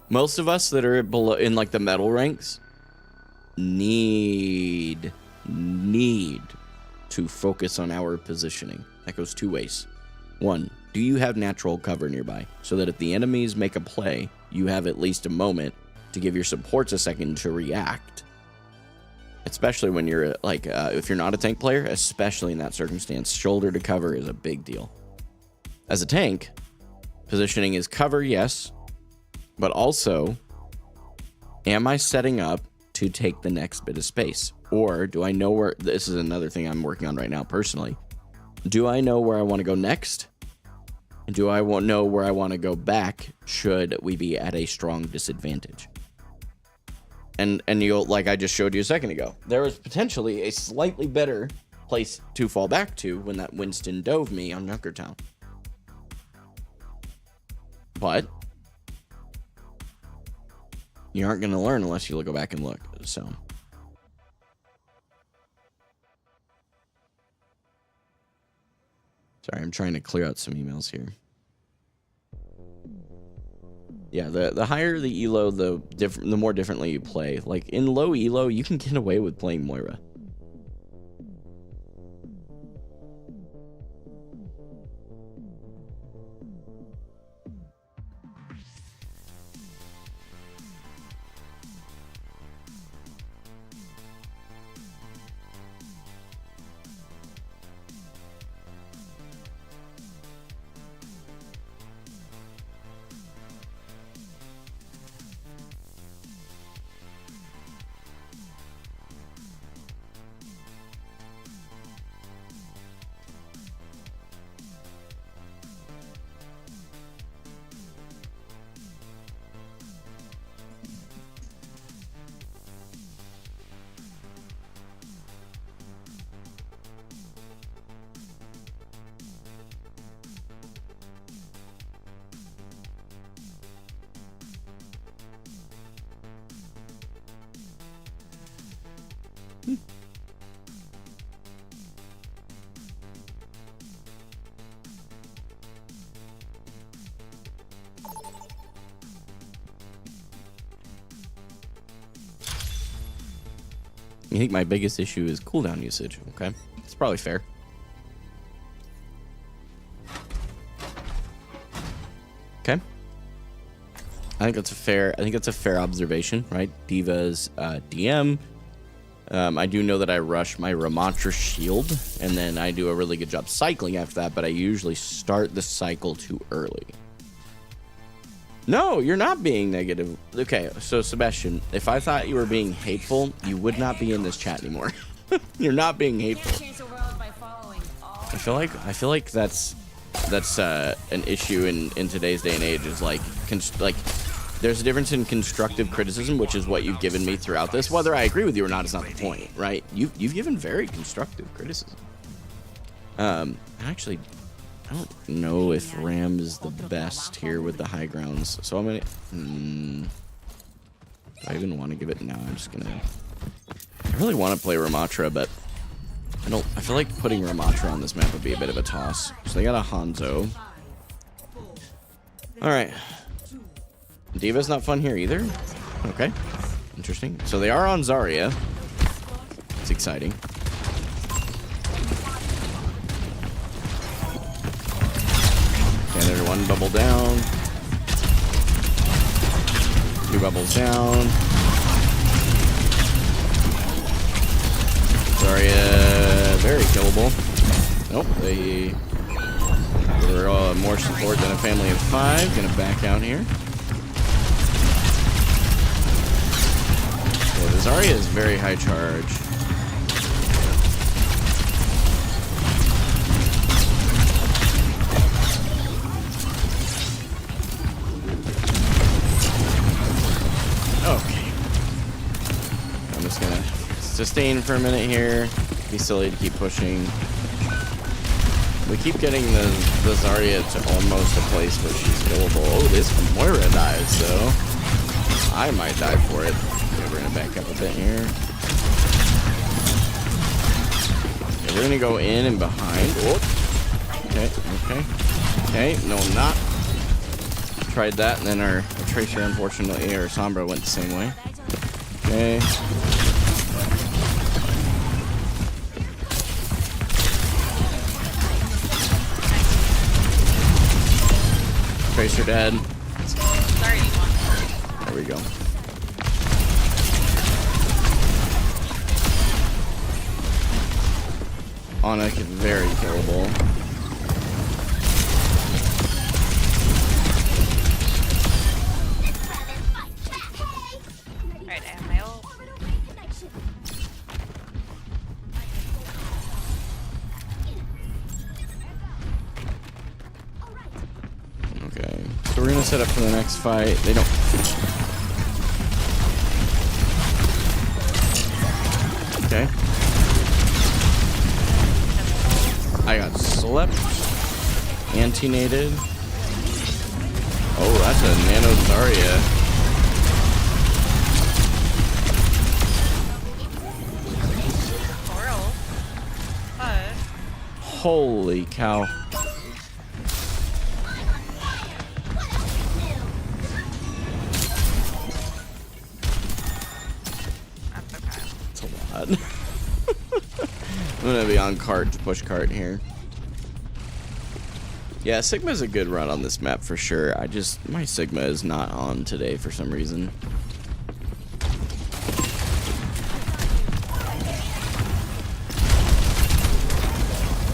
Most of us that are below in like the medal ranks need to focus on our positioning. That goes two ways. One, do you have natural cover nearby so that if the enemies make a play, you have at least a moment to give your supports a second to react? Especially when you're like, if you're not a tank player, especially in that circumstance, shoulder to cover is a big deal. As a tank, positioning is cover, yes, but also, am I setting up to take the next bit of space? Or do I know where, this is another thing I'm working on right now personally. Do I know where I want to go next? And do I know where I want to go back should we be at a strong disadvantage? And you'll, like I just showed you a second ago, there was potentially a slightly better place to fall back to when that Winston dove me on Junkertown. But you aren't going to learn unless you go back and look, so. Sorry, I'm trying to clear out some emails here. Yeah, the higher the elo, the more differently you play. Like in low elo, you can get away with playing Moira. I think my biggest issue is cooldown usage. Okay, it's probably fair. Okay, I think that's a fair observation, right? Diva's DM. I do know that I rush my Ramatra shield, and then I do a really good job cycling after that, but I usually start the cycle too early. No, you're not being negative. Okay, so Sebastian, if I thought you were being hateful, you would not be in this chat anymore. You're not being hateful. I feel like that's an issue in today's day and age. Is like there's a difference in constructive criticism, which is what you've given me throughout this. Whether I agree with you or not is not the point, right? You've given very constructive criticism. Actually, I don't know if Ram is the best here with the high grounds, so I'm gonna. Do I even want to give it? No, I'm just gonna. I really want to play Ramatra, but I don't. I feel like putting Ramatra on this map would be a bit of a toss. So they got a Hanzo. All right. Diva's not fun here either. Okay, interesting. So they are on Zarya. It's exciting. Okay, there's one bubble down. Two bubbles down. Zarya, very killable. Nope, they were more support than a family of 5. Gonna back out here. Yeah, the Zarya is very high charge. Okay. I'm just gonna sustain for a minute here. Be silly to keep pushing. We keep getting the Zarya to almost a place where she's killable. Oh, this Moira dies, so I might die for it. Okay, we're gonna back up a bit here. Okay, we're gonna go in and behind. Oh. Okay, okay. Okay, no, I'm not. Tried that, and then our Tracer, unfortunately, or Sombra went the same way. Okay. Tracer dead. Sorry, you won. There we go. Ana very killable. Alright, I have my ult. Okay, so we're gonna set up for the next fight. They don't. Okay. I got slept. Anti-nated. Oh, that's a nano Zarya. Coral. But Holy cow. that's okay. That's a lot. I'm gonna be on cart to push cart here. Yeah, Sigma's a good run on this map for sure. My Sigma is not on today for some reason.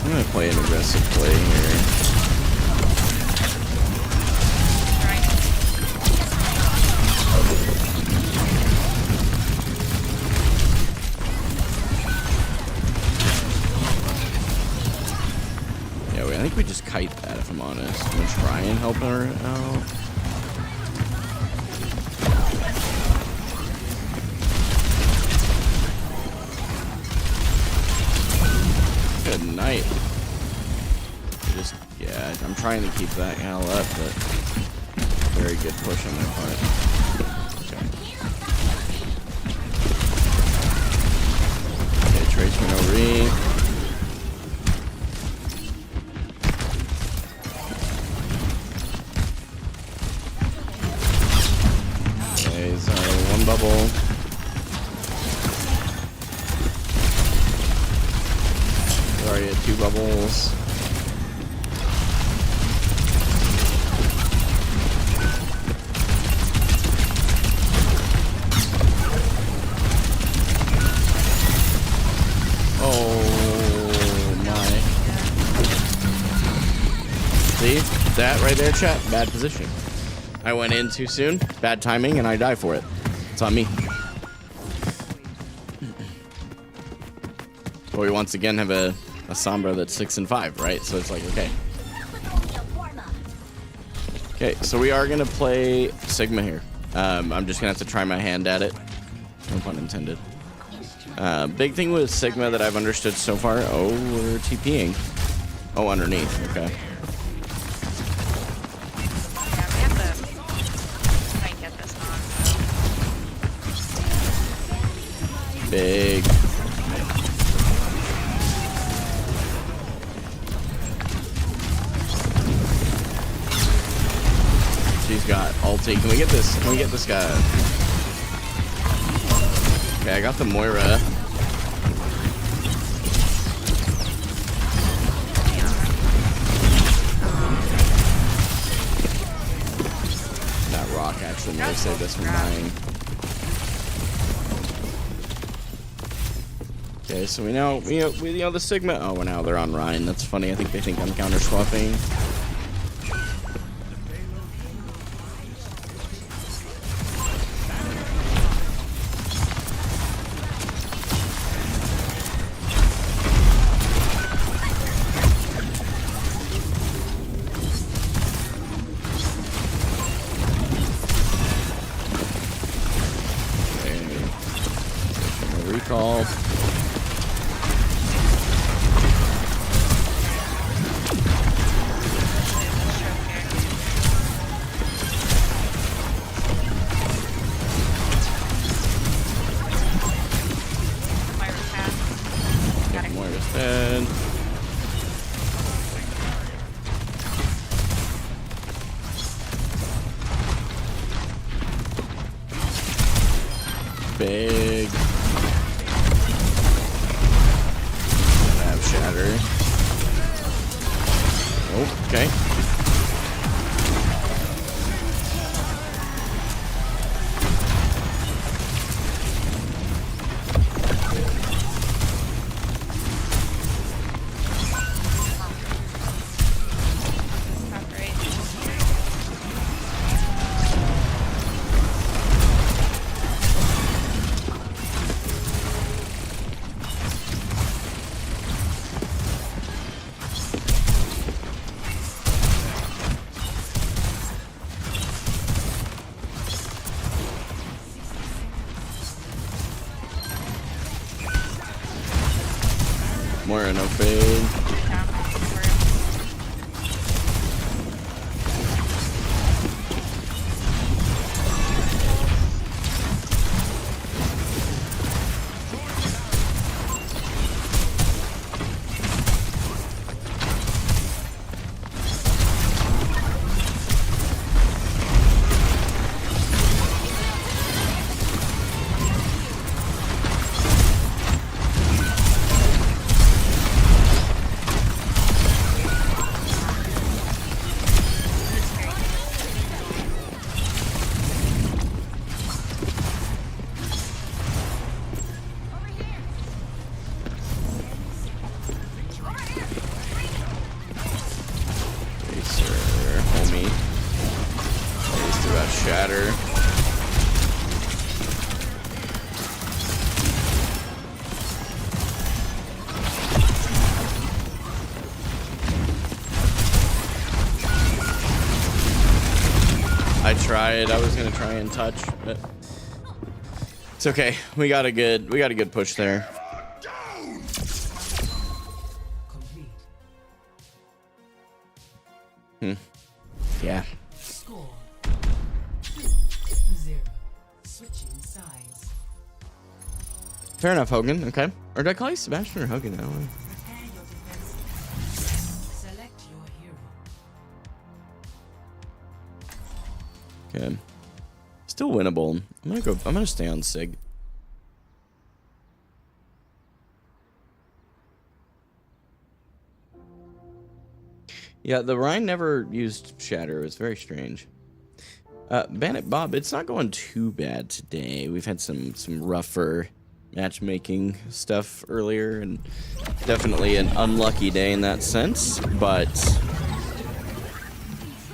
I'm gonna play an aggressive play here. Yeah, I think we just kite that if I'm honest. I'm gonna try and help her out. Good night. Yeah, I'm trying to keep that gal up, but very good push on their part. Okay. Okay, Tracer no re. Okay, sorry, one bubble. Sorry, two bubbles. That right there, chat. Bad position. I went in too soon. Bad timing, and I die for it. It's on me. But we once again have a Sombra that's 6 and 5, right? So it's like, okay. Okay, so we are gonna play Sigma here. I'm just gonna have to try my hand at it. No pun intended. Big thing with Sigma that I've understood so far. Oh, we're TPing. Oh, underneath. Okay. Yeah, we have to try and get this on. Big. She's got ulti. Can we get this? Can we get this guy? Okay, I got the Moira. That rock actually may have saved us from dying. Okay, so we know the Sigma. Oh, now they're on Rhine. That's funny. I think they think I'm counter swapping. Recall. big. I have shatter. Oh, okay. Not great. More no fade. Yeah, Tracer, homie. He's through a shatter. I tried. I was gonna try and touch, but it's okay. We got a good push there. Yeah. Score 2-0. Switching sides. Fair enough, Hogan. Okay. Or did I call you Sebastian or Hogan? I don't know. Prepare your defenses. Select your hero. Okay. Still winnable. I'm gonna stay on Sig. Yeah, the Rhine never used Shatter. It was very strange. Bandit Bob, it's not going too bad today. We've had some rougher matchmaking stuff earlier, and definitely an unlucky day in that sense, but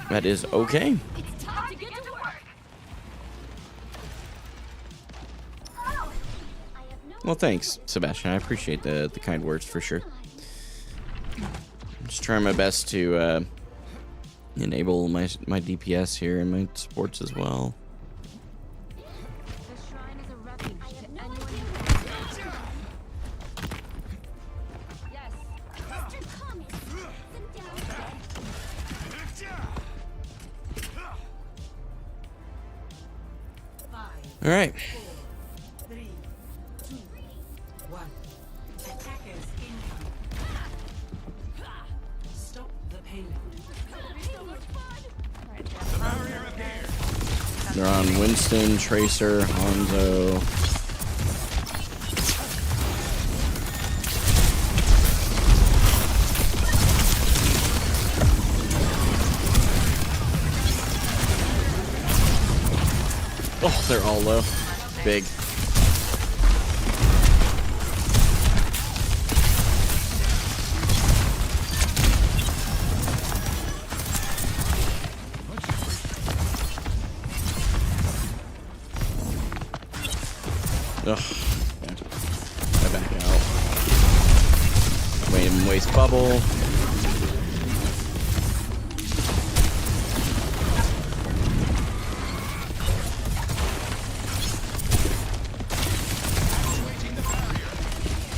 that is okay. It's time to get to work. Well, thanks, Sebastian. I appreciate the kind words for sure. I'm just trying my best to enable my DPS here and my sports as well. The shrine is a refuge to anyone who Yes. Mr. Thomas, All right. 4, 3, 2, 1. Attackers incoming. Stop the payload. They're on Winston, Tracer, Hanzo. Oh, they're all low. Big. Ugh. I back out. Made him waste bubble.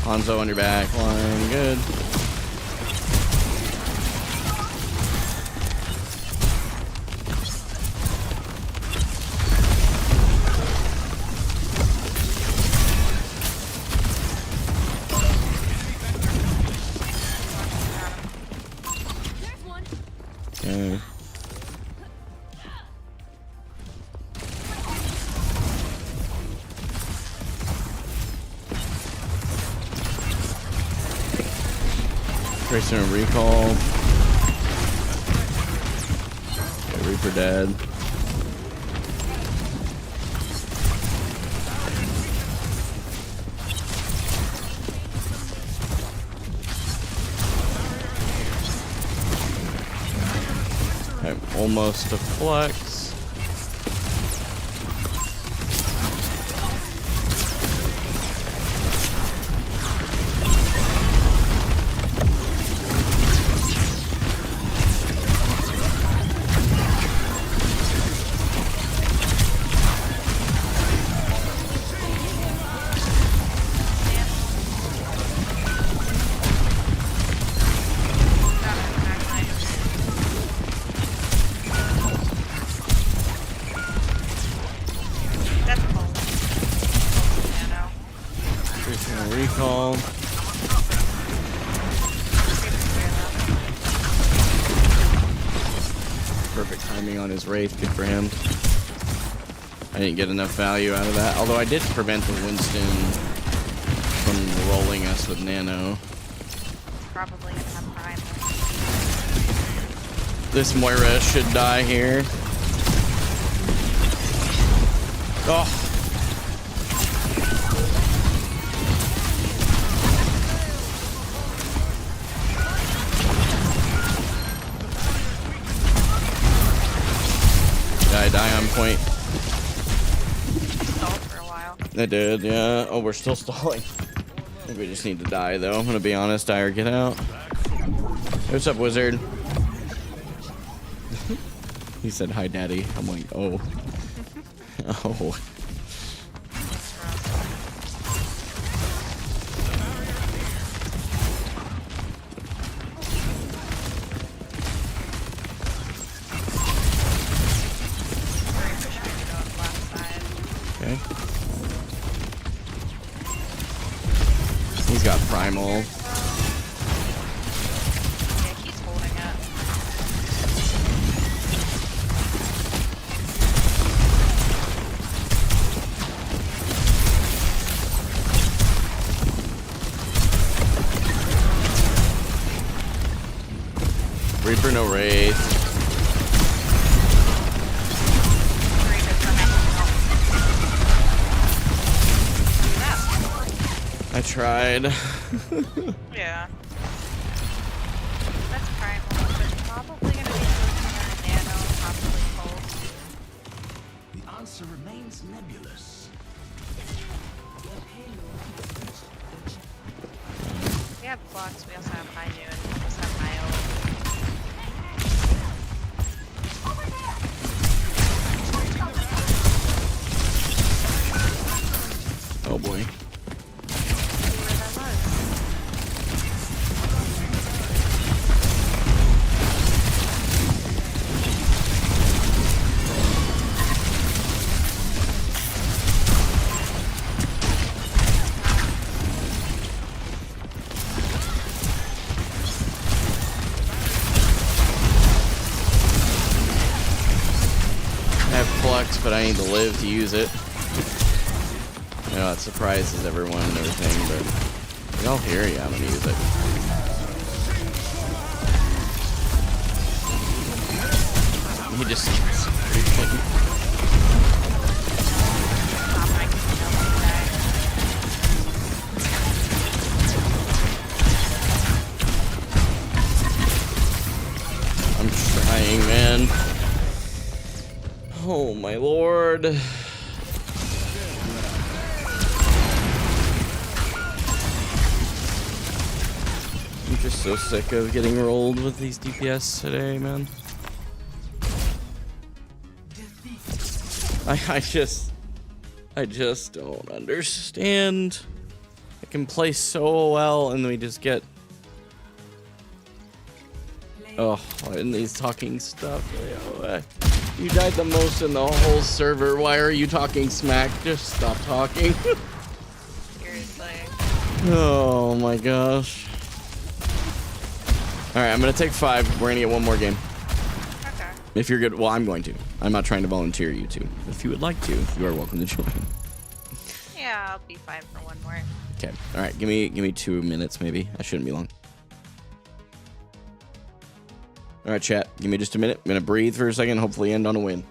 Hanzo on your back line, good. There's one. Okay. Tracing a recall. Okay, Reaper dead. I'm almost to flex. Recall. Perfect timing on his Wraith. Good for him. I didn't get enough value out of that. Although I did prevent the Winston from rolling us with Nano. Probably gonna have prime. This Moira should die here. Oh. Did I die on point? Stalled for a while. I did, yeah. Oh, we're still stalling. I think we just need to die, though. I'm gonna be honest. Dire, get out. What's up, wizard? He said, hi, daddy. I'm like, oh. Oh. Okay. He's got primal. Yeah, he's holding it. Reaper, no Wraith. I tried. Yeah. That's primal. It's probably gonna be something nano, possibly cold. The answer remains nebulous. We have blocks, we also have high noon, we also have high oak. Oh boy. But I need to live to use it. I know it surprises everyone and everything, but we all hear you. I'm gonna use it. He just I'm trying, man. Oh my lord. I'm just so sick of getting rolled with these DPS today, man. I just don't understand. I can play so well and we just get and these talking stuff. You died the most in the whole server. Why are you talking smack? Just stop talking. Seriously. Oh my gosh. Alright, I'm gonna take 5. We're gonna get one more game. Okay. If you're good, well, I'm going to. I'm not trying to volunteer you to. If you would like to, you are welcome to join. Yeah, I'll be fine for one more. Okay. Alright, give me 2 minutes maybe. I shouldn't be long. All right, chat. Give me just a minute. I'm going to breathe for a second. Hopefully end on a win.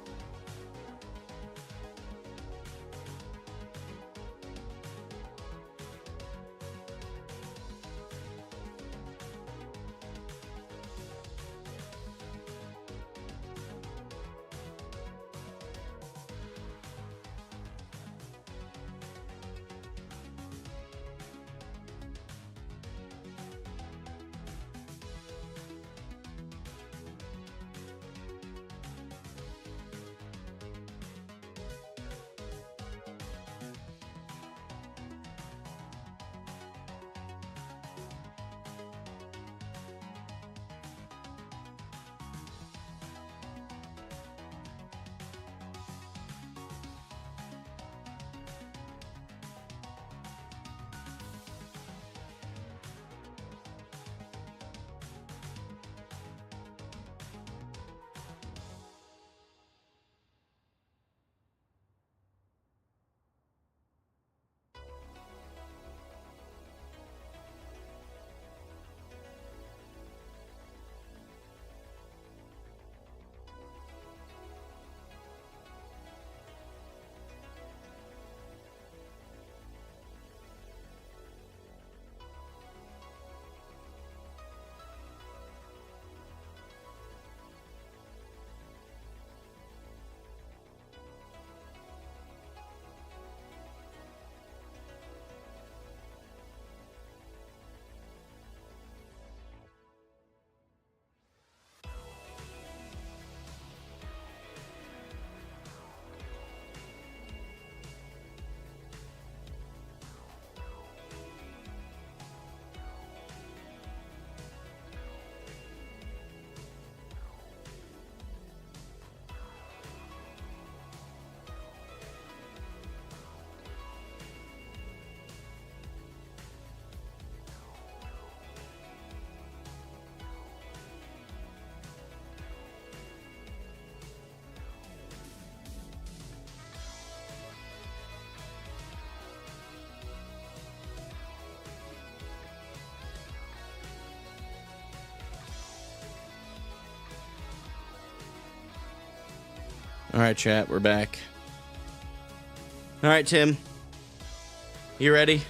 All right, chat, we're back. All right, Tim. You ready?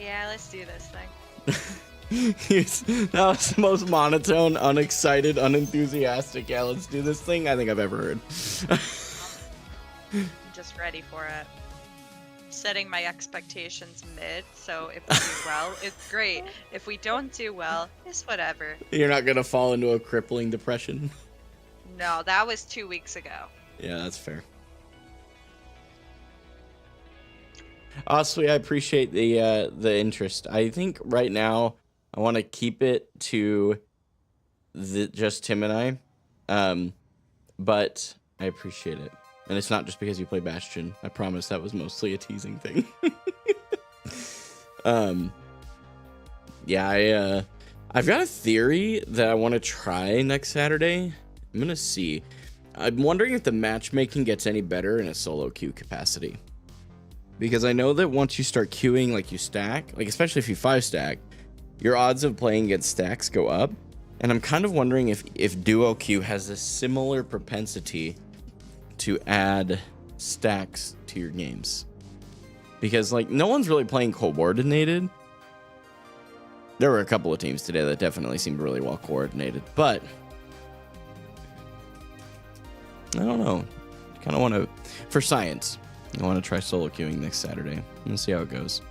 Yeah, let's do this thing. That was the most monotone, unexcited, unenthusiastic. Yeah, let's do this thing I think I've ever heard. I'm just ready for it. Setting my expectations mid, so if we do well, it's great. If we don't do well, it's whatever. You're not going to fall into a crippling depression. No, that was 2 weeks ago. Yeah, that's fair. Honestly, I appreciate the interest. I think right now I want to keep it to just Tim and I, but I appreciate it, and it's not just because you play Bastion. I promise that was mostly a teasing thing. Yeah, I've got a theory that I want to try next Saturday. I'm gonna see. I'm wondering if the matchmaking gets any better in a solo queue capacity. Because I know that once you start queuing, like you stack, like especially if you 5-stack, your odds of playing against stacks go up. And I'm kind of wondering if duo queue has a similar propensity to add stacks to your games. Because like no one's really playing coordinated. There were a couple of teams today that definitely seemed really well coordinated, but I don't know. Kind of want to, for science, I want to try solo queuing next Saturday. I'm going to see how it goes.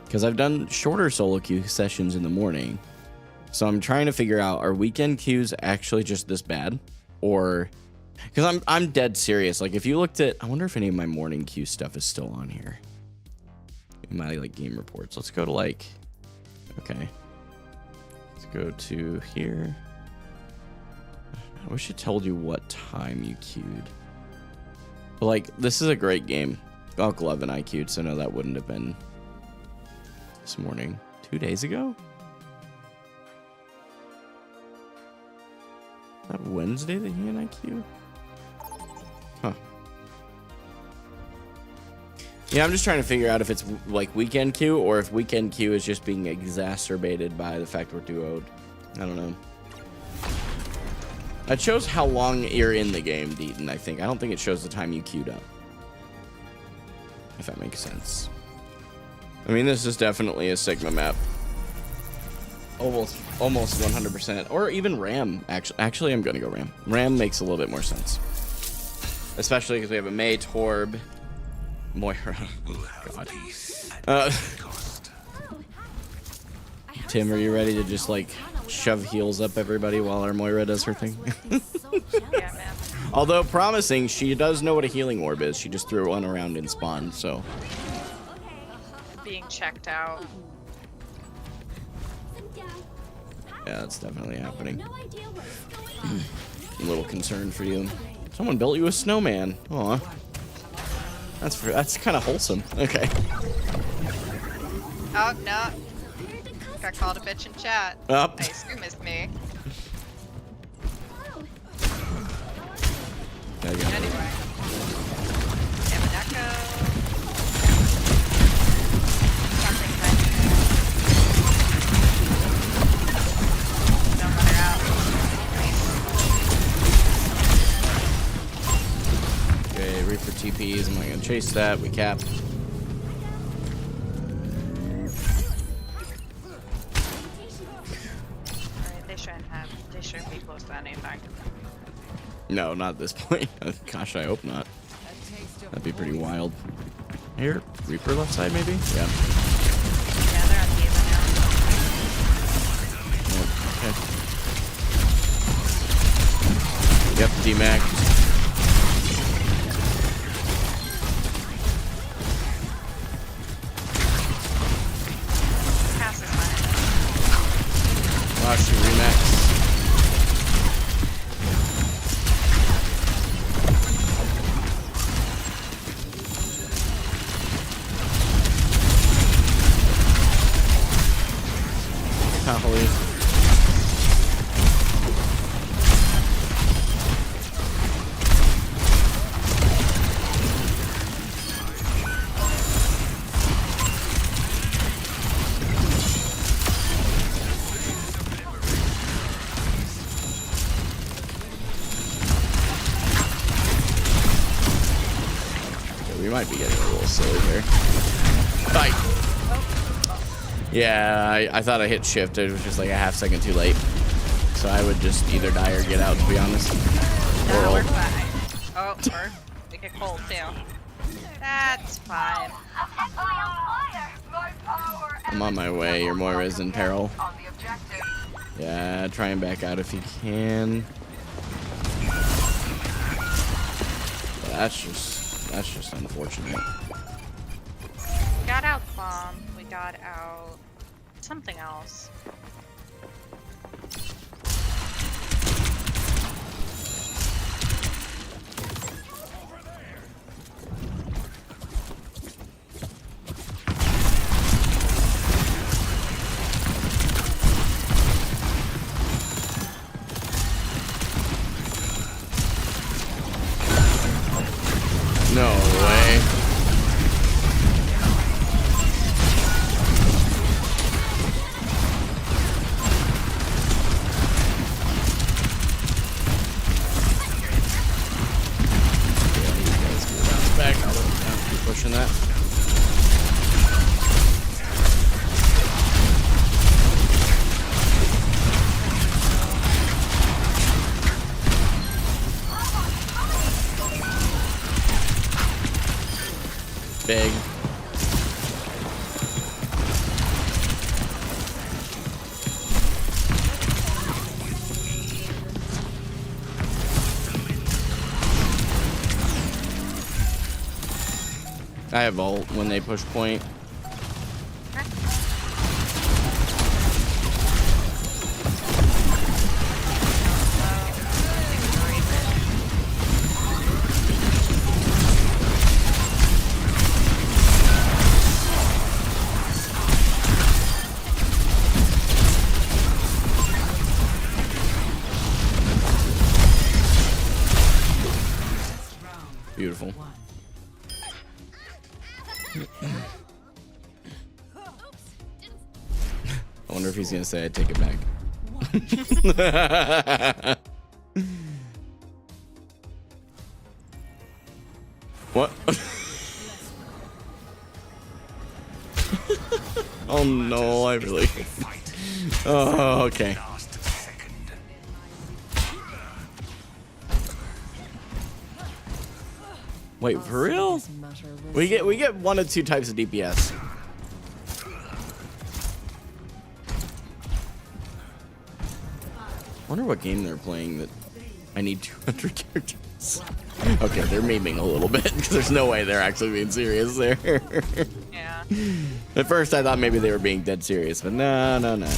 Because I've done shorter solo queue sessions in the morning. So I'm trying to figure out, are weekend queues actually just this bad? Or, because I'm dead serious. Like if you looked at, I wonder if any of my morning queue stuff is still on here. In my like game reports. Let's go to like, okay. Let's go to here. I wish it told you what time you queued. But like, this is a great game. Valk 11 I queued, so no, that wouldn't have been this morning. 2 days ago? That Wednesday that he and I queued? Huh. Yeah, I'm just trying to figure out if it's like weekend queue or if weekend queue is just being exacerbated by the fact we're duoed. I don't know. It shows how long you're in the game, Deaton, I think. I don't think it shows the time you queued up. If that makes sense. I mean, this is definitely a Sigma map. Almost 100%. Or even Ram. Actually, I'm going to go Ram. Ram makes a little bit more sense. Especially because we have a May, Torb, Moira. God. Tim, are you ready to just, like, shove heals up everybody while our Moira does her thing? Yeah, man. Although promising, she does know what a healing orb is. She just threw one around in spawn, so. Being checked out. Yeah, that's definitely happening. I'm a little concerned for you. Someone built you a snowman. Aw. That's kind of wholesome. Okay. Oh, no. Got called a bitch in chat. Up. I assume it's me. There you go. Anyway. Hanaoka. Something kind Don't let her out. Okay, Reaper TPs. I'm not gonna chase that. We cap. They shouldn't be close to anything. No, not at this point. Gosh, I hope not. That'd be pretty wild. Here, Reaper left side maybe? Yeah. Yeah, they're on the even now. Okay. Yep, D-Mac. Pass is fine. Watch the Remax. Golly. We might be getting a little silly here. Fight! Yeah, I thought I hit shift. It was just like a half second too late. So I would just either die or get out, to be honest. Or No, we're ult. fine. Oh, or we get cold too. That's fine. I'm on my way. Your Moira's in peril. Yeah, try and back out if you can. But that's just unfortunate. We got out bomb. We got out something else. No way. Back. I'll keep pushing that. Big. I have ult when they push point. Beautiful. I wonder if he's gonna say I take it back. What? Oh no, I really. Oh, okay. Wait, for real? We get one of two types of DPS. Wonder what game they're playing that I need 200 characters. Okay, they're memeing a little bit because there's no way they're actually being serious there. Yeah. At first, I thought maybe they were being dead serious, but no, no, no, no.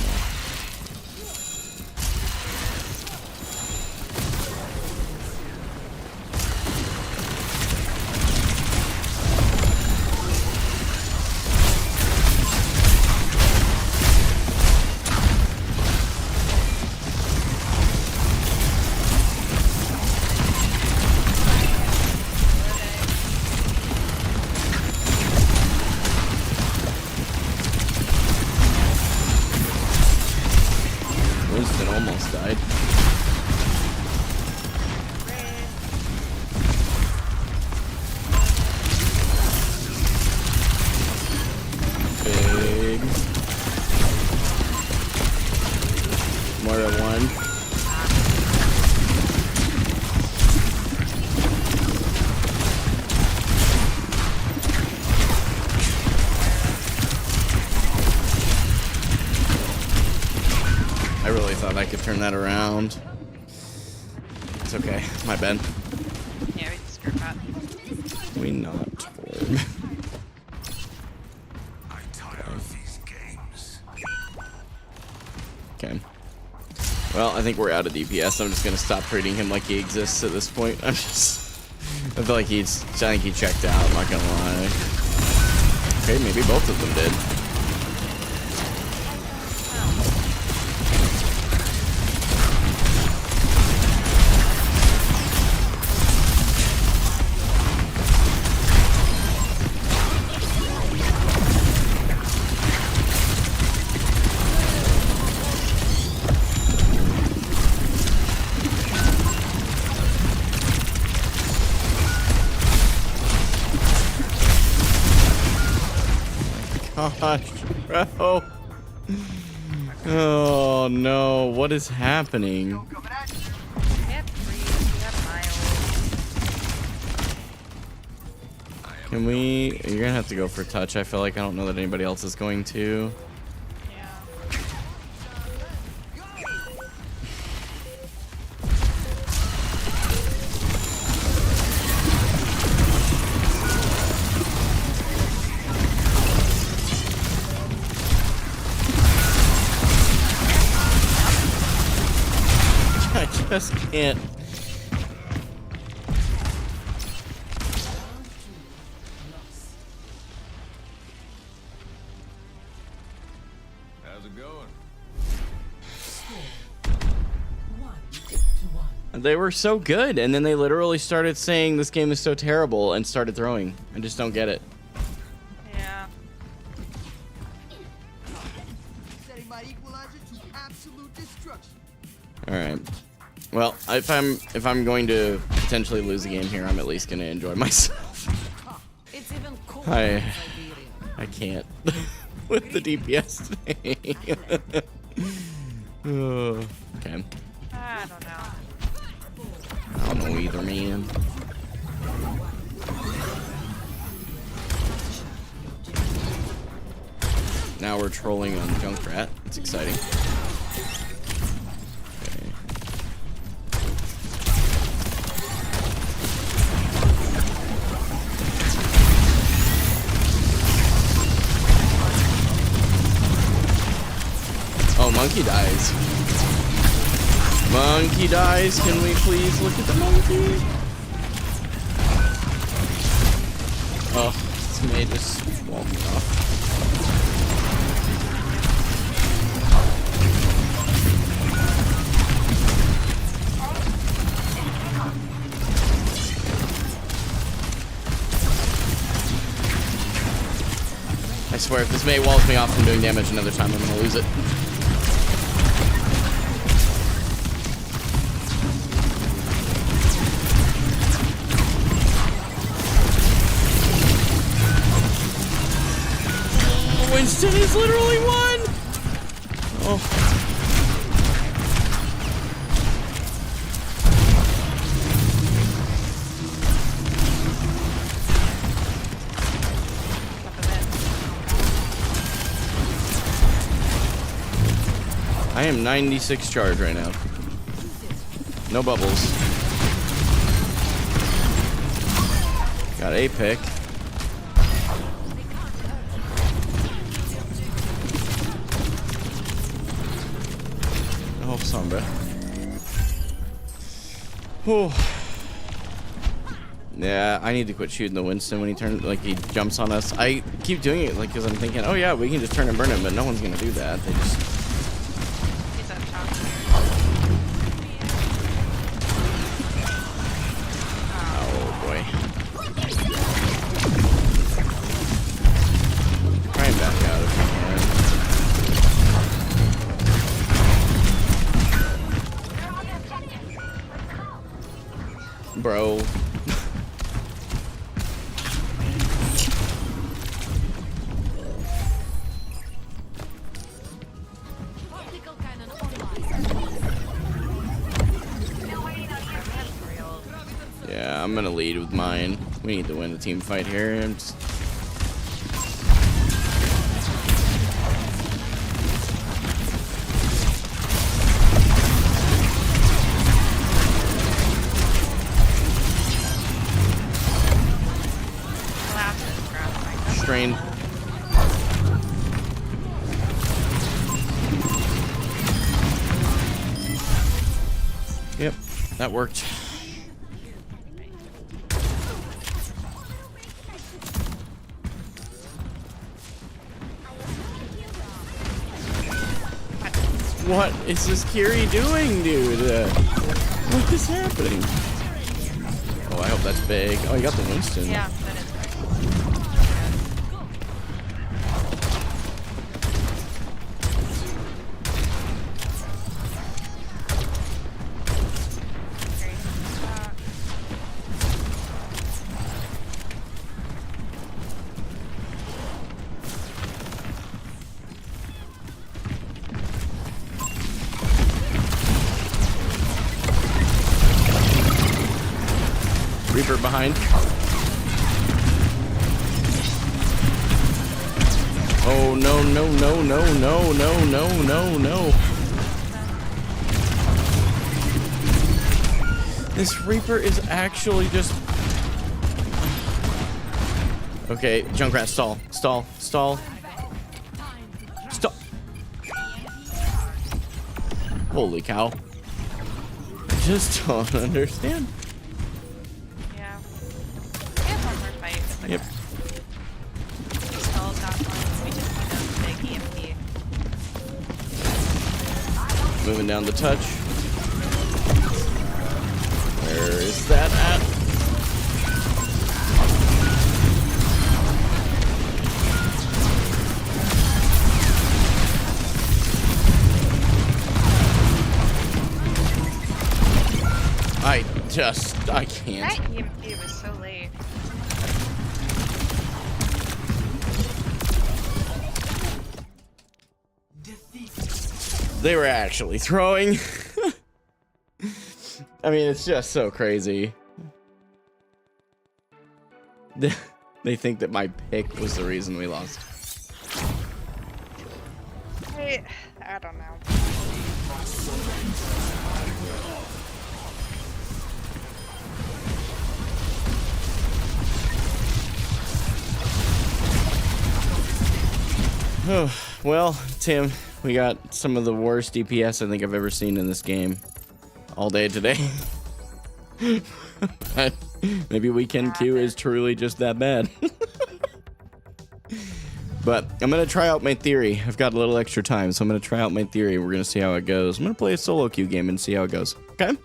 Winston almost died. Big. More at one. I really thought I could turn that around. It's okay. My bad. Yeah, we just screwed that. We not Torb. I tire of these games. Okay. Well, I think we're out of DPS. I'm just gonna stop treating him like he exists at this point. I feel like I think he checked out, I'm not gonna lie. Okay, maybe both of them did. Gosh, bro. Oh no, what is happening? We have Breeze, we have Miles. Can we? You're gonna have to go for touch. I feel like I don't know that anybody else is going to. Yeah. I just can't. How's it going? They were so good, and then they literally started saying this game is so terrible and started throwing. I just don't get it. Yeah. Setting my equalizer to absolute destruction. All right. Well, if I'm going to potentially lose a game here, I'm at least going to enjoy myself. It's even colder I in Siberia. can't with the DPS today. Oh, okay. I don't know. I don't know either, man. Now we're trolling on Junkrat. It's exciting. Okay. Oh, monkey dies. Monkey dies. Can we please look at the monkey? Oh, this may just walk me off. I swear, if this May walls me off from doing damage another time, I'm gonna lose it. Winston is literally one. Oh. I am 96 charge right now. No bubbles. Got a pick. Oh, Sombra. Whew. Yeah, I need to quit shooting the Winston when he turns, like, he jumps on us. I keep doing it, like, because I'm thinking, oh yeah, we can just turn and burn him, but no one's gonna do that. They just... He's up top. Oh boy. Try and back out if you can. Bro. Yeah, I'm gonna lead with mine. We need to win the team fight here. I'm just... Strain. Yep, that worked. What is this Kiri doing, dude? What is happening? Oh, I hope that's big. Oh, you got the Winston. Yeah, that is big. Reaper behind. Oh no no no no no no no no no. This Reaper is actually just... Okay, Junkrat, stall. Stall. Stall. Stall. Holy cow. I just don't understand. Yep. Moving down the touch. Where is that at? I can't. That EMP was so late. They were actually throwing. I mean, it's just so crazy. They think that my pick was the reason we lost. I don't know. Oh, well, Tim, we got some of the worst DPS I think I've ever seen in this game all day today. But maybe weekend Q is truly just that bad. But I'm going to try out my theory. I've got a little extra time, so I'm going to try out my theory. We're going to see how it goes. I'm going to play a solo queue game and see how it goes. Okay?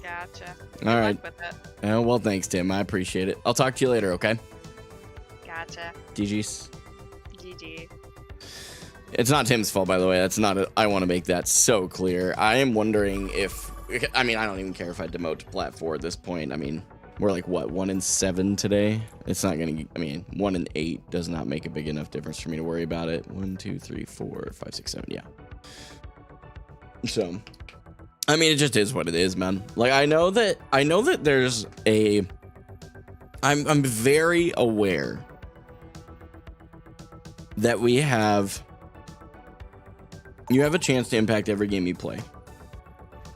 Gotcha. All right. With it. Oh, well, thanks, Tim. I appreciate it. I'll talk to you later, okay? Gotcha. GG's. GG. It's not Tim's fault, by the way. That's not I want to make that so clear. I am wondering if... I mean, I don't even care if I demote to Plat 4 at this point. I mean, We're like, what, 1-7 today? It's not gonna, I mean, 1-8 does not make a big enough difference for me to worry about it. 1, 2, 3, 4, 5, 6, 7, yeah. So, I mean, it just is what it is, man. Like, I know that there's a, I'm very aware that you have a chance to impact every game you play.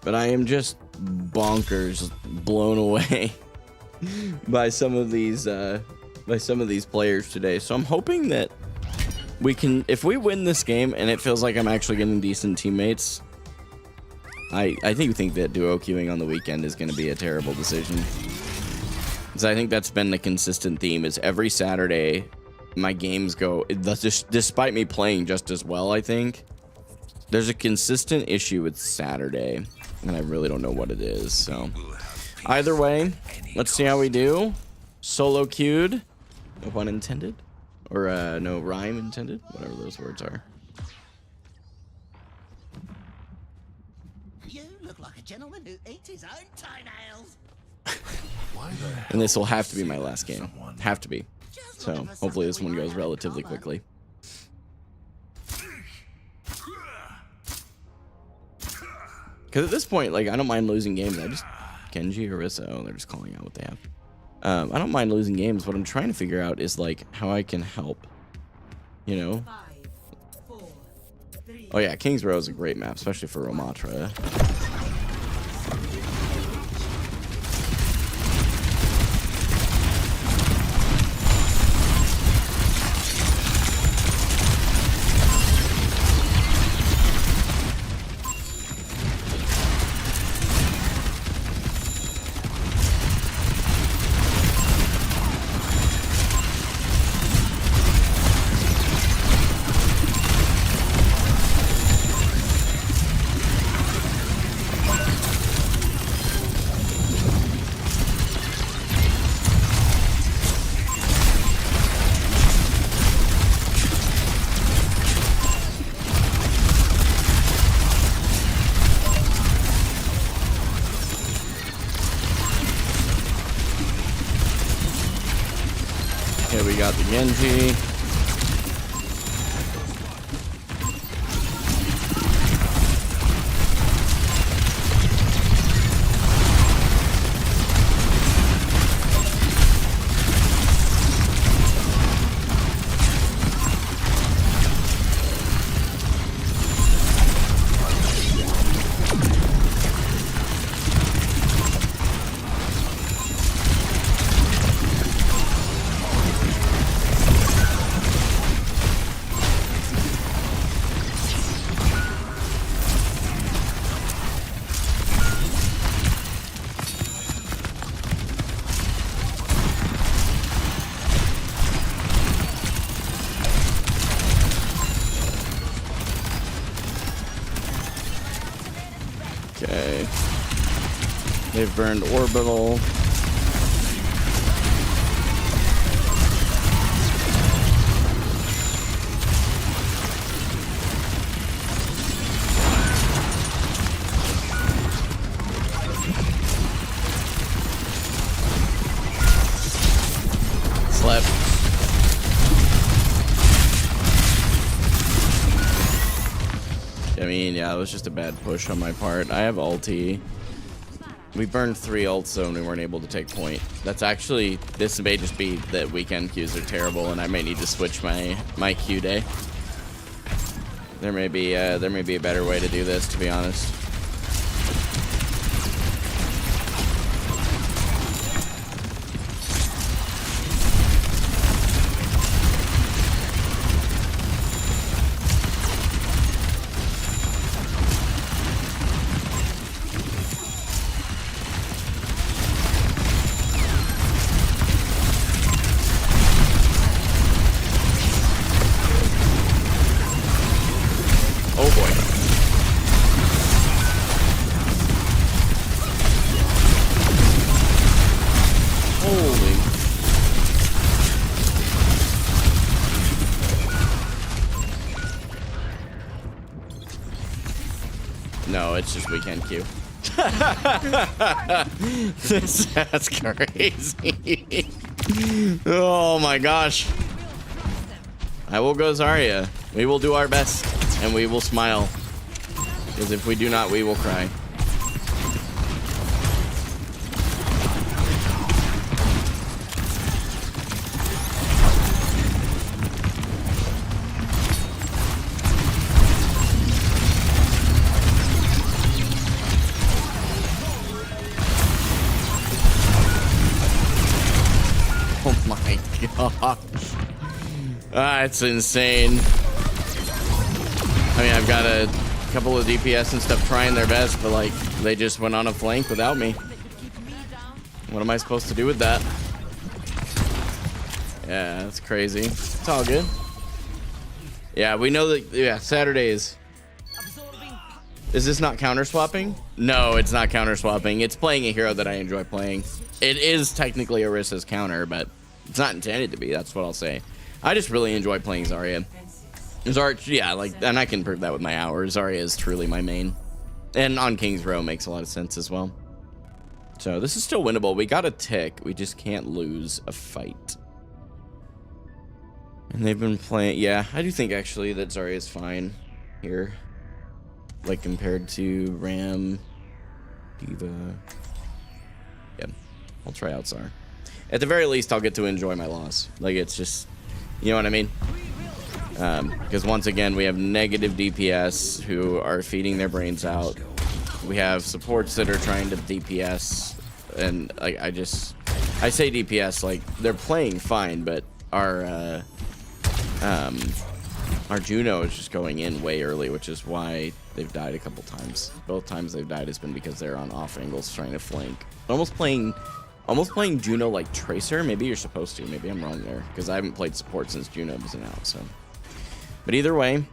But I am just bonkers blown away by some of these players today. So I'm hoping that we can, if we win this game and it feels like I'm actually getting decent teammates, I think that duo queuing on the weekend is going to be a terrible decision. Because I think that's been the consistent theme, is every Saturday my games go, despite me playing just as well, I think there's a consistent issue with Saturday, and I really don't know what it is. So either way, let's see how we do. Solo queued, no pun intended, or no rhyme intended, whatever those words are. You look like a gentleman who eats his own toenails. And this will have to be my last game. Have to be. So hopefully this one goes relatively quickly. Because at this point, like, I don't mind losing games. Kenji, Orisa, oh, they're just calling out what they have. I don't mind losing games. What I'm trying to figure out is, like, how I can help. You know? 5, 4, 3. Oh yeah, King's Row is a great map, especially for Romatra. Okay, we got the Genji. Okay. They've burned orbital. Slept. I mean, yeah, it was just a bad push on my part. I have ulti. We burned 3 ults, so we weren't able to take point. That's actually, this may just be that weekend queues are terrible, and I may need to switch my queue day. There may be a better way to do this, to be honest. Oh boy. Holy. No, it's just weekend queue. That's crazy. Oh my gosh. I will go Zarya. We will do our best and we will smile. Because if we do not, we will cry. Oh my god. That's insane. I mean, I've got a couple of DPS and stuff trying their best, but like, they just went on a flank without me. What am I supposed to do with that? Yeah, that's crazy. It's all good. Yeah, we know that, yeah, Saturdays. Is this not counter swapping? No, it's not counter swapping. It's playing a hero that I enjoy playing. It is technically Orissa's counter, but it's not intended to be. That's what I'll say. I just really enjoy playing Zarya. Zarya, yeah, like, and I can prove that with my hours. Zarya is truly my main. And on King's Row makes a lot of sense as well. So this is still winnable. We got a tick. We just can't lose a fight. And they've been playing, yeah, I do think actually that Zarya is fine here. Like compared to Ram, Diva. Yeah, I'll try out Zar. At the very least, I'll get to enjoy my loss. Like, it's just, you know what I mean? Because once again, we have negative DPS who are feeding their brains out. We have supports that are trying to DPS, and like I say DPS, like they're playing fine, but our Juno is just going in way early, which is why they've died a couple times. Both times they've died has been because they're on off angles trying to flank. Almost playing Juno like Tracer. Maybe you're supposed to. Maybe I'm wrong there because I haven't played support since Juno was out. So, but either way,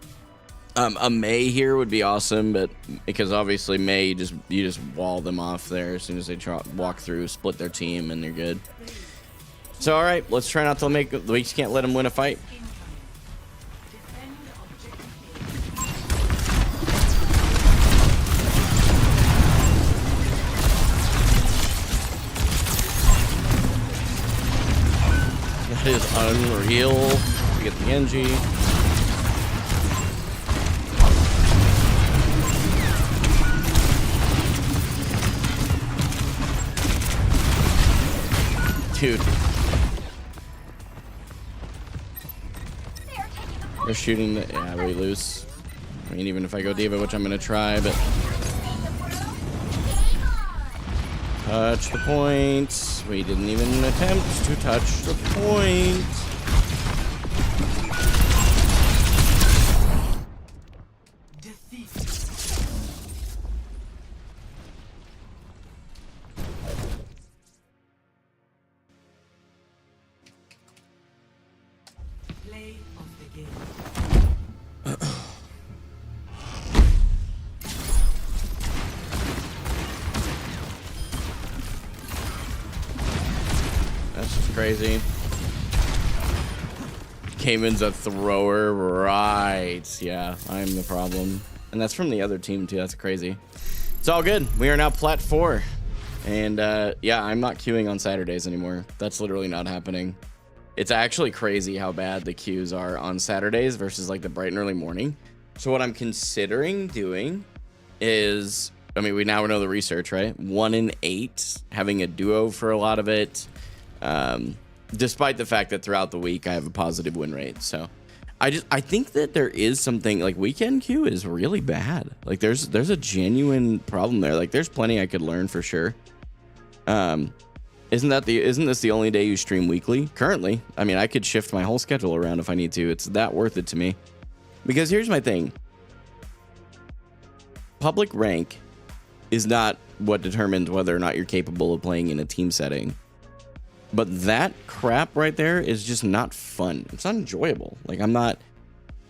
a Mei here would be awesome. But because obviously Mei, you just wall them off there as soon as they walk through, split their team, and they're good. So all right, let's try not to make. We just can't let them win a fight. That is unreal. We get the Genji. Dude. They're shooting the, yeah, we lose. I mean, even if I go Diva, which I'm gonna try, but touch the point. We didn't even attempt to touch the point. Play of the game. That's just crazy. Cayman's a thrower, right? Yeah, I'm the problem. And that's from the other team too. That's crazy. It's all good. We are now plat 4. And yeah, I'm not queuing on Saturdays anymore. That's literally not happening. It's actually crazy how bad the queues are on Saturdays versus like the bright and early morning. So what I'm considering doing is, I mean, we now know the research, right? 1 in 8, having a duo for a lot of it. Despite the fact that throughout the week I have a positive win rate. So I think that there is something like weekend queue is really bad. Like there's a genuine problem there. Like there's plenty I could learn for sure. Isn't this the only day you stream weekly? Currently, I mean, I could shift my whole schedule around if I need to. It's that worth it to me. Because here's my thing. Public rank is not what determines whether or not you're capable of playing in a team setting. But that crap right there is just not fun. It's not enjoyable. Like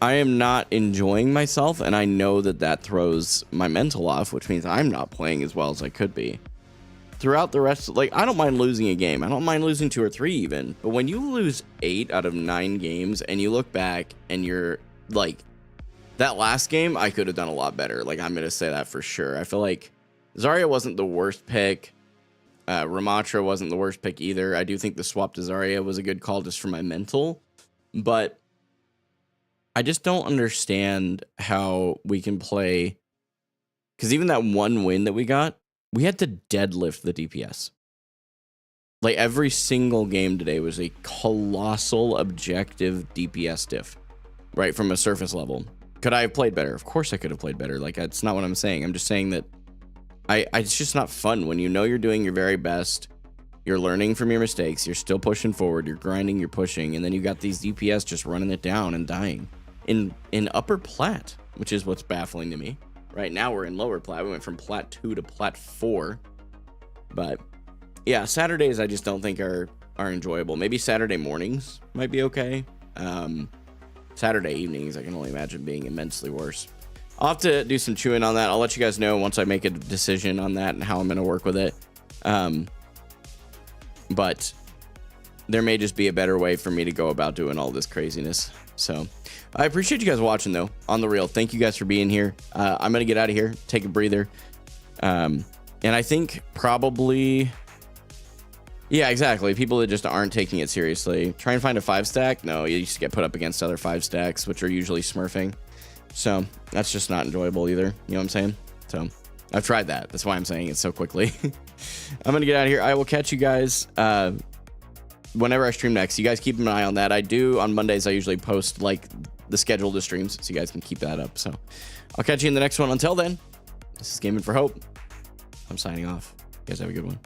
I am not enjoying myself, and I know that throws my mental off, which means I'm not playing as well as I could be. Throughout the rest, like, I don't mind losing a game. I don't mind losing 2 or 3 even. But when you lose 8 out of 9 games and you look back and you're like, that last game, I could have done a lot better. Like, I'm going to say that for sure. I feel like Zarya wasn't the worst pick. Ramatra wasn't the worst pick either. I do think the swap to Zarya was a good call just for my mental, but I just don't understand how we can play, because even that one win that we got, we had to deadlift the DPS. Like every single game today was a colossal objective DPS diff, right? From a surface level. Could I have played better? Of course I could have played better. Like, that's not what I'm saying. I'm just saying that it's just not fun when you know you're doing your very best. You're learning from your mistakes. You're still pushing forward. You're grinding. You're pushing. And then you got these DPS just running it down and dying in upper plat, which is what's baffling to me. Right now we're in lower plat. We went from plat 2 to plat 4. But yeah, Saturdays I just don't think are enjoyable. Maybe Saturday mornings might be okay. Saturday evenings I can only imagine being immensely worse. I'll have to do some chewing on that. I'll let you guys know once I make a decision on that and how I'm going to work with it. But there may just be a better way for me to go about doing all this craziness. So I appreciate you guys watching, though, on the real. Thank you guys for being here. I'm going to get out of here, take a breather. And I think probably... Yeah, exactly. People that just aren't taking it seriously. Try and find a 5-stack. No, you just get put up against other 5-stacks, which are usually smurfing. So that's just not enjoyable either. You know what I'm saying? So I've tried that. That's why I'm saying it so quickly. I'm going to get out of here. I will catch you guys whenever I stream next. You guys keep an eye on that. I do on Mondays. I usually post like the schedule to streams, so you guys can keep that up. So I'll catch you in the next one. Until then, this is Gaming for Hope. I'm signing off. You guys have a good one.